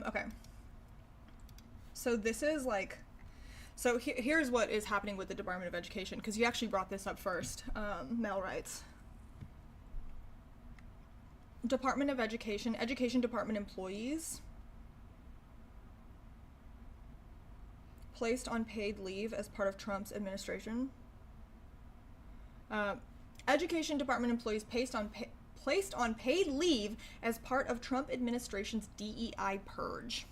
Okay. So this is like, so here's what is happening with the Department of Education, because you actually brought this up first. Mel writes, Department of Education Department employees placed on paid leave as part of Trump's administration. Education Department employees placed on paid leave as part of Trump administration's DEI purge.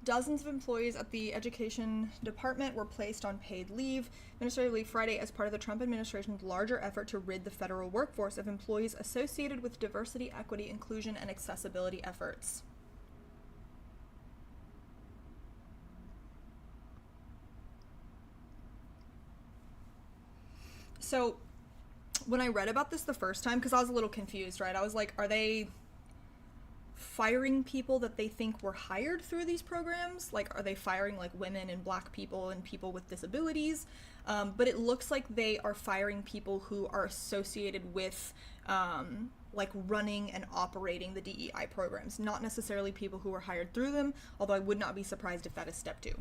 Dozens of employees at the Education Department were placed on paid leave, administrative leave Friday, as part of the Trump administration's larger effort to rid the federal workforce of employees associated with diversity, equity, inclusion, and accessibility efforts. So, when I read about this the first time, because I was a little confused, right? I was like, are they firing people that they think were hired through these programs? Like, are they firing like women and black people and people with disabilities? But it looks like they are firing people who are associated with like running and operating the DEI programs, not necessarily people who were hired through them, although I would not be surprised if that is step 2.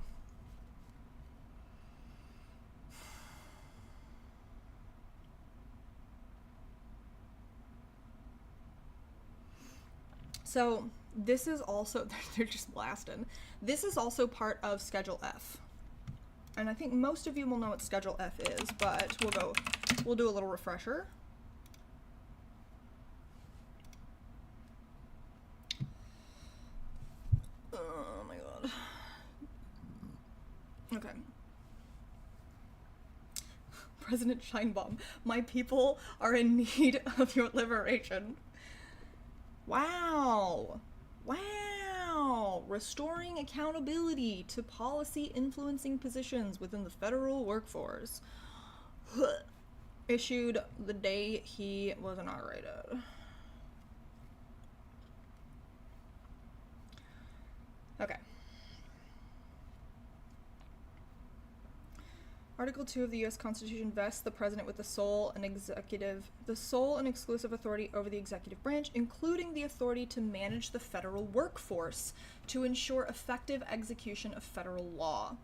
So this is also, they're just blasting. This is also part of Schedule F. And I think most of you will know what Schedule F is, but we'll do a little refresher. Oh my God. Okay. President Sheinbaum, my people are in need of your liberation. Wow. Wow. Restoring accountability to policy influencing positions within the federal workforce. Issued the day he was inaugurated. Okay. Article 2 of the U.S. Constitution vests the president with the sole and exclusive authority over the executive branch, including the authority to manage the federal workforce to ensure effective execution of federal law.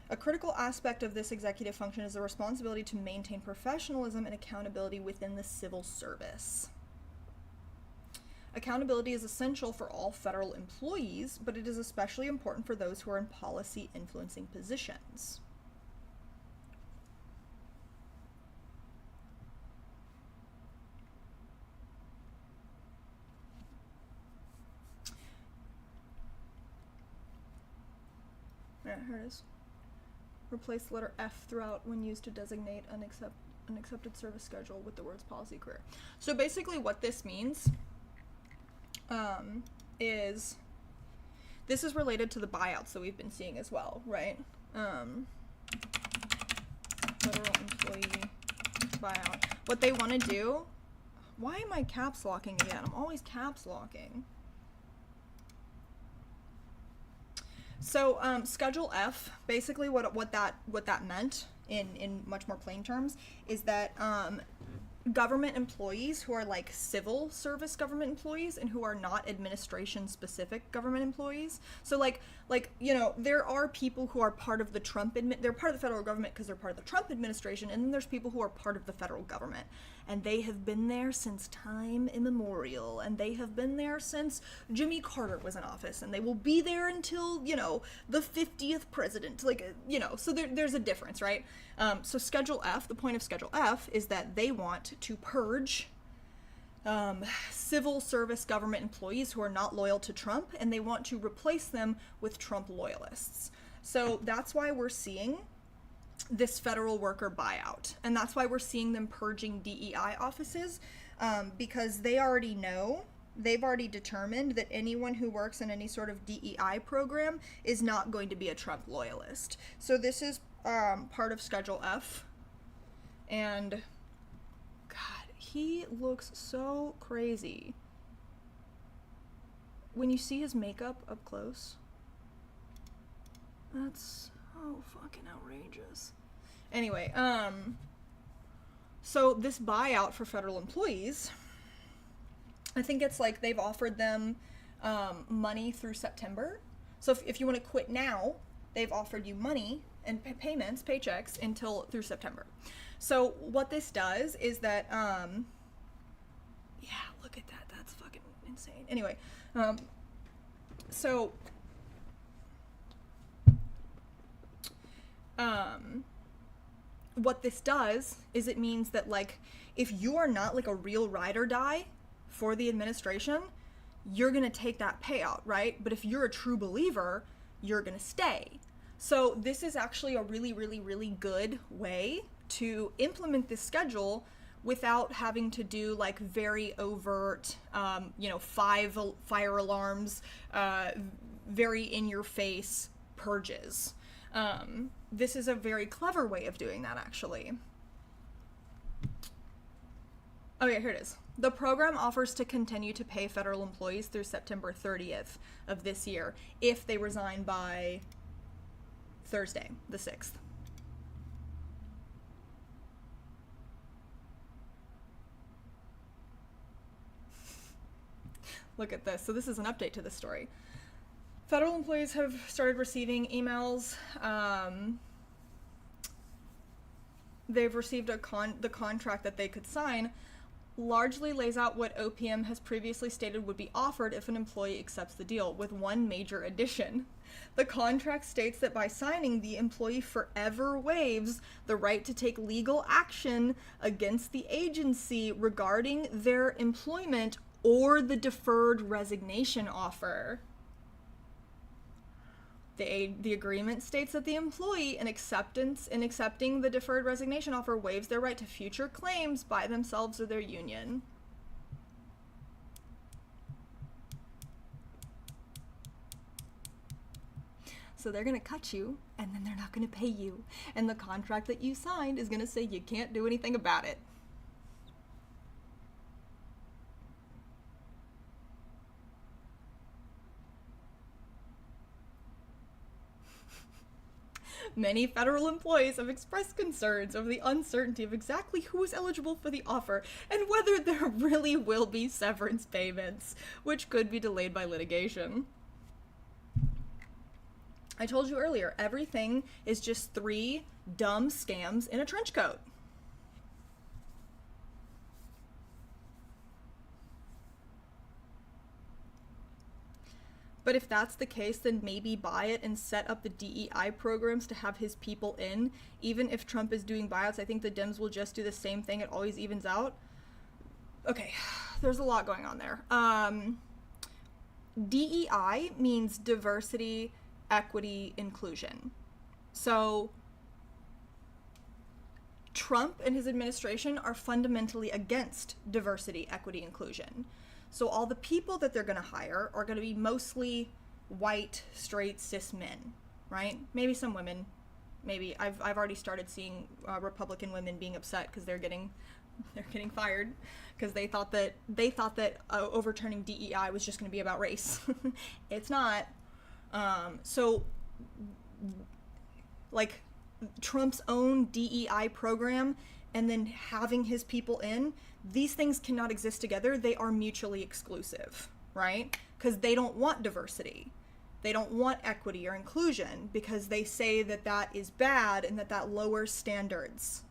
A critical aspect of this executive function is the responsibility to maintain professionalism and accountability within the civil service. Accountability is essential for all federal employees, but it is especially important for those who are in policy influencing positions. Yeah, here it is. Replace the letter F throughout when used to designate an accepted service schedule with the words policy career. So basically what this means is this is related to the buyouts that we've been seeing as well, right? Federal employee buyout. What they want to do, why am I caps locking again? I'm always caps locking. So Schedule F, basically what that meant in much more plain terms is that government employees who are like civil service government employees and who are not administration specific government employees. So like you know, there are people who are part of the they're part of the federal government because they're part of the Trump administration, and then there's people who are part of the federal government, and they have been there since time immemorial, and they have been there since Jimmy Carter was in office, and they will be there until, you know, the 50th president, like, you know, so there's a difference, right? So Schedule F, the point of Schedule F is that they want to purge civil service government employees who are not loyal to Trump, and they want to replace them with Trump loyalists. So that's why we're seeing this federal worker buyout, and that's why we're seeing them purging DEI offices, because they already know, they've already determined that anyone who works in any sort of DEI program is not going to be a Trump loyalist. So this is part of Schedule F, and God, he looks so crazy. When you see his makeup up close, that's so fucking outrageous. Anyway, so this buyout for federal employees, I think it's like they've offered them money through September. So if you want to quit now, they've offered you money and payments, paychecks, through September. So what this does is that, yeah, look at that. That's fucking insane. Anyway, so what this does is it means that, like, if you are not like a real ride or die for the administration, you're gonna take that payout, right? But if you're a true believer, you're gonna stay. So this is actually a really, really, really good way to implement this schedule without having to do like very overt, you know, fire alarms, very in your face purges. This is a very clever way of doing that, actually. Okay, here it is. The program offers to continue to pay federal employees through September 30th of this year if they resign by Thursday, the 6th. Look at this. So this is an update to the story. Federal employees have started receiving emails. They've received the contract that they could sign largely lays out what OPM has previously stated would be offered if an employee accepts the deal, with one major addition. The contract states that by signing, the employee forever waives the right to take legal action against the agency regarding their employment or the deferred resignation offer. The agreement states that the employee, in accepting the deferred resignation offer, waives their right to future claims by themselves or their union. So they're going to cut you, and then they're not going to pay you. And the contract that you signed is going to say you can't do anything about it. Many federal employees have expressed concerns over the uncertainty of exactly who is eligible for the offer and whether there really will be severance payments, which could be delayed by litigation. I told you earlier, everything is just 3 dumb scams in a trench coat. But if that's the case, then maybe buy it and set up the DEI programs to have his people in. Even if Trump is doing buyouts, I think the Dems will just do the same thing. It always evens out. Okay, there's a lot going on there. DEI means diversity, equity, inclusion. So Trump and his administration are fundamentally against diversity, equity, inclusion. So all the people that they're going to hire are going to be mostly white, straight, cis men, right? Maybe some women. Maybe I've already started seeing Republican women being upset because they're getting fired because they thought that overturning DEI was just going to be about race. It's not. So like Trump's own DEI program and then having his people in, these things cannot exist together. They are mutually exclusive, right? Because they don't want diversity. They don't want equity or inclusion because they say that that is bad and that that lowers standards.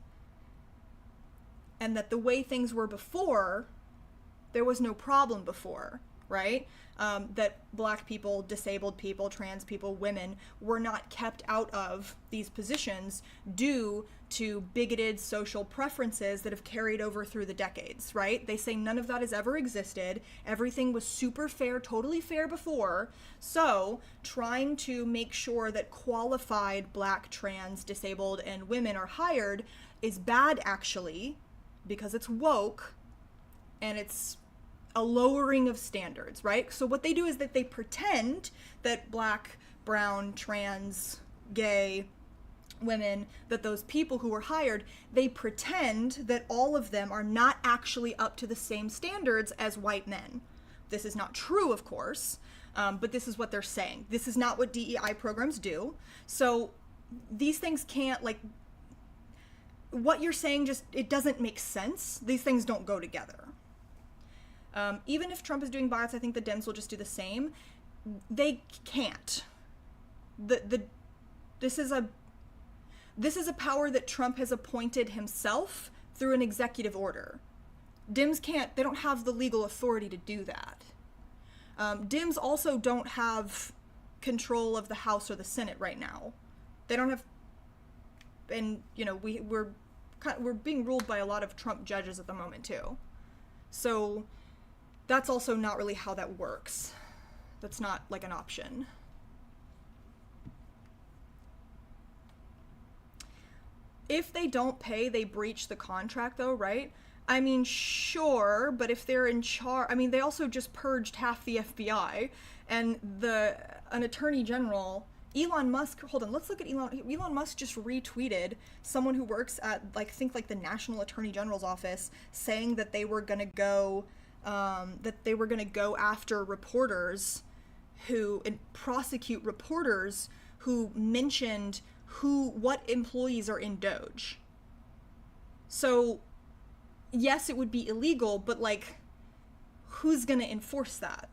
And that the way things were before, there was no problem before, right? That black people, disabled people, trans people, women were not kept out of these positions due to bigoted social preferences that have carried over through the decades, right? They say none of that has ever existed. Everything was super fair, totally fair before. So trying to make sure that qualified black, trans, disabled, and women are hired is bad, actually, because it's woke and it's a lowering of standards, right? So what they do is that they pretend that black, brown, trans, gay women, that those people who were hired, they pretend that all of them are not actually up to the same standards as white men. This is not true, of course, but this is what they're saying. This is not what DEI programs do. So these things can't, like, what you're saying just, it doesn't make sense. These things don't go together. Even if Trump is doing bots, I think the Dems will just do the same. They can't. This is a power that Trump has appointed himself through an executive order. Dems can't, they don't have the legal authority to do that. Dems also don't have control of the House or the Senate right now. They don't have, and you know, we're being ruled by a lot of Trump judges at the moment too. So that's also not really how that works. That's not like an option. If they don't pay, they breach the contract though, right? I mean, sure, but if they're in charge, I mean, they also just purged half the FBI, and an attorney general, Elon Musk, hold on, let's look at Elon. Elon Musk just retweeted someone who works at, like, think like the National Attorney General's office, saying that they were gonna go, after reporters who, and prosecute reporters who mentioned what employees are in Doge. So, yes, it would be illegal, but, like, who's gonna enforce that?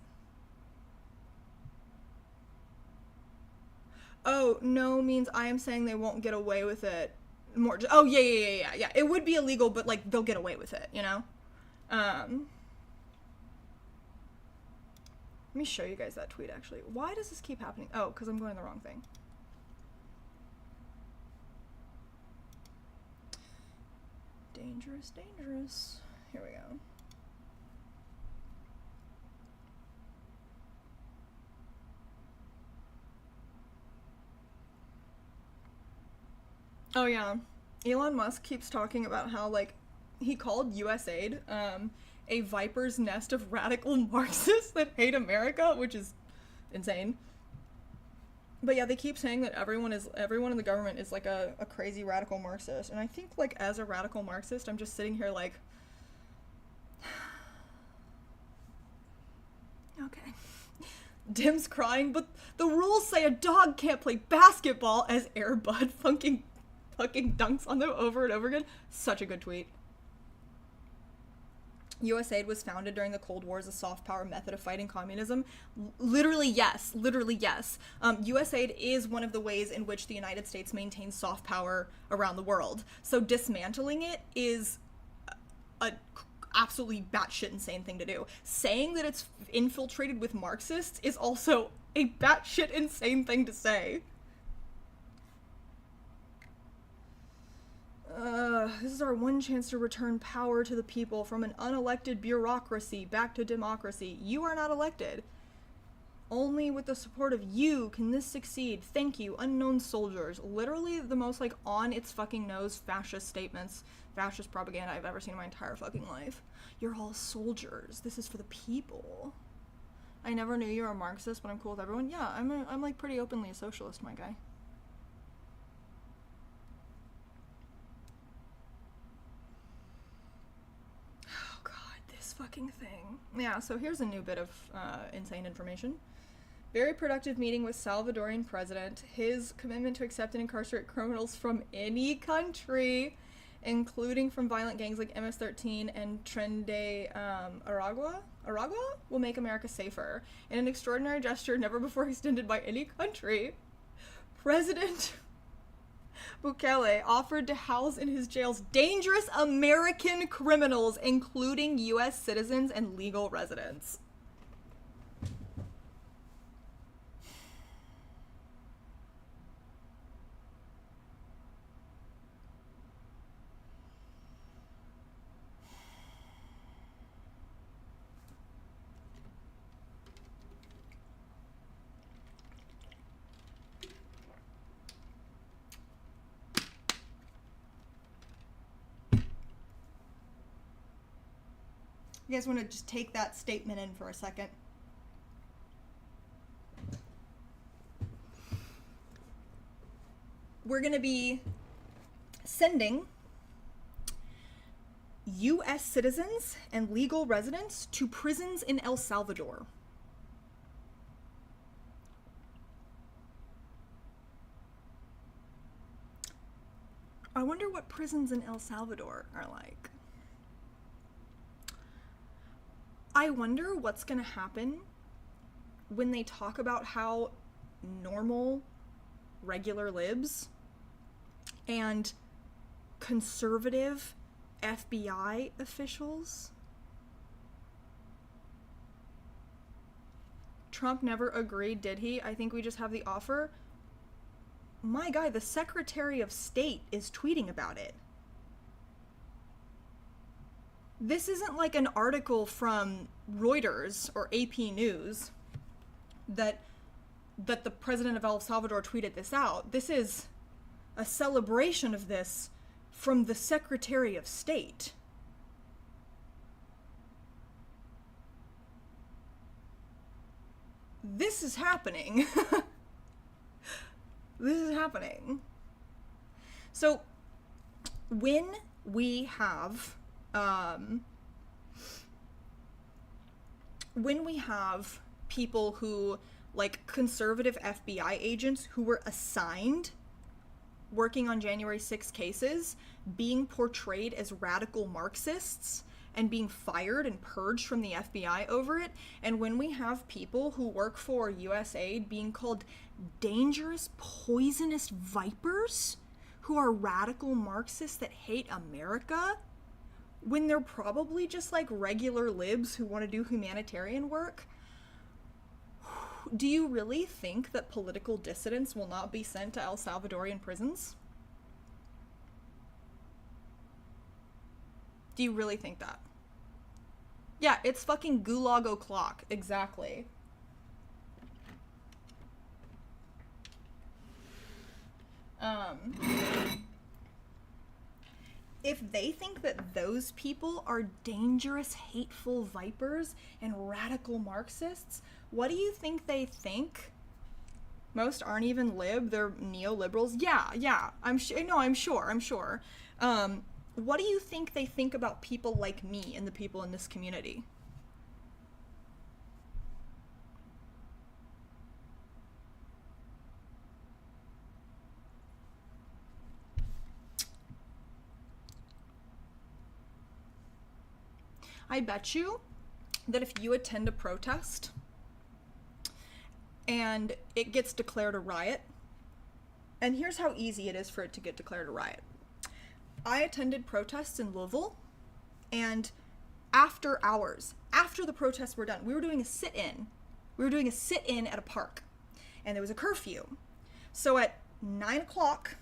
Oh, no means I am saying they won't get away with it more. Oh, yeah. It would be illegal, but, like, they'll get away with it, you know? Let me show you guys that tweet, actually. Why does this keep happening? Oh, because I'm going the wrong thing. Dangerous, dangerous. Here we go. Oh yeah, Elon Musk keeps talking about how, like, he called USAID a viper's nest of radical Marxists that hate America, which is insane. But yeah, they keep saying that everyone in the government is like a crazy radical Marxist, and I think, like, as a radical Marxist, I'm just sitting here like, okay. Dim's crying, but the rules say a dog can't play basketball as Air Bud fucking dunks on them over and over again. Such a good tweet. USAID was founded during the Cold War as a soft power method of fighting communism. Literally, yes. USAID is one of the ways in which the United States maintains soft power around the world. So dismantling it is a absolutely batshit insane thing to do. Saying that it's infiltrated with Marxists is also a batshit insane thing to say. This is our one chance to return power to the people from an unelected bureaucracy back to democracy. You are not elected. Only with the support of you can this succeed. Thank you, unknown soldiers. Literally the most, like, on its fucking nose fascist statements, fascist propaganda I've ever seen in my entire fucking life. You're all soldiers. This is for the people. I never knew you were a Marxist, but I'm cool with everyone. Yeah, I'm like pretty openly a socialist, my guy. Fucking thing. Yeah, so here's a new bit of insane information. Very productive meeting with Salvadorian president. His commitment to accept and incarcerate criminals from any country. including from violent gangs like MS-13 and Tren de Aragua, will make America safer. In an extraordinary gesture never before extended by any country, President Bukele offered to house in his jails dangerous American criminals, including U.S. citizens and legal residents. You guys want to just take that statement in for a second? We're going to be sending U.S. citizens and legal residents to prisons in El Salvador. I wonder what prisons in El Salvador are like. I wonder what's going to happen when they talk about how normal, regular libs and conservative FBI officials. Trump never agreed, did he? I think we just have the offer. My guy, the Secretary of State is tweeting about it. This isn't like an article from Reuters or AP News that the president of El Salvador tweeted this out. This is a celebration of this from the Secretary of State. This is happening. This is happening. So when we have people who, like conservative FBI agents who were assigned working on January 6 cases, being portrayed as radical Marxists and being fired and purged from the FBI over it, and when we have people who work for USAID being called dangerous, poisonous vipers who are radical Marxists that hate America, when they're probably just like regular libs who want to do humanitarian work, do you really think that political dissidents will not be sent to El Salvadorian prisons? Do you really think that? Yeah, it's fucking gulag o'clock. Exactly. If they think that those people are dangerous, hateful vipers and radical Marxists, what do you think they think? Most aren't even lib, they're neoliberals. Yeah, I'm sure. What do you think they think about people like me and the people in this community? I bet you that if you attend a protest and it gets declared a riot, and here's how easy it is for it to get declared a riot. I attended protests in Louisville, and after the protests were done, we were doing a sit-in. We were doing a sit-in at a park, and there was a curfew. So at 9 o'clock,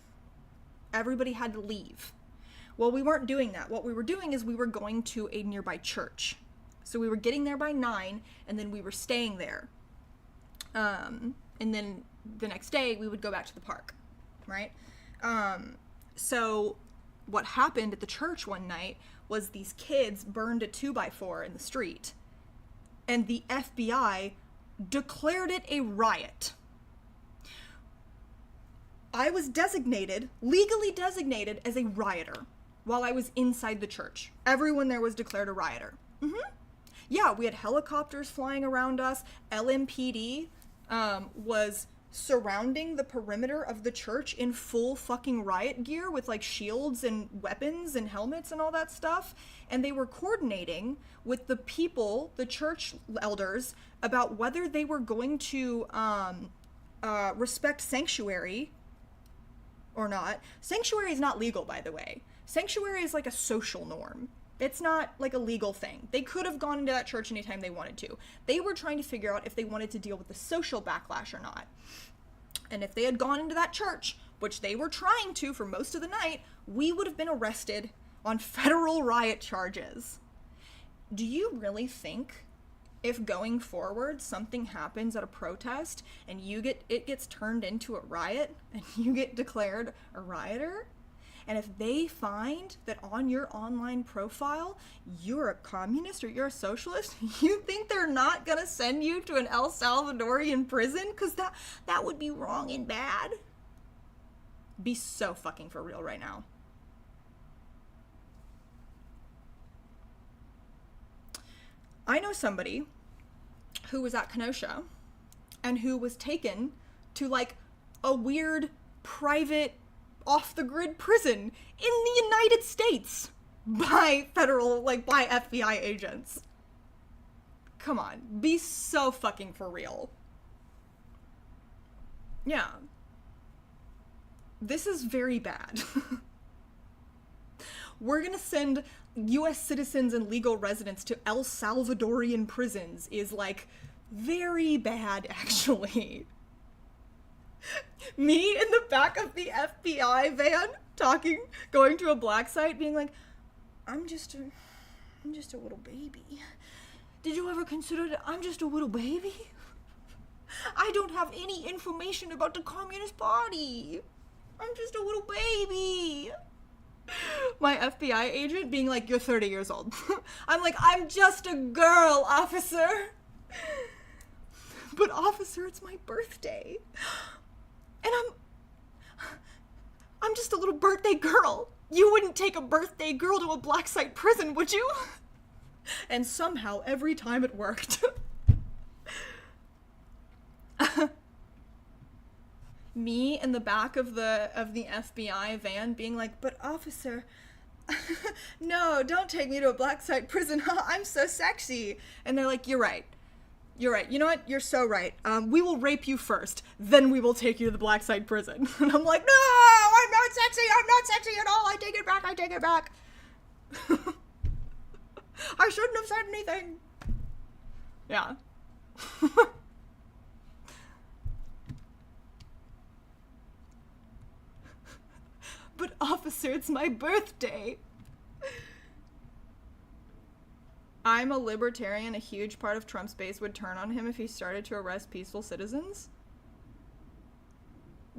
everybody had to leave. Well, we weren't doing that. What we were doing is we were going to a nearby church. So we were getting there by 9, and then we were staying there. And then the next day, we would go back to the park, right? So what happened at the church one night was these kids burned a 2x4 in the street, and the FBI declared it a riot. I was legally designated as a rioter while I was inside the church. Everyone there was declared a rioter. Yeah, we had helicopters flying around us. LMPD was surrounding the perimeter of the church in full fucking riot gear with like shields and weapons and helmets and all that stuff. And they were coordinating with the people, the church elders, about whether they were going to respect sanctuary or not. Sanctuary is not legal, by the way. Sanctuary is like a social norm. It's not like a legal thing. They could have gone into that church anytime they wanted to. They were trying to figure out if they wanted to deal with the social backlash or not. And if they had gone into that church, which they were trying to for most of the night, we would have been arrested on federal riot charges. Do you really think if going forward something happens at a protest and it gets turned into a riot and you get declared a rioter, and if they find that on your online profile you're a communist or you're a socialist, you think they're not gonna send you to an El Salvadorian prison? Because that would be wrong and bad. Be so fucking for real right now. I know somebody who was at Kenosha and who was taken to like a weird private off-the-grid prison in the United States by by FBI agents. Come on, be so fucking for real. Yeah. This is very bad. We're gonna send US citizens and legal residents to El Salvadorian prisons is like very bad, actually. Me in the back of the FBI van going to a black site being like, I'm just a little baby. Did you ever consider that I'm just a little baby? I don't have any information about the Communist Party. I'm just a little baby. My FBI agent being like, you're 30 years old. I'm like, I'm just a girl, officer. But officer, it's my birthday. And I'm just a little birthday girl. You wouldn't take a birthday girl to a black site prison, would you? And somehow every time it worked. Me in the back of the FBI van being like, but officer, no, don't take me to a black site prison. I'm so sexy. And they're like, you're right. You're right. You know what? You're so right. We will rape you first, then we will take you to the black site prison. And I'm like, no, I'm not sexy. I'm not sexy at all. I take it back. I take it back. I shouldn't have said anything. Yeah. But officer, it's my birthday. I'm a libertarian. A huge part of Trump's base would turn on him if he started to arrest peaceful citizens.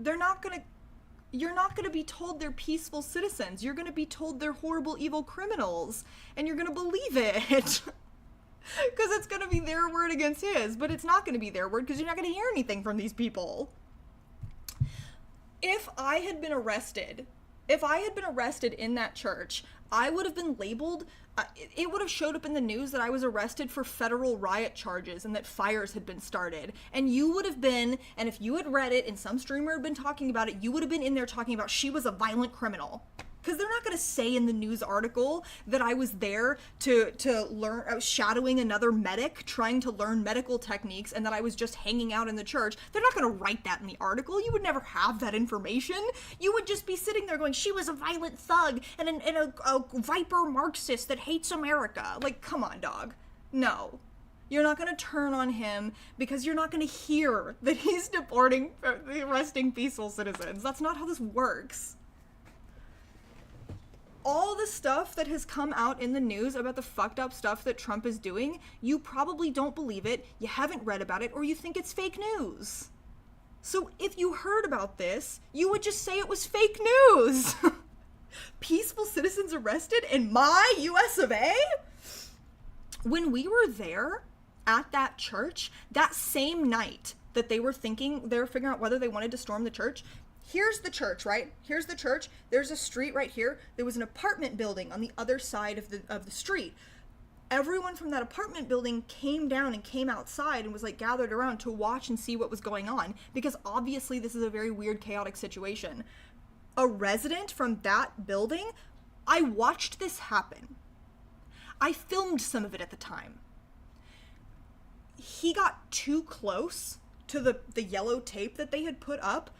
You're not gonna be told they're peaceful citizens. You're gonna be told they're horrible, evil criminals. And you're gonna believe it. Because it's gonna be their word against his. But it's not gonna be their word because you're not gonna hear anything from these people. If I had been arrested in that church, I would have been labeled, it would have showed up in the news that I was arrested for federal riot charges and that fires had been started. And you would have been, and if you had read it and some streamer had been talking about it, you would have been in there talking about she was a violent criminal. Because they're not going to say in the news article that I was there to learn, I was shadowing another medic, trying to learn medical techniques, and that I was just hanging out in the church. They're not going to write that in the article. You would never have that information. You would just be sitting there going, she was a violent thug and a viper Marxist that hates America. Like, come on, dog. No. You're not going to turn on him because you're not going to hear that he's arresting peaceful citizens. That's not how this works. All the stuff that has come out in the news about the fucked up stuff that Trump is doing, you probably don't believe it, you haven't read about it, or you think it's fake news. So if you heard about this, you would just say it was fake news. Peaceful citizens arrested in my US of A? When we were there at that church, that same night that they were figuring out whether they wanted to storm the church, here's the church, right? Here's the church. There's a street right here. There was an apartment building on the other side of the street. everyone from that apartment building came down and came outside and was like gathered around to watch and see what was going on, because obviously this is a very weird, chaotic situation. A resident from that building, I watched this happen. I filmed some of it at the time. He got too close to the yellow tape that they had put up.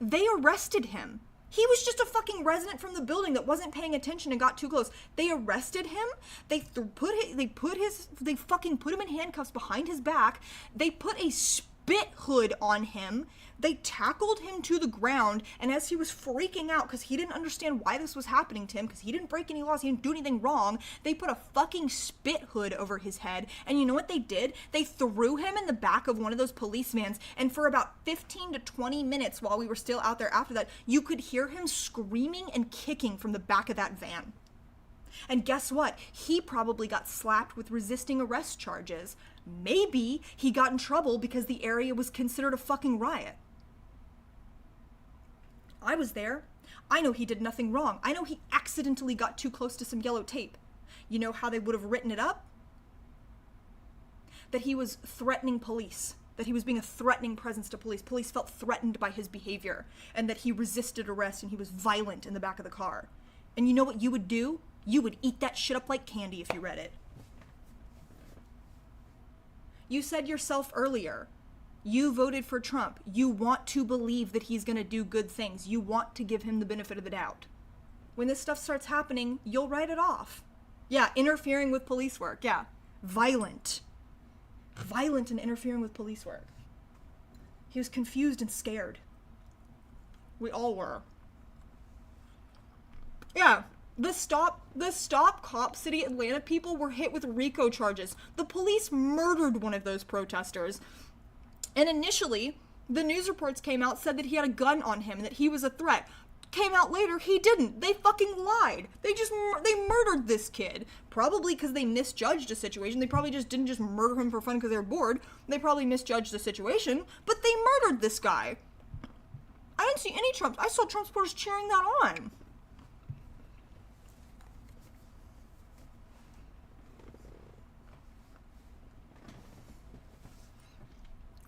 They arrested him. He was just a fucking resident from the building that wasn't paying attention and got too close. They arrested him. They fucking put him in handcuffs behind his back. They put a spit hood on him. They tackled him to the ground, and as he was freaking out because he didn't understand why this was happening to him, because he didn't break any laws, he didn't do anything wrong, they put a fucking spit hood over his head. And you know what they did? They threw him in the back of one of those police vans, and for about 15 to 20 minutes while we were still out there after that, you could hear him screaming and kicking from the back of that van. And guess what? He probably got slapped with resisting arrest charges. Maybe he got in trouble because the area was considered a fucking riot. I was there. I know he did nothing wrong. I know he accidentally got too close to some yellow tape. You know how they would have written it up? That he was threatening police. That he was being a threatening presence to police. Police felt threatened by his behavior. And that he resisted arrest and he was violent in the back of the car. And you know what you would do? You would eat that shit up like candy if you read it. You said yourself earlier, you voted for Trump. You want to believe that he's going to do good things. You want to give him the benefit of the doubt. When this stuff starts happening, you'll write it off. Yeah, interfering with police work. Yeah, violent. Violent and interfering with police work. He was confused and scared. We all were. Yeah. The Stop Cop City Atlanta people were hit with RICO charges. The police murdered one of those protesters. And initially, the news reports came out, said that he had a gun on him and that he was a threat. Came out later, he didn't. They fucking lied. They murdered this kid. Probably because they misjudged a situation. They probably didn't just murder him for fun because they were bored. They probably misjudged the situation, but they murdered this guy. I didn't see any Trump. I saw Trump supporters cheering that on.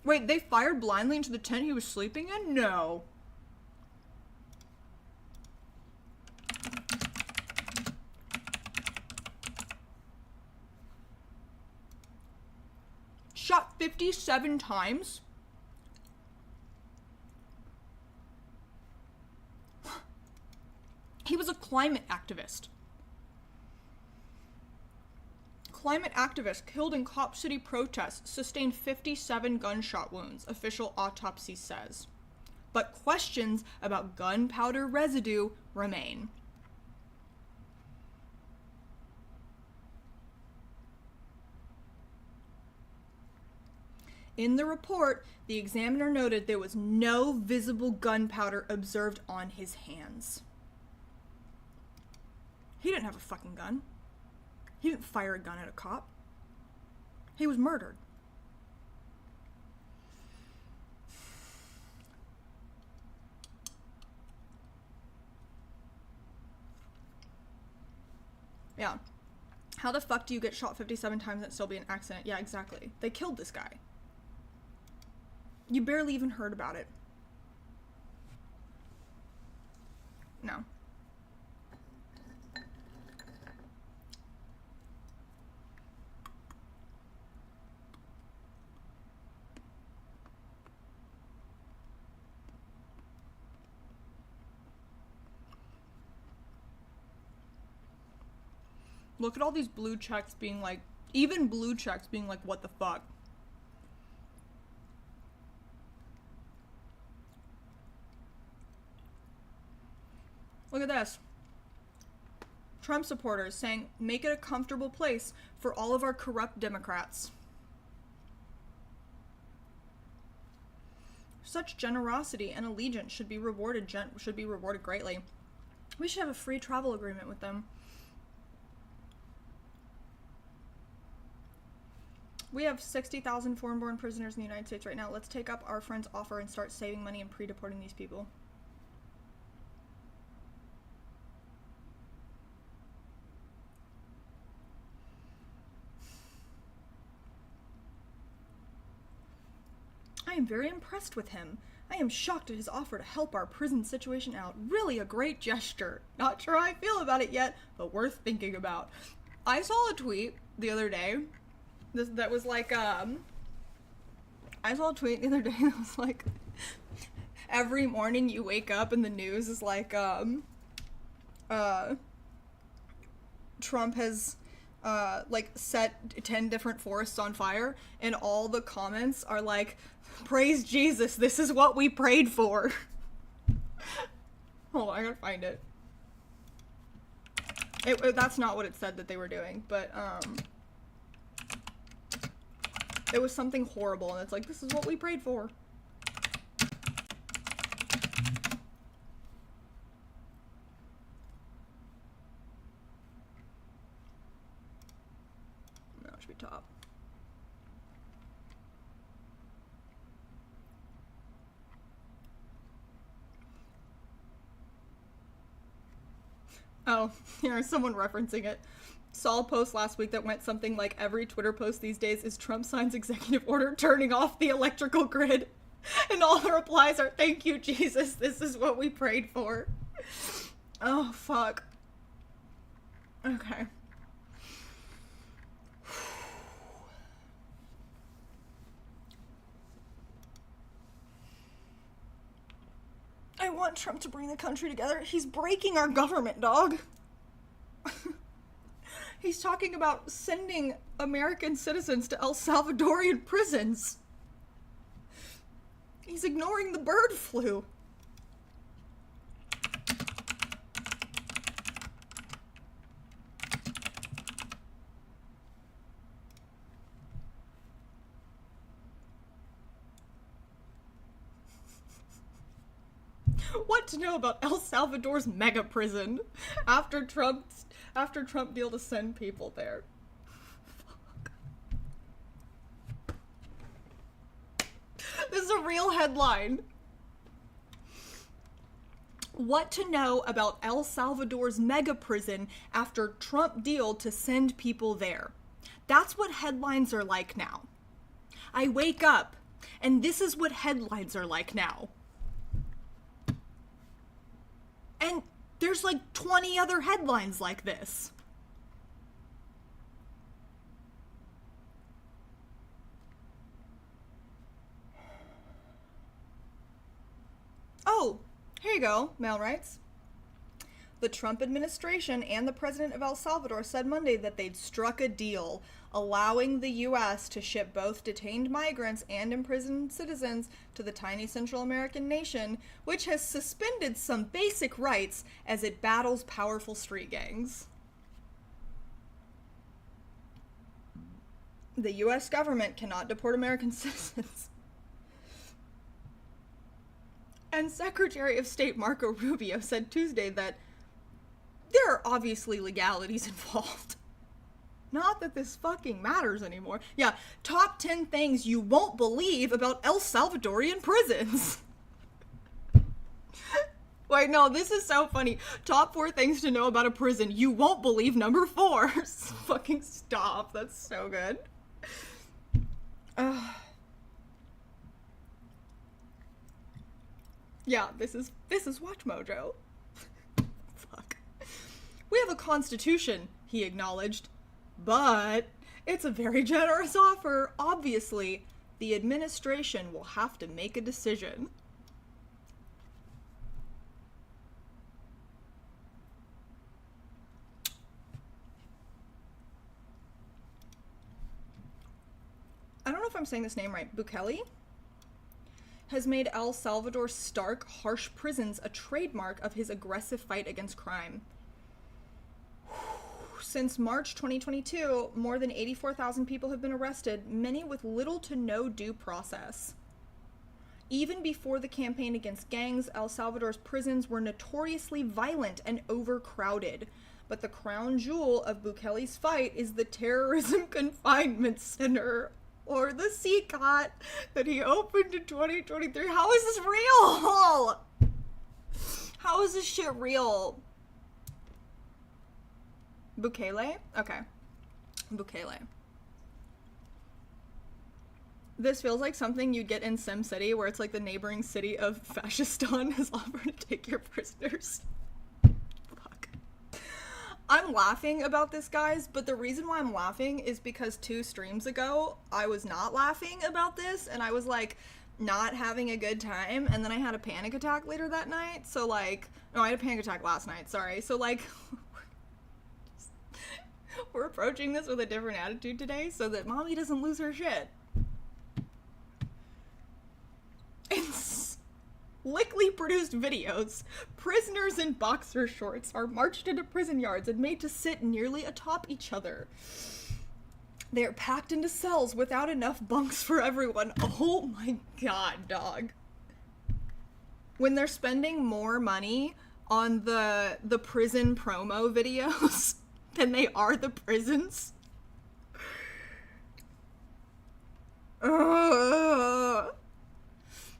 Wait, they fired blindly into the tent he was sleeping in? No. Shot 57 times? He was a climate activist. Climate activist killed in Cop City protests, sustained 57 gunshot wounds, official autopsy says. But questions about gunpowder residue remain. In the report, the examiner noted there was no visible gunpowder observed on his hands. He didn't have a fucking gun. He didn't fire a gun at a cop. He was murdered. Yeah. How the fuck do you get shot 57 times and it still be an accident? Yeah, exactly. They killed this guy. You barely even heard about it. No. Look at all these blue checks being like, even blue checks being like, what the fuck? Look at this. Trump supporters saying, make it a comfortable place for all of our corrupt Democrats. Such generosity and allegiance should be rewarded greatly. We should have a free travel agreement with them. We have 60,000 foreign-born prisoners in the United States right now. Let's take up our friend's offer and start saving money and pre-deporting these people. am very impressed with him. I am shocked at his offer to help our prison situation out. Really a great gesture. Not sure how I feel about it yet, but worth thinking about. I saw a tweet the other day that was like, I saw a tweet the other day that was like, every morning you wake up and the news is like, Trump has, like, set 10 different forests on fire, and all the comments are like, praise Jesus, this is what we prayed for. Hold on, I gotta find it. That's not what it said that they were doing, but, it was something horrible, and it's like, this is what we prayed for. No, it should be top. Oh, here's someone referencing it. Saw a post last week that went something like, every Twitter post these days is Trump signs executive order turning off the electrical grid. And all the replies are, thank you, Jesus, this is what we prayed for. Oh, fuck. Okay. I want Trump to bring the country together. He's breaking our government, dog. He's talking about sending American citizens to El Salvadorian prisons. He's ignoring the bird flu. What to know about El Salvador's mega prison after Trump deal to send people there. Fuck. This is a real headline. What to know about El Salvador's mega prison after Trump deal to send people there. That's what headlines are like now. I wake up and this is what headlines are like now. And there's like 20 other headlines like this. Oh, here you go, Male Rights. The Trump administration and the president of El Salvador said Monday that they'd struck a deal allowing the U.S. to ship both detained migrants and imprisoned citizens to the tiny Central American nation, which has suspended some basic rights as it battles powerful street gangs. The U.S. government cannot deport American citizens. And Secretary of State Marco Rubio said Tuesday that there are obviously legalities involved. Not that this fucking matters anymore. Yeah, top 10 things you won't believe about El Salvadorian prisons. Wait, no, this is so funny. Top 4 things to know about a prison you won't believe, number 4. Fucking stop. That's so good. Yeah, this is Watch Mojo. Fuck. We have a constitution, he acknowledged, but it's a very generous offer. Obviously, the administration will have to make a decision. I don't know if I'm saying this name right. Bukele has made El Salvador's stark, harsh prisons a trademark of his aggressive fight against crime. Since March 2022, more than 84,000 people have been arrested, many with little to no due process. Even before the campaign against gangs, El Salvador's prisons were notoriously violent and overcrowded. But the crown jewel of Bukele's fight is the Terrorism Confinement Center, or the CCOT, that he opened in 2023. How is this real? How is this shit real? Bukele? Okay. Bukele. This feels like something you'd get in SimCity, where it's like the neighboring city of Fascistan has offered to take your prisoners. Fuck. I'm laughing about this, guys, but the reason why I'm laughing is because 2 streams ago, I was not laughing about this, and I was like, not having a good time, and then I had a panic attack later that night, so like, no, I had a panic attack last night, sorry, so like, we're approaching this with a different attitude today, so that mommy doesn't lose her shit. In slickly produced videos, prisoners in boxer shorts are marched into prison yards and made to sit nearly atop each other. They are packed into cells without enough bunks for everyone. Oh my god, dog. When they're spending more money on the prison promo videos than they are the prisons.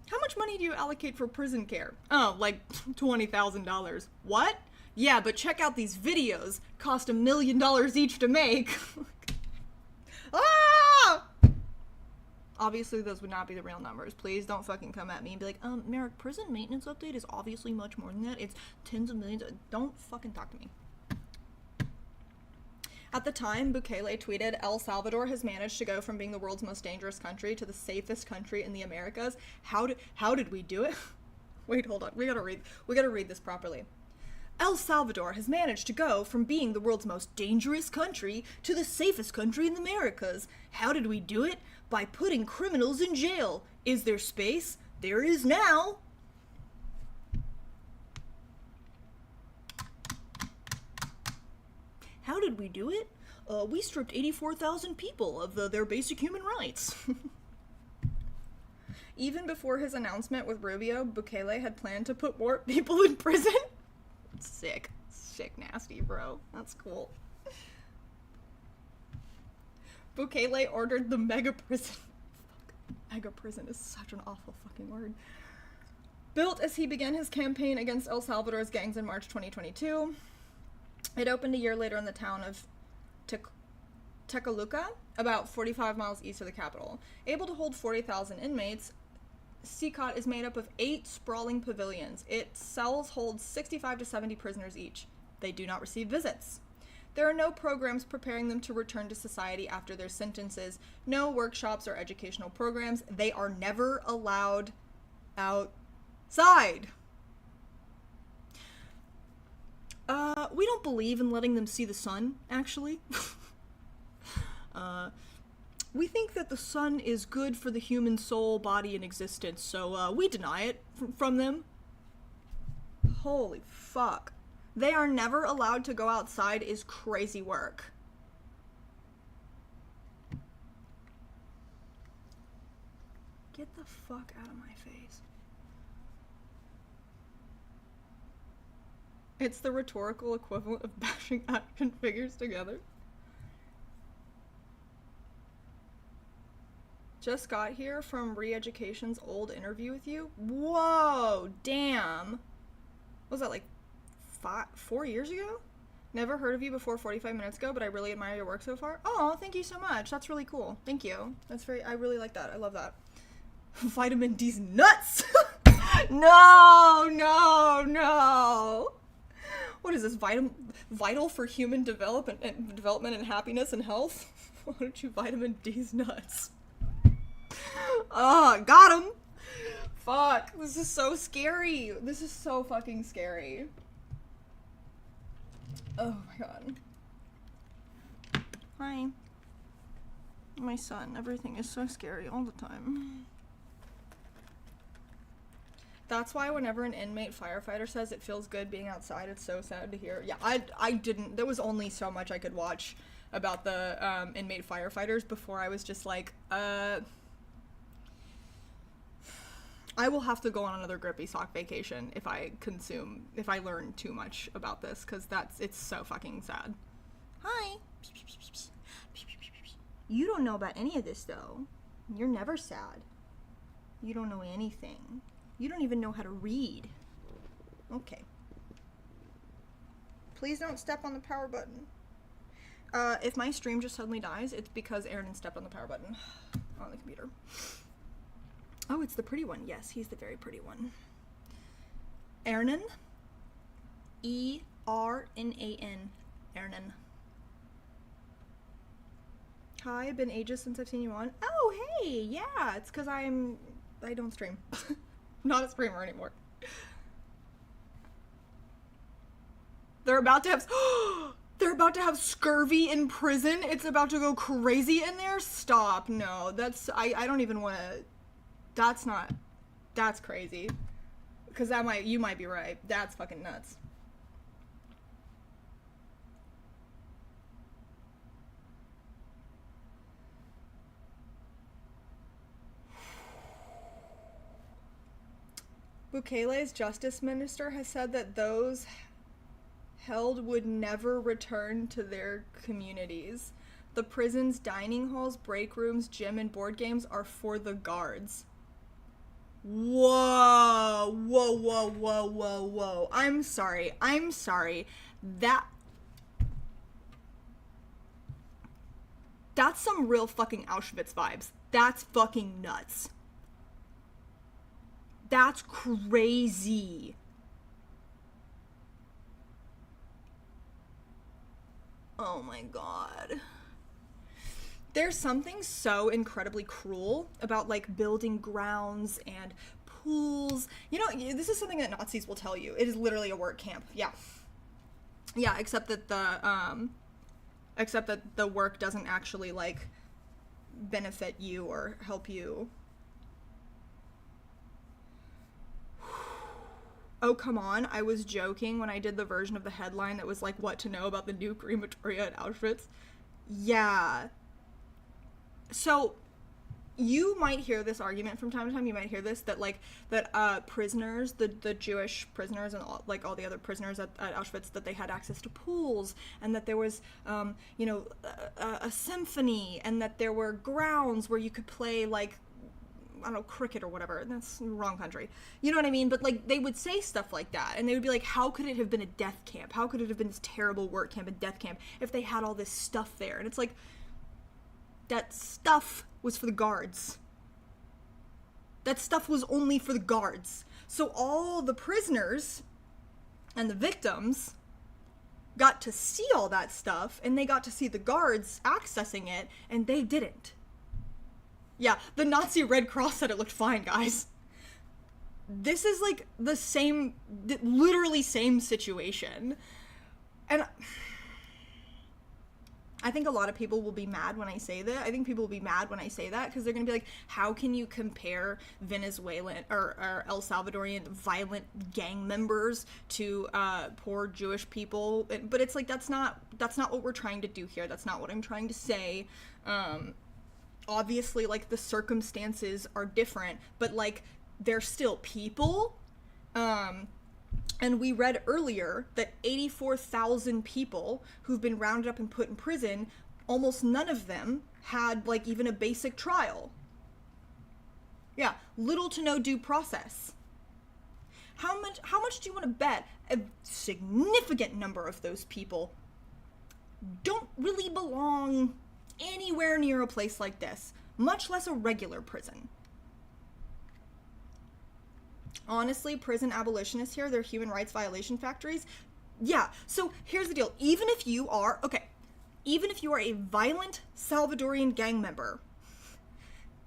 How much money do you allocate for prison care? Oh, like $20,000. What? Yeah, but check out these videos. Cost $1 million each to make. Ah! Obviously, those would not be the real numbers. Please don't fucking come at me and be like, Merrick, prison maintenance update is obviously much more than that. It's tens of millions. Don't fucking talk to me. At the time, Bukele tweeted, El Salvador has managed to go from being the world's most dangerous country to the safest country in the Americas. How did we do it? Wait, hold on. We gotta read this properly. El Salvador has managed to go from being the world's most dangerous country to the safest country in the Americas. How did we do it? By putting criminals in jail. Is there space? There is now. How did we do it? We stripped 84,000 people of their basic human rights. Even before his announcement with Rubio, Bukele had planned to put more people in prison. Sick, nasty, bro. That's cool. Bukele ordered the mega prison. Fuck. Mega prison is such an awful fucking word. Built as he began his campaign against El Salvador's gangs in March 2022. It opened a year later in the town of Tecoluca, about 45 miles east of the capital. Able to hold 40,000 inmates, CCOT is made up of 8 sprawling pavilions. Its cells hold 65 to 70 prisoners each. They do not receive visits. There are no programs preparing them to return to society after their sentences, no workshops or educational programs. They are never allowed outside. We don't believe in letting them see the sun, actually. We think that the sun is good for the human soul, body, and existence, so we deny it from them. Holy fuck. They are never allowed to go outside is crazy work. Get the fuck out of my face. It's the rhetorical equivalent of bashing action figures together. Just got here from Re-Education's old interview with you. Whoa, damn. What was that, like 4 years ago? Never heard of you before 45 minutes ago, but I really admire your work so far. Oh, thank you so much. That's really cool. Thank you. I really like that. I love that. Vitamin D's nuts! No! What is this, vital for human development and happiness and health? Why don't you vitamin D's nuts? Oh, got him! Fuck, this is so scary. This is so fucking scary. Oh my god. Hi. My son, everything is so scary all the time. That's why whenever an inmate firefighter says it feels good being outside, it's so sad to hear. Yeah, I didn't, there was only so much I could watch about the inmate firefighters before I was just like, I will have to go on another grippy sock vacation if I learn too much about this, because it's so fucking sad. Hi. You don't know about any of this, though. You're never sad. You don't know anything. You don't even know how to read. Okay. Please don't step on the power button. If my stream just suddenly dies, it's because Aaron stepped on the power button. on the computer. Oh, it's the pretty one. Yes, he's the very pretty one. Ernan. E-R-N-A-N. Ernan. Hi, been ages since I've seen you on. Oh, hey, yeah, it's because I don't stream. Not a streamer anymore. They're about to have scurvy in prison. It's about to go crazy in there. Stop. No, I don't even want to, that's crazy. Because you might be right. That's fucking nuts. Bukele's justice minister has said that those held would never return to their communities. The prison's dining halls, break rooms, gym, and board games are for the guards. Whoa. Whoa, whoa, whoa, whoa, whoa. I'm sorry. That's some real fucking Auschwitz vibes. That's fucking nuts. That's crazy. Oh my god. There's something so incredibly cruel about, like, building grounds and pools. You know, this is something that Nazis will tell you. It is literally a work camp. Yeah. Yeah, except that the work doesn't actually, like, benefit you or help you. Oh, come on. I was joking when I did the version of the headline that was like, what to know about the new crematoria at Auschwitz. Yeah. So, you might hear this argument from time to time. You might hear this, that prisoners, the Jewish prisoners and all the other prisoners at Auschwitz, that they had access to pools, and that there was, a symphony, and that there were grounds where you could play, like, I don't know, cricket or whatever. That's the wrong country. You know what I mean? But, like, they would say stuff like that, and they would be like, how could it have been a death camp? How could it have been this terrible work camp and death camp if they had all this stuff there? And it's like, that stuff was for the guards. That stuff was only for the guards. So all the prisoners and the victims got to see all that stuff, and they got to see the guards accessing it, and they didn't. Yeah, the Nazi Red Cross said it looked fine, guys. This is like the same, literally same situation. And I think a lot of people will be mad when I say that. I think people will be mad when I say that because they're going to be like, how can you compare Venezuelan or El Salvadorian violent gang members to poor Jewish people? But it's like, that's not what we're trying to do here. That's not what I'm trying to say. Obviously, like, the circumstances are different, but, like, they're still people. And we read earlier that 84,000 people who've been rounded up and put in prison, almost none of them had, like, even a basic trial. Yeah, little to no due process. How much do you want to bet a significant number of those people don't really belong anywhere near a place like this, much less a regular prison? Honestly, prison abolitionists here, they're human rights violation factories. Yeah, so here's the deal. Even if you are a violent Salvadorian gang member,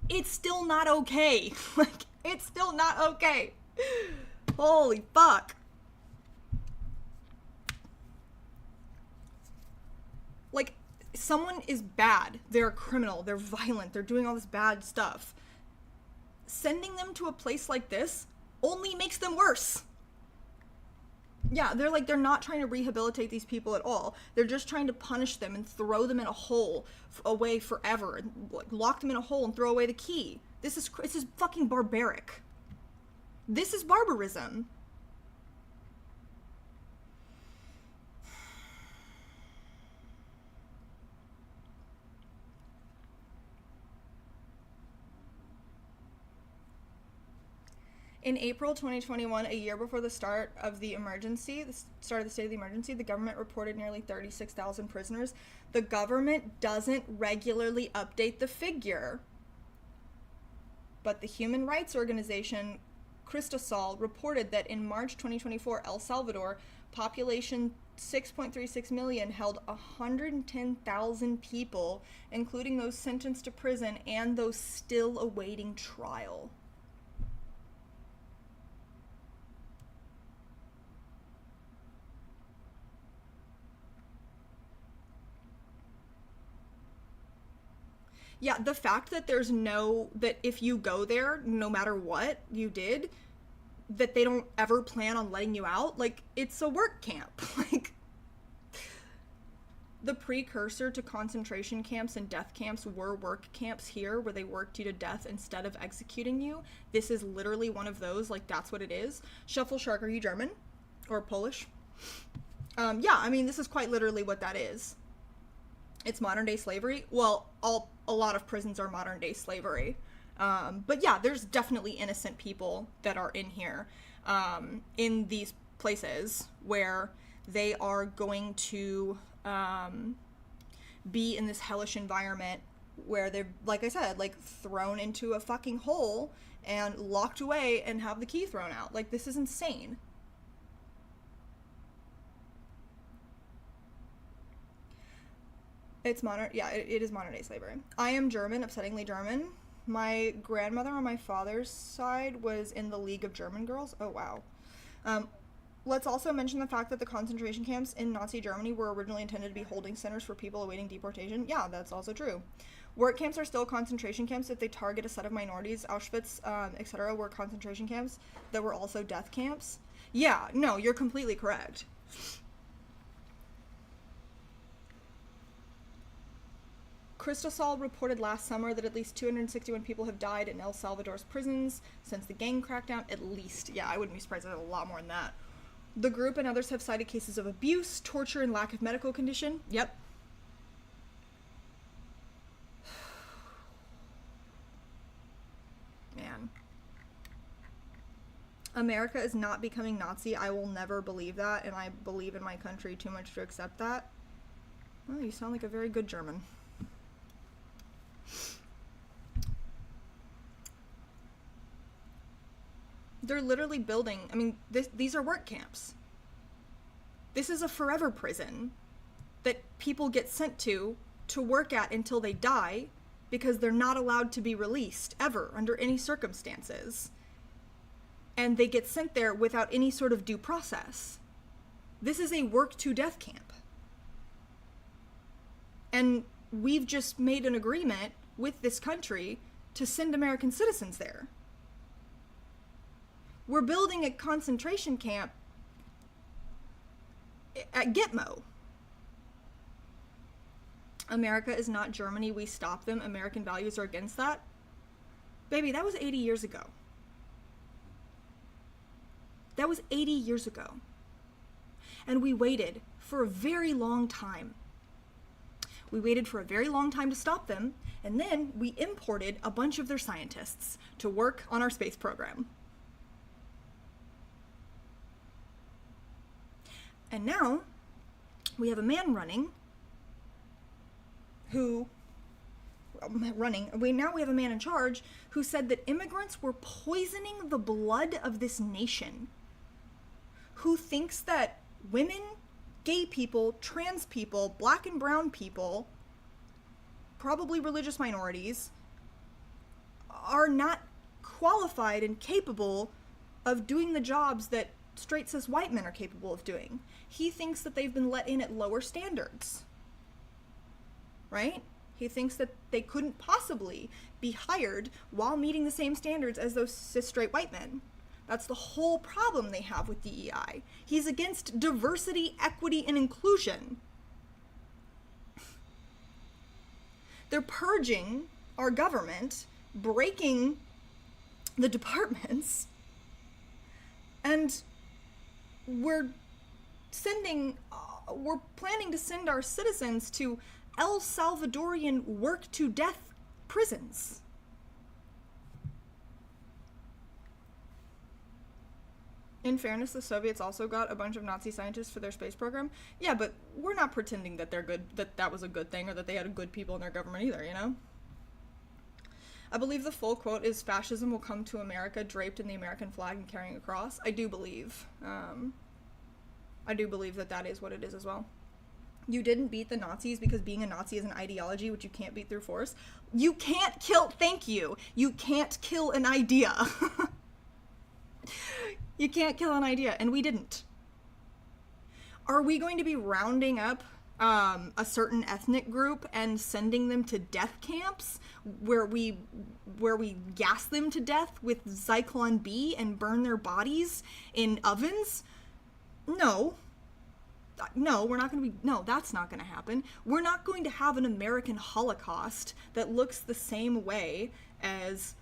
it's still not okay. Like, it's still not okay. Holy fuck. Like, someone is bad, they're a criminal, they're violent, they're doing all this bad stuff. Sending them to a place like this only makes them worse. Yeah, they're not trying to rehabilitate these people at all. They're just trying to punish them and throw them in a hole away forever, and like, lock them in a hole and throw away the key. This is fucking barbaric. This is barbarism. In April 2021, a year before the start of the emergency, the start of the state of the emergency, the government reported nearly 36,000 prisoners. The government doesn't regularly update the figure. But the human rights organization Cristosal reported that in March 2024, El Salvador, population 6.36 million, held 110,000 people, including those sentenced to prison and those still awaiting trial. Yeah, the fact that that if you go there, no matter what you did, that they don't ever plan on letting you out, like, it's a work camp. Like, the precursor to concentration camps and death camps were work camps here, where they worked you to death instead of executing you. This is literally one of those, like, that's what it is. Shuffle Shark, are you German? Or Polish? Yeah, I mean, this is quite literally what that is. It's modern day slavery. Well, a lot of prisons are modern day slavery. But yeah, there's definitely innocent people that are in here, in these places where they are going to, be in this hellish environment where they're, like I said, like, thrown into a fucking hole and locked away and have the key thrown out. Like, this is insane. It's modern, yeah, it is modern day slavery. I am German, upsettingly German. My grandmother on my father's side was in the League of German Girls. Oh, wow. Let's also mention the fact that the concentration camps in Nazi Germany were originally intended to be holding centers for people awaiting deportation. Yeah, that's also true. Work camps are still concentration camps if they target a set of minorities. Auschwitz, etc. were concentration camps that were also death camps. Yeah, no, you're completely correct. Cristosal reported last summer that at least 261 people have died in El Salvador's prisons since the gang crackdown. At least. Yeah, I wouldn't be surprised if it was a lot more than that. The group and others have cited cases of abuse, torture, and lack of medical condition. Yep. Man. America is not becoming Nazi. I will never believe that, and I believe in my country too much to accept that. Well, you sound like a very good German. They're literally building, I mean, these are work camps. This is a forever prison that people get sent to work at until they die, because they're not allowed to be released ever under any circumstances. And they get sent there without any sort of due process. This is a work to death camp. And we've just made an agreement with this country to send American citizens there. We're building a concentration camp at Gitmo. America is not Germany. We stop them. American values are against that. Baby, that was 80 years ago. That was 80 years ago. And we waited for a very long time. We waited for a very long time to stop them, and then we imported a bunch of their scientists to work on our space program. And now we have a man running who, now we have a man in charge who said that immigrants were poisoning the blood of this nation, who thinks that women, gay people, trans people, black and brown people, probably religious minorities, are not qualified and capable of doing the jobs that straight cis white men are capable of doing. He thinks that they've been let in at lower standards. Right? He thinks that they couldn't possibly be hired while meeting the same standards as those cis straight white men. That's the whole problem they have with DEI. He's against diversity, equity, and inclusion. They're purging our government, breaking the departments, and we're planning to send our citizens to El Salvadorian work-to-death prisons. In fairness, the Soviets also got a bunch of Nazi scientists for their space program. Yeah, but we're not pretending that they're good, that was a good thing, or that they had good people in their government either, you know? I believe the full quote is, "Fascism will come to America draped in the American flag and carrying a cross." I do believe that that is what it is as well. You didn't beat the Nazis because being a Nazi is an ideology which you can't beat through force. You can't kill, thank you. You can't kill an idea. You can't kill an idea, and we didn't. Are we going to be rounding up a certain ethnic group and sending them to death camps where we gas them to death with Zyklon B and burn their bodies in ovens? No. No, we're not going to be, no, that's not going to happen. We're not going to have an American Holocaust that looks the same way as,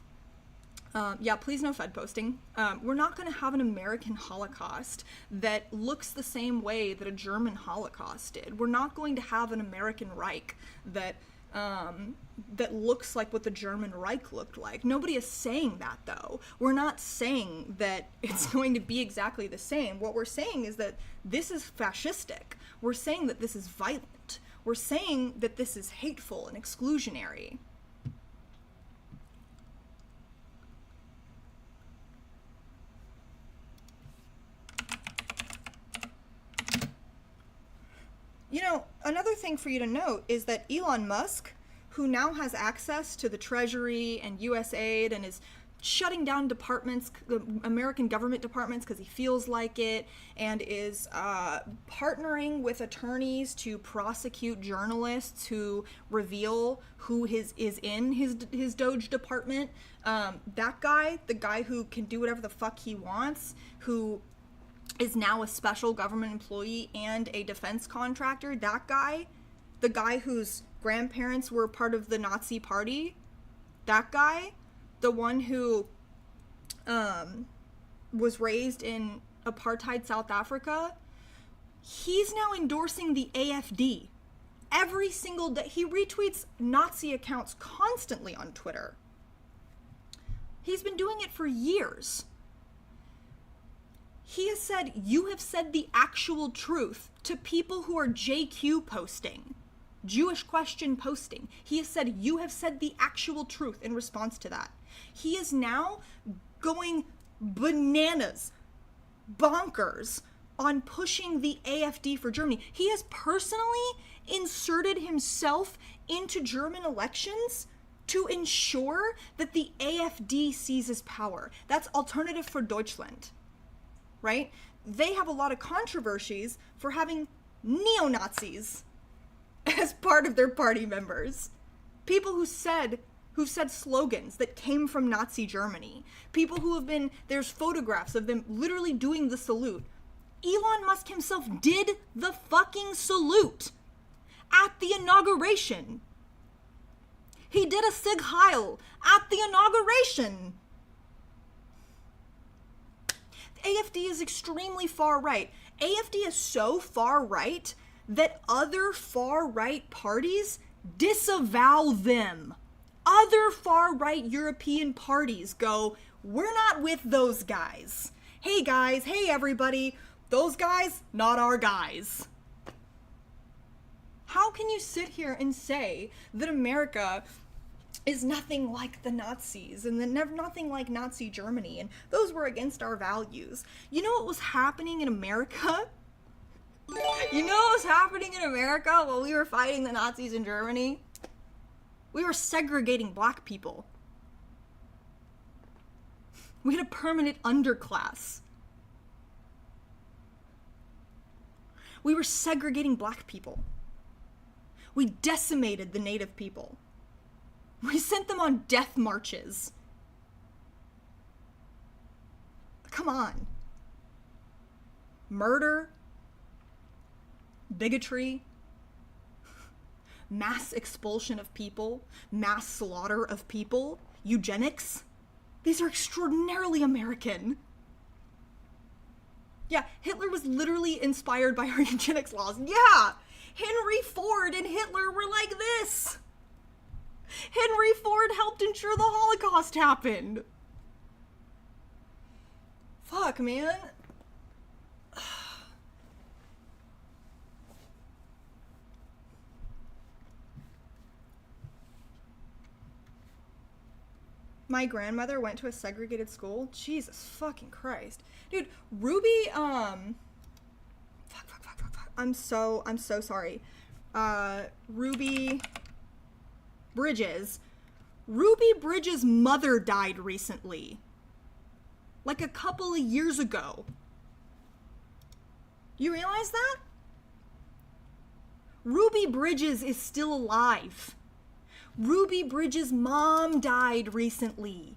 yeah, please no Fed posting. We're not going to have an American Holocaust that looks the same way that a German Holocaust did. We're not going to have an American Reich that looks like what the German Reich looked like. Nobody is saying that, though. We're not saying that it's going to be exactly the same. What we're saying is that this is fascistic. We're saying that this is violent. We're saying that this is hateful and exclusionary. You know, another thing for you to note is that Elon Musk, who now has access to the Treasury and USAID and is shutting down departments, American government departments, because he feels like it, and is partnering with attorneys to prosecute journalists who reveal who is in his Doge department. That guy, the guy who can do whatever the fuck he wants, who is now a special government employee and a defense contractor, that guy, the guy whose grandparents were part of the Nazi party, that guy, the one who was raised in apartheid South Africa, he's now endorsing the AFD. Every single day, he retweets Nazi accounts constantly on Twitter. He's been doing it for years. He has said, "You have said the actual truth," to people who are JQ posting, Jewish question posting. He has said, "You have said the actual truth," in response to that. He is now going bananas, bonkers, on pushing the AFD for Germany. He has personally inserted himself into German elections to ensure that the AFD seizes power. That's Alternative for Deutschland. Right? They have a lot of controversies for having neo-Nazis as part of their party members. People who've said slogans that came from Nazi Germany. People who have been, there's photographs of them literally doing the salute. Elon Musk himself did the fucking salute at the inauguration. He did a Sig Heil at the inauguration. AFD is extremely far right. AFD is so far right that other far right parties disavow them. Other far right European parties go, "We're not with those guys. Hey guys, hey everybody, those guys, not our guys." How can you sit here and say that America is nothing like the Nazis and then nothing like Nazi Germany, and those were against our values? You know what was happening in America? You know what was happening in America while we were fighting the Nazis in Germany? We were segregating black people. We had a permanent underclass. We were segregating black people. We decimated the native people. We sent them on death marches. Come on. Murder, bigotry, mass expulsion of people, mass slaughter of people, eugenics. These are extraordinarily American. Yeah, Hitler was literally inspired by our eugenics laws. Yeah, Henry Ford and Hitler were like this. Henry Ford helped ensure the Holocaust happened. Fuck, man. My grandmother went to a segregated school. Jesus fucking Christ. Dude, Ruby, fuck. I'm so sorry. Ruby Bridges. Ruby Bridges' mother died recently. Like a couple of years ago. You realize that? Ruby Bridges is still alive. Ruby Bridges' mom died recently.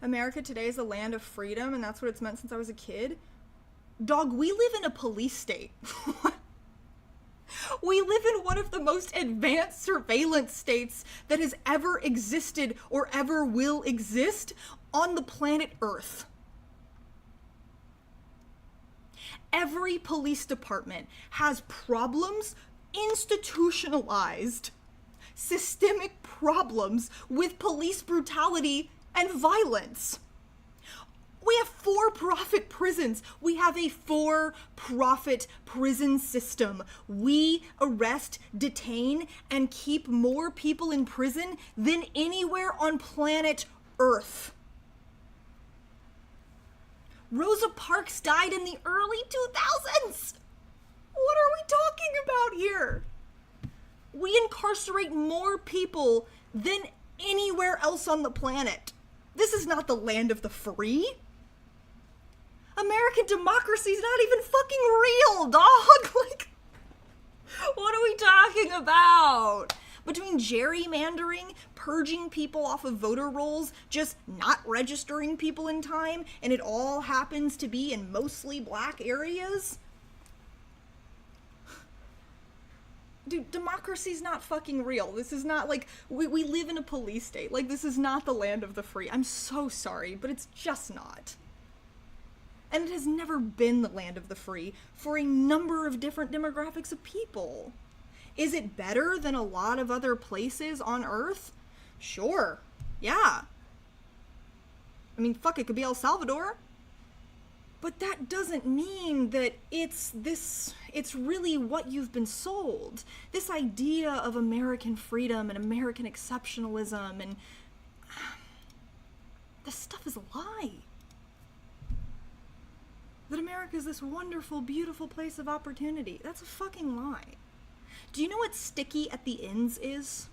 America today is a land of freedom, and that's what it's meant since I was a kid. Dog, we live in a police state. We live in one of the most advanced surveillance states that has ever existed or ever will exist on the planet Earth. Every police department has problems, institutionalized, systemic problems with police brutality and violence. We have for-profit prisons. We have a for-profit prison system. We arrest, detain, and keep more people in prison than anywhere on planet Earth. Rosa Parks died in the early 2000s. What are we talking about here? We incarcerate more people than anywhere else on the planet. This is not the land of the free. American democracy is not even fucking real, dog. Like, what are we talking about? Between gerrymandering, purging people off of voter rolls, just not registering people in time, and it all happens to be in mostly black areas? Dude, democracy's not fucking real. This is not like, we live in a police state. Like, this is not the land of the free. I'm so sorry, but it's just not. And it has never been the land of the free for a number of different demographics of people. Is it better than a lot of other places on Earth? Sure. Yeah. I mean, fuck, it could be El Salvador. But that doesn't mean that it's really what you've been sold. This idea of American freedom and American exceptionalism and this stuff is a lie. That America is this wonderful, beautiful place of opportunity. That's a fucking lie. Do you know what sticky at the ends is?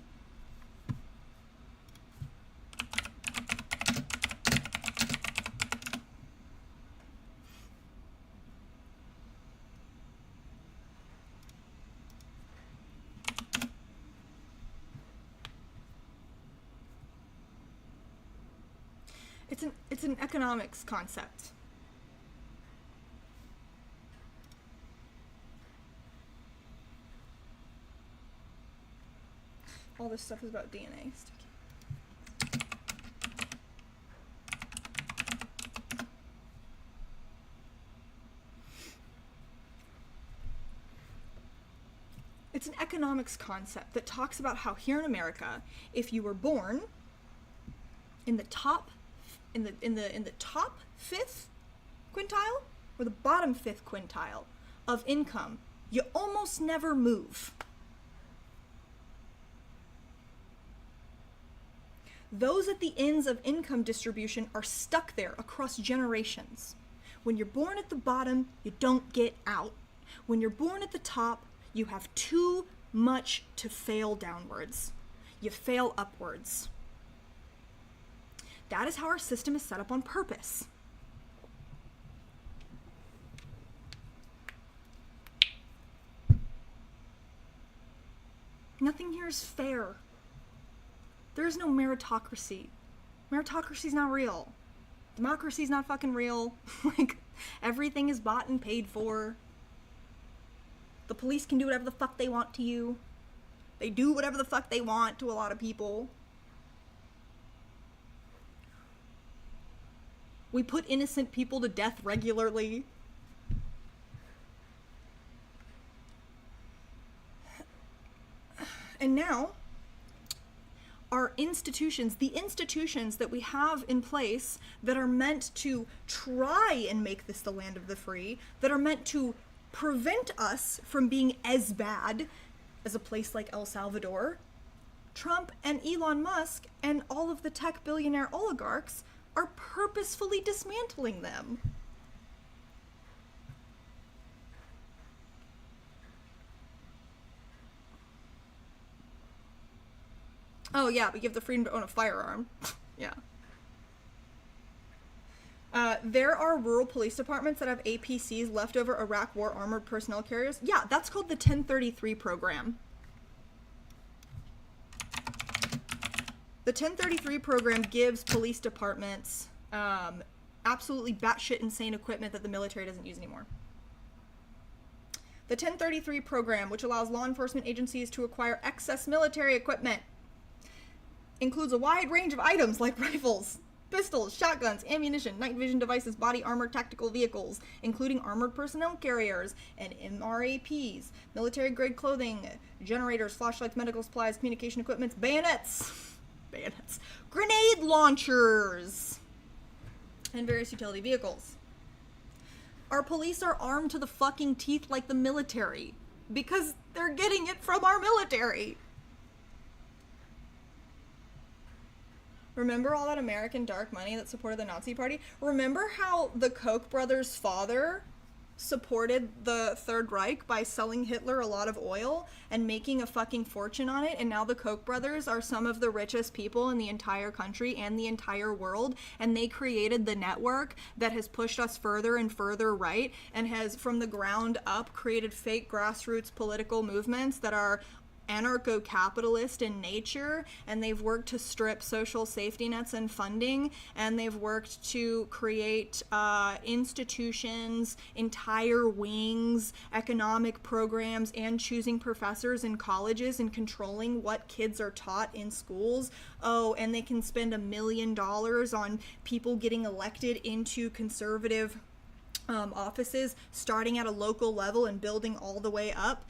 It's an economics concept. All this stuff is about DNA. It's an economics concept that talks about how here in America, if you were born in the top fifth quintile or the bottom fifth quintile of income, you almost never move. Those at the ends of income distribution are stuck there across generations. When you're born at the bottom, you don't get out. When you're born at the top, you have too much to fail downwards. You fail upwards. That is how our system is set up on purpose. Nothing here is fair. There is no meritocracy. Meritocracy's not real. Democracy's not fucking real. Like, everything is bought and paid for. The police can do whatever the fuck they want to you. They do whatever the fuck they want to a lot of people. We put innocent people to death regularly. And now, our institutions, the institutions that we have in place that are meant to try and make this the land of the free, that are meant to prevent us from being as bad as a place like El Salvador, Trump and Elon Musk and all of the tech billionaire oligarchs are purposefully dismantling them. Oh yeah, but you have the freedom to own a firearm. Yeah. There are rural police departments that have APCs, leftover Iraq War armored personnel carriers. Yeah, that's called the 1033 program. The 1033 program gives police departments absolutely batshit insane equipment that the military doesn't use anymore. The 1033 program, which allows law enforcement agencies to acquire excess military equipment, includes a wide range of items like rifles, pistols, shotguns, ammunition, night vision devices, body armor, tactical vehicles, including armored personnel carriers and MRAPs, military-grade clothing, generators, flashlights, medical supplies, communication equipment, bayonets, grenade launchers, and various utility vehicles. Our police are armed to the fucking teeth like the military because they're getting it from our military. Remember all that American dark money that supported the Nazi Party? Remember how the Koch brothers' father supported the Third Reich by selling Hitler a lot of oil and making a fucking fortune on it, and now the Koch brothers are some of the richest people in the entire country and the entire world, and they created the network that has pushed us further and further right and has from the ground up created fake grassroots political movements that are anarcho-capitalist in nature, and they've worked to strip social safety nets and funding, and they've worked to create institutions, entire wings, economic programs, and choosing professors in colleges and controlling what kids are taught in schools. Oh, and they can spend $1 million on people getting elected into conservative offices, starting at a local level and building all the way up,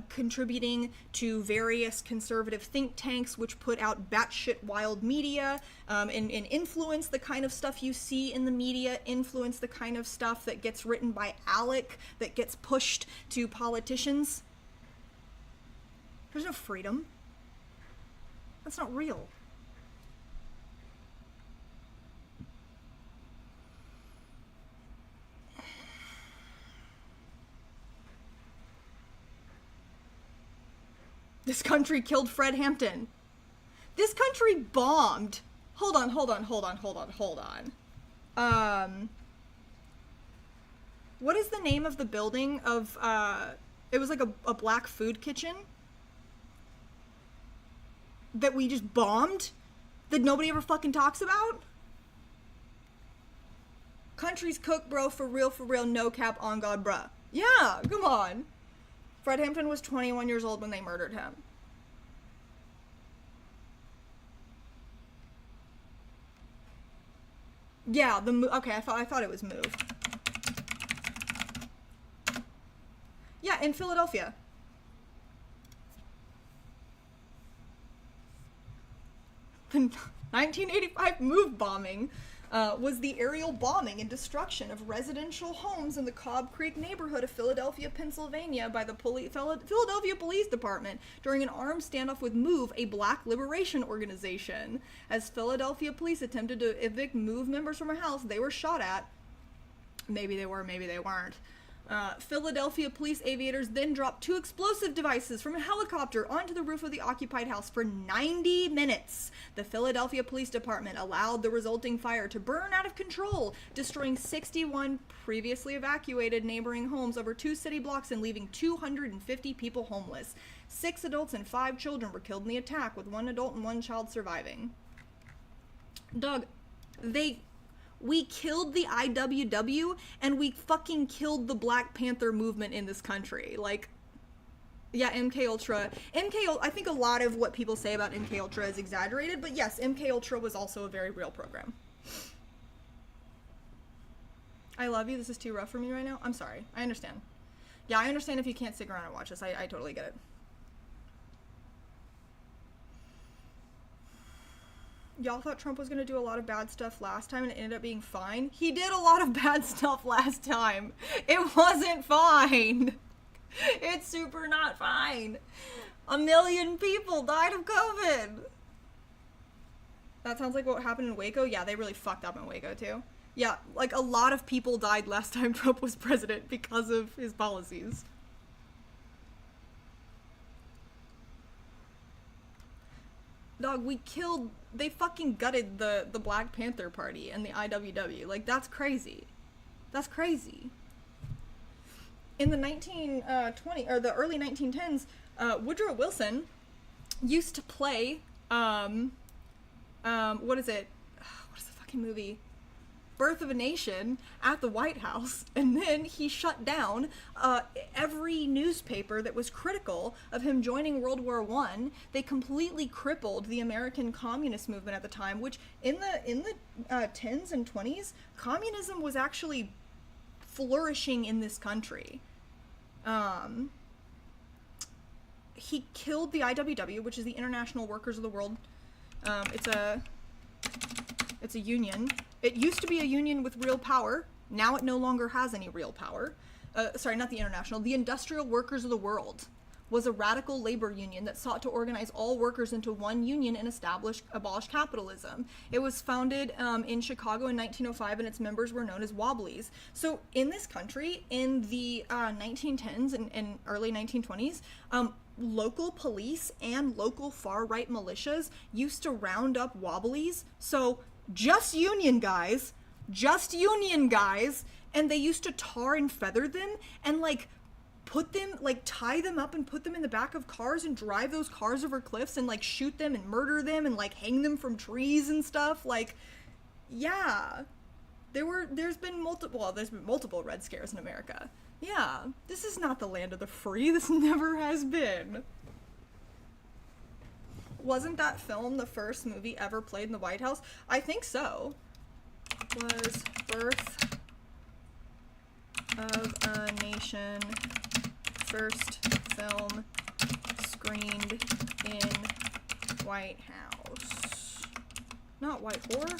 contributing to various conservative think tanks which put out batshit wild media, and influence the kind of stuff you see in the media, influence the kind of stuff that gets written by Alec, that gets pushed to politicians. There's no freedom. That's not real. This country killed Fred Hampton. This country bombed. Hold on. What is the name of the building of, it was like a black food kitchen that we just bombed that nobody ever fucking talks about? Country's cook, bro, for real, no cap, on God, bruh. Yeah, come on. Fred Hampton was 21 years old when they murdered him. Yeah, okay, I thought it was moved. Yeah, in Philadelphia. The 1985 move bombing was the aerial bombing and destruction of residential homes in the Cobb Creek neighborhood of Philadelphia, Pennsylvania by the Philadelphia Police Department during an armed standoff with MOVE, a black liberation organization. As Philadelphia police attempted to evict MOVE members from a house, they were shot at. Maybe they were, maybe they weren't. Philadelphia police aviators then dropped 2 explosive devices from a helicopter onto the roof of the occupied house for 90 minutes. The Philadelphia Police Department allowed the resulting fire to burn out of control, destroying 61 previously evacuated neighboring homes over 2 city blocks and leaving 250 people homeless. 6 adults and 5 children were killed in the attack, with 1 adult and 1 child surviving. Dog, we killed the IWW, and we fucking killed the Black Panther movement in this country. Like, yeah, MK Ultra, I think a lot of what people say about MK Ultra is exaggerated, but yes, MK Ultra was also a very real program. I love you, this is too rough for me right now. I'm sorry, I understand. Yeah, I understand if you can't stick around and watch this, I totally get it. Y'all thought Trump was going to do a lot of bad stuff last time and it ended up being fine. He did a lot of bad stuff last time. It wasn't fine. It's super not fine. 1 million people died of COVID. That sounds like what happened in Waco. Yeah, they really fucked up in Waco too. Yeah, like a lot of people died last time Trump was president because of his policies. Dog, they fucking gutted the Black Panther Party and the IWW. Like, that's crazy. That's crazy. In the the early 1910s, Woodrow Wilson used to play, what is it? What is the fucking movie? Birth of a Nation at the White House, and then he shut down every newspaper that was critical of him joining World War I. They completely crippled the American communist movement at the time, which in the 10s and 20s, communism was actually flourishing in this country. He killed the IWW, which is the International Workers of the World. It's a union. It used to be a union with real power. Now it no longer has any real power. Sorry, not the International. The Industrial Workers of the World was a radical labor union that sought to organize all workers into one union and abolish capitalism. It was founded in Chicago in 1905, and its members were known as Wobblies. So in this country, in the 1910s and early 1920s, local police and local far-right militias used to round up Wobblies. So just union guys, and they used to tar and feather them and tie them up and put them in the back of cars and drive those cars over cliffs and shoot them and murder them and hang them from trees and stuff. Yeah, there's been multiple Red Scares in America. Yeah, this is not the land of the free. This never has been. Wasn't that film the first movie ever played in the White House? I think so. Was Birth of a Nation first film screened in White House? Not White Horror?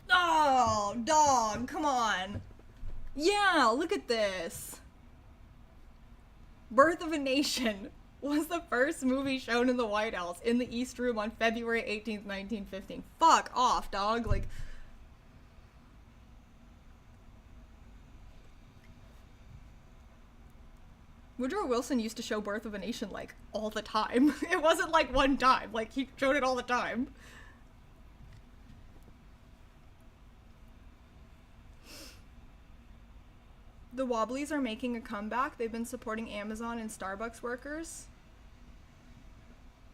Oh, dog, come on. Yeah, look at this. Birth of a Nation was the first movie shown in the White House in the East Room on February 18th, 1915. Fuck off, dog. Woodrow Wilson used to show Birth of a Nation all the time. It wasn't one time. He showed it all the time. The Wobblies are making a comeback. They've been supporting Amazon and Starbucks workers.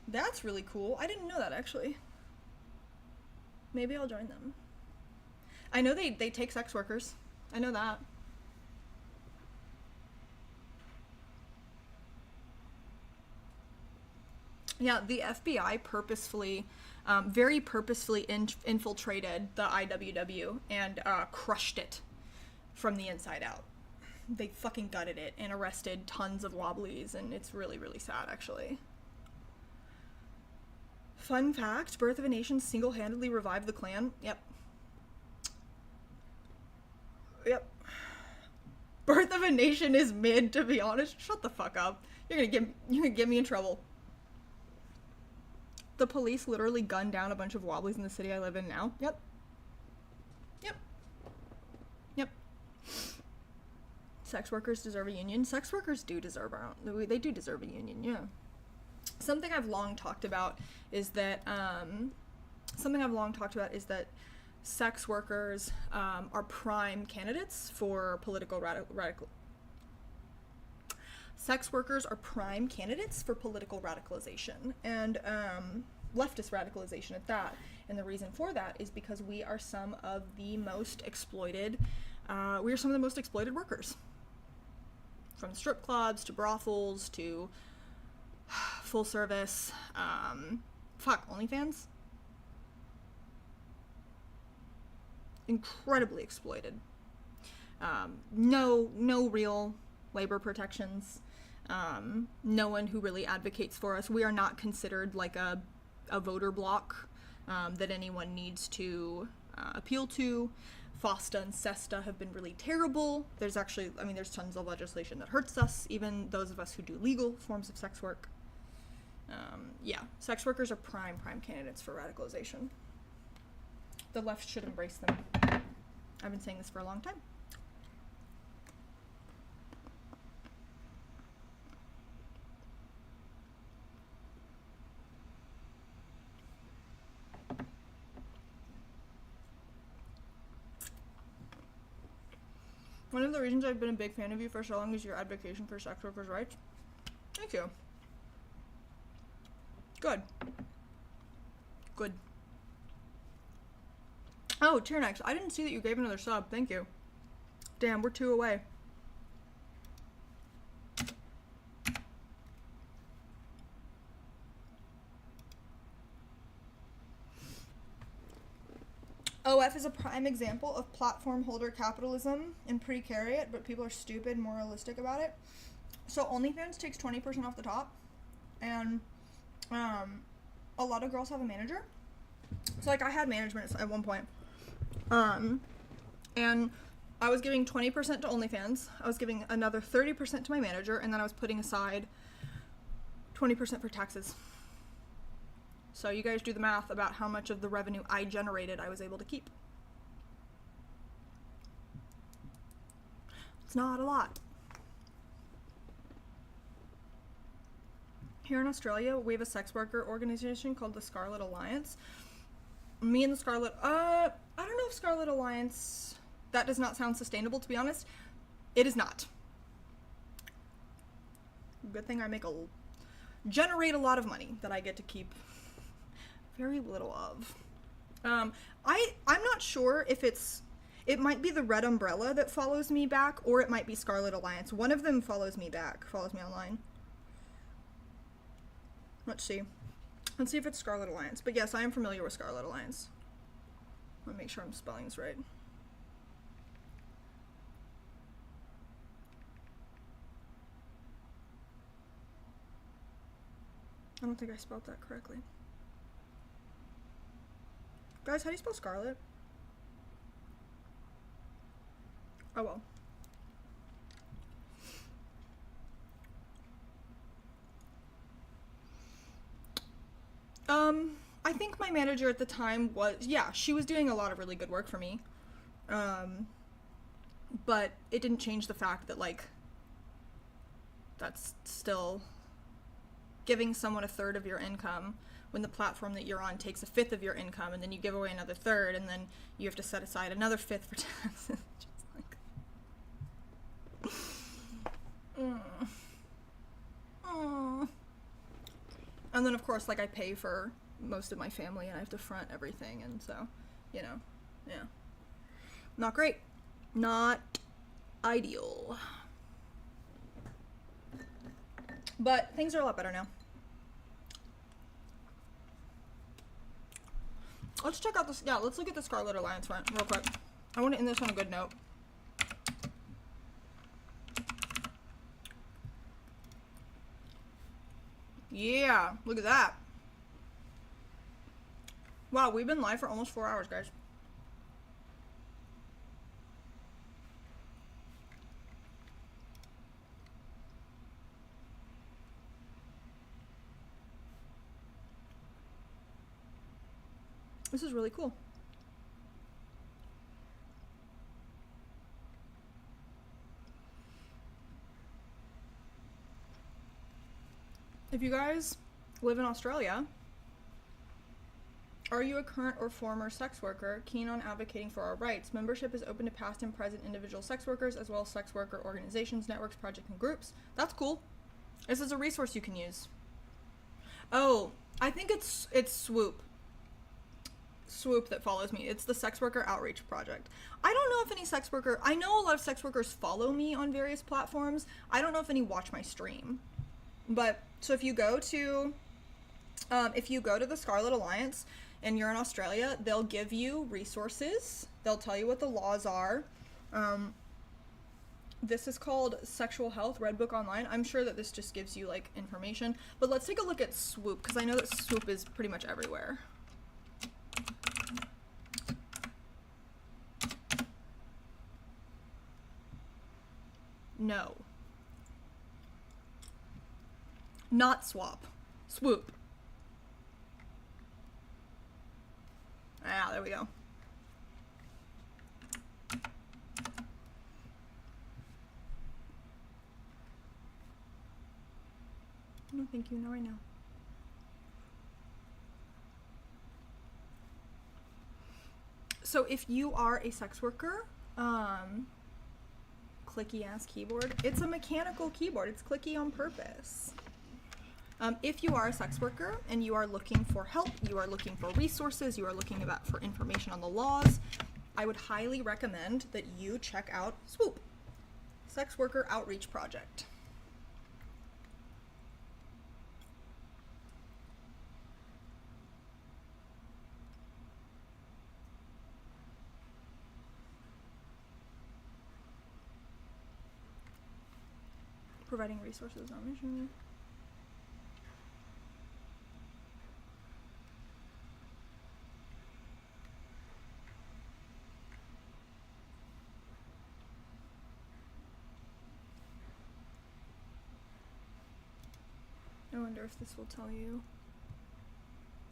That's really cool. I didn't know that, actually. Maybe I'll join them. I know they take sex workers. I know that. Yeah, the FBI very purposefully infiltrated the IWW and crushed it from the inside out. They fucking gutted it and arrested tons of Wobblies, and it's really, really sad, actually. Fun fact, Birth of a Nation single-handedly revived the Klan. Yep. Birth of a Nation is mid, to be honest. Shut the fuck up. You're gonna get me in trouble. The police literally gunned down a bunch of Wobblies in the city I live in now. Yep. Sex workers deserve a union. Sex workers do deserve they do deserve a union, yeah. Something I've long talked about is that sex workers are prime candidates for political Sex workers are prime candidates for political radicalization and leftist radicalization at that. And the reason for that is because we are some of the most exploited workers. From strip clubs to brothels to full service, OnlyFans. Incredibly exploited. No real labor protections. No one who really advocates for us. We are not considered like a voter bloc that anyone needs to appeal to. FOSTA and SESTA have been really terrible. There's actually, I mean, there's tons of legislation that hurts us, even those of us who do legal forms of sex work. Yeah, sex workers are prime candidates for radicalization. The left should embrace them. I've been saying this for a long time. One of the reasons I've been a big fan of you for so long is your advocacy for sex workers' rights. Thank you. Good. Good. Oh, Tyrnex, I didn't see that you gave another sub. Thank you. Damn, we're 2 away. OF is a prime example of platform holder capitalism and precariat, but people are stupid, moralistic about it. So OnlyFans takes 20% off the top, and a lot of girls have a manager. So like I had management at one point, and I was giving 20% to OnlyFans. I was giving another 30% to my manager, and then I was putting aside 20% for taxes. So you guys do the math about how much of the revenue I generated I was able to keep. It's not a lot. Here in Australia, we have a sex worker organization called the Scarlet Alliance. Me and the Scarlet, I don't know if Scarlet Alliance, that does not sound sustainable, to be honest. It is not. Good thing I generate a lot of money that I get to keep very little of. I'm not sure if it might be the Red Umbrella that follows me back, or it might be Scarlet Alliance. One of them follows me back, follows me online. Let's see if it's Scarlet Alliance. But yes, I am familiar with Scarlet Alliance. Let me make sure I'm spelling this right. I don't think I spelled that correctly. Guys, how do you spell Scarlet? Oh well. I think my manager at the time she was doing a lot of really good work for me. But it didn't change the fact that, like, that's still giving someone a third of your income when the platform that you're on takes a fifth of your income, and then you give away another third, and then you have to set aside another fifth for taxes. Just like... And then, of course, like, I pay for most of my family, and I have to front everything, and so, you know, yeah. Not great. Not ideal. But things are a lot better now. Let's check out this. Yeah, let's look at the Scarlet Alliance one real quick. I want to end this on a good note. Yeah, look at that. Wow, we've been live for almost 4 hours, guys. This is really cool. If you guys live in Australia, are you a current or former sex worker keen on advocating for our rights? Membership is open to past and present individual sex workers, as well as sex worker organizations, networks, projects, and groups. That's cool. This is a resource you can use. Oh, I think it's Swoop that follows me. It's the Sex Worker Outreach Project. I don't know if any I know a lot of sex workers follow me on various platforms. I don't know if any watch my stream. But, so if you go to the Scarlet Alliance and you're in Australia, they'll give you resources. They'll tell you what the laws are. This is called Sexual Health, Red Book Online. I'm sure that this just gives you like information, but let's take a look at Swoop, because I know that Swoop is pretty much everywhere. No. Not swap. Swoop. Ah, there we go. No, thank you. Not right now. So if you are a sex worker, clicky ass keyboard. It's a mechanical keyboard. It's clicky on purpose. If you are a sex worker and you are looking for help, you are looking for resources, you are looking for information on the laws, I would highly recommend that you check out Swoop, Sex Worker Outreach Project. Providing resources on mission. I wonder if this will tell you.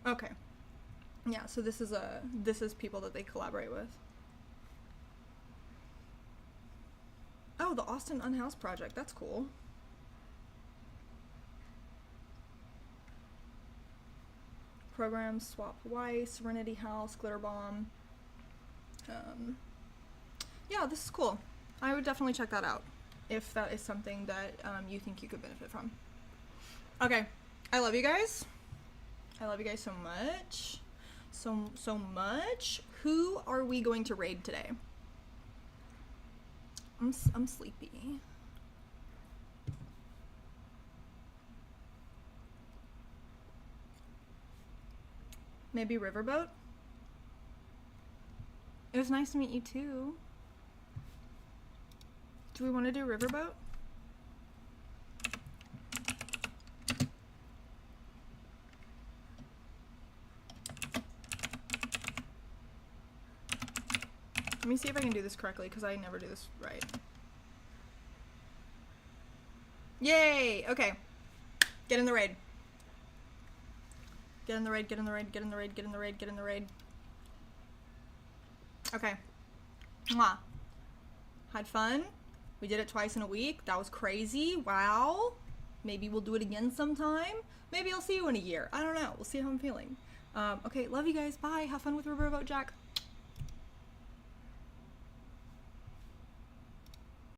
Okay. Yeah, so this is people that they collaborate with. Oh, the Austin Unhoused Project. That's cool. Programs, Swap Hawaii, Serenity House, Glitter Bomb. Yeah, this is cool. I would definitely check that out if that is something that you think you could benefit from. Okay, I love you guys. I love you guys so much. So much. Who are we going to raid today? I'm sleepy. Maybe Riverboat? It was nice to meet you too. Do we want to do Riverboat? Let me see if I can do this correctly, because I never do this right. Yay! Okay. Get in the raid. Get in the raid, get in the raid, get in the raid, get in the raid, get in the raid. Okay. Mwah. Had fun. We did it twice in a week. That was crazy. Wow. Maybe we'll do it again sometime. Maybe I'll see you in a year. I don't know. We'll see how I'm feeling. Okay, love you guys. Bye. Have fun with Riverboat Jack.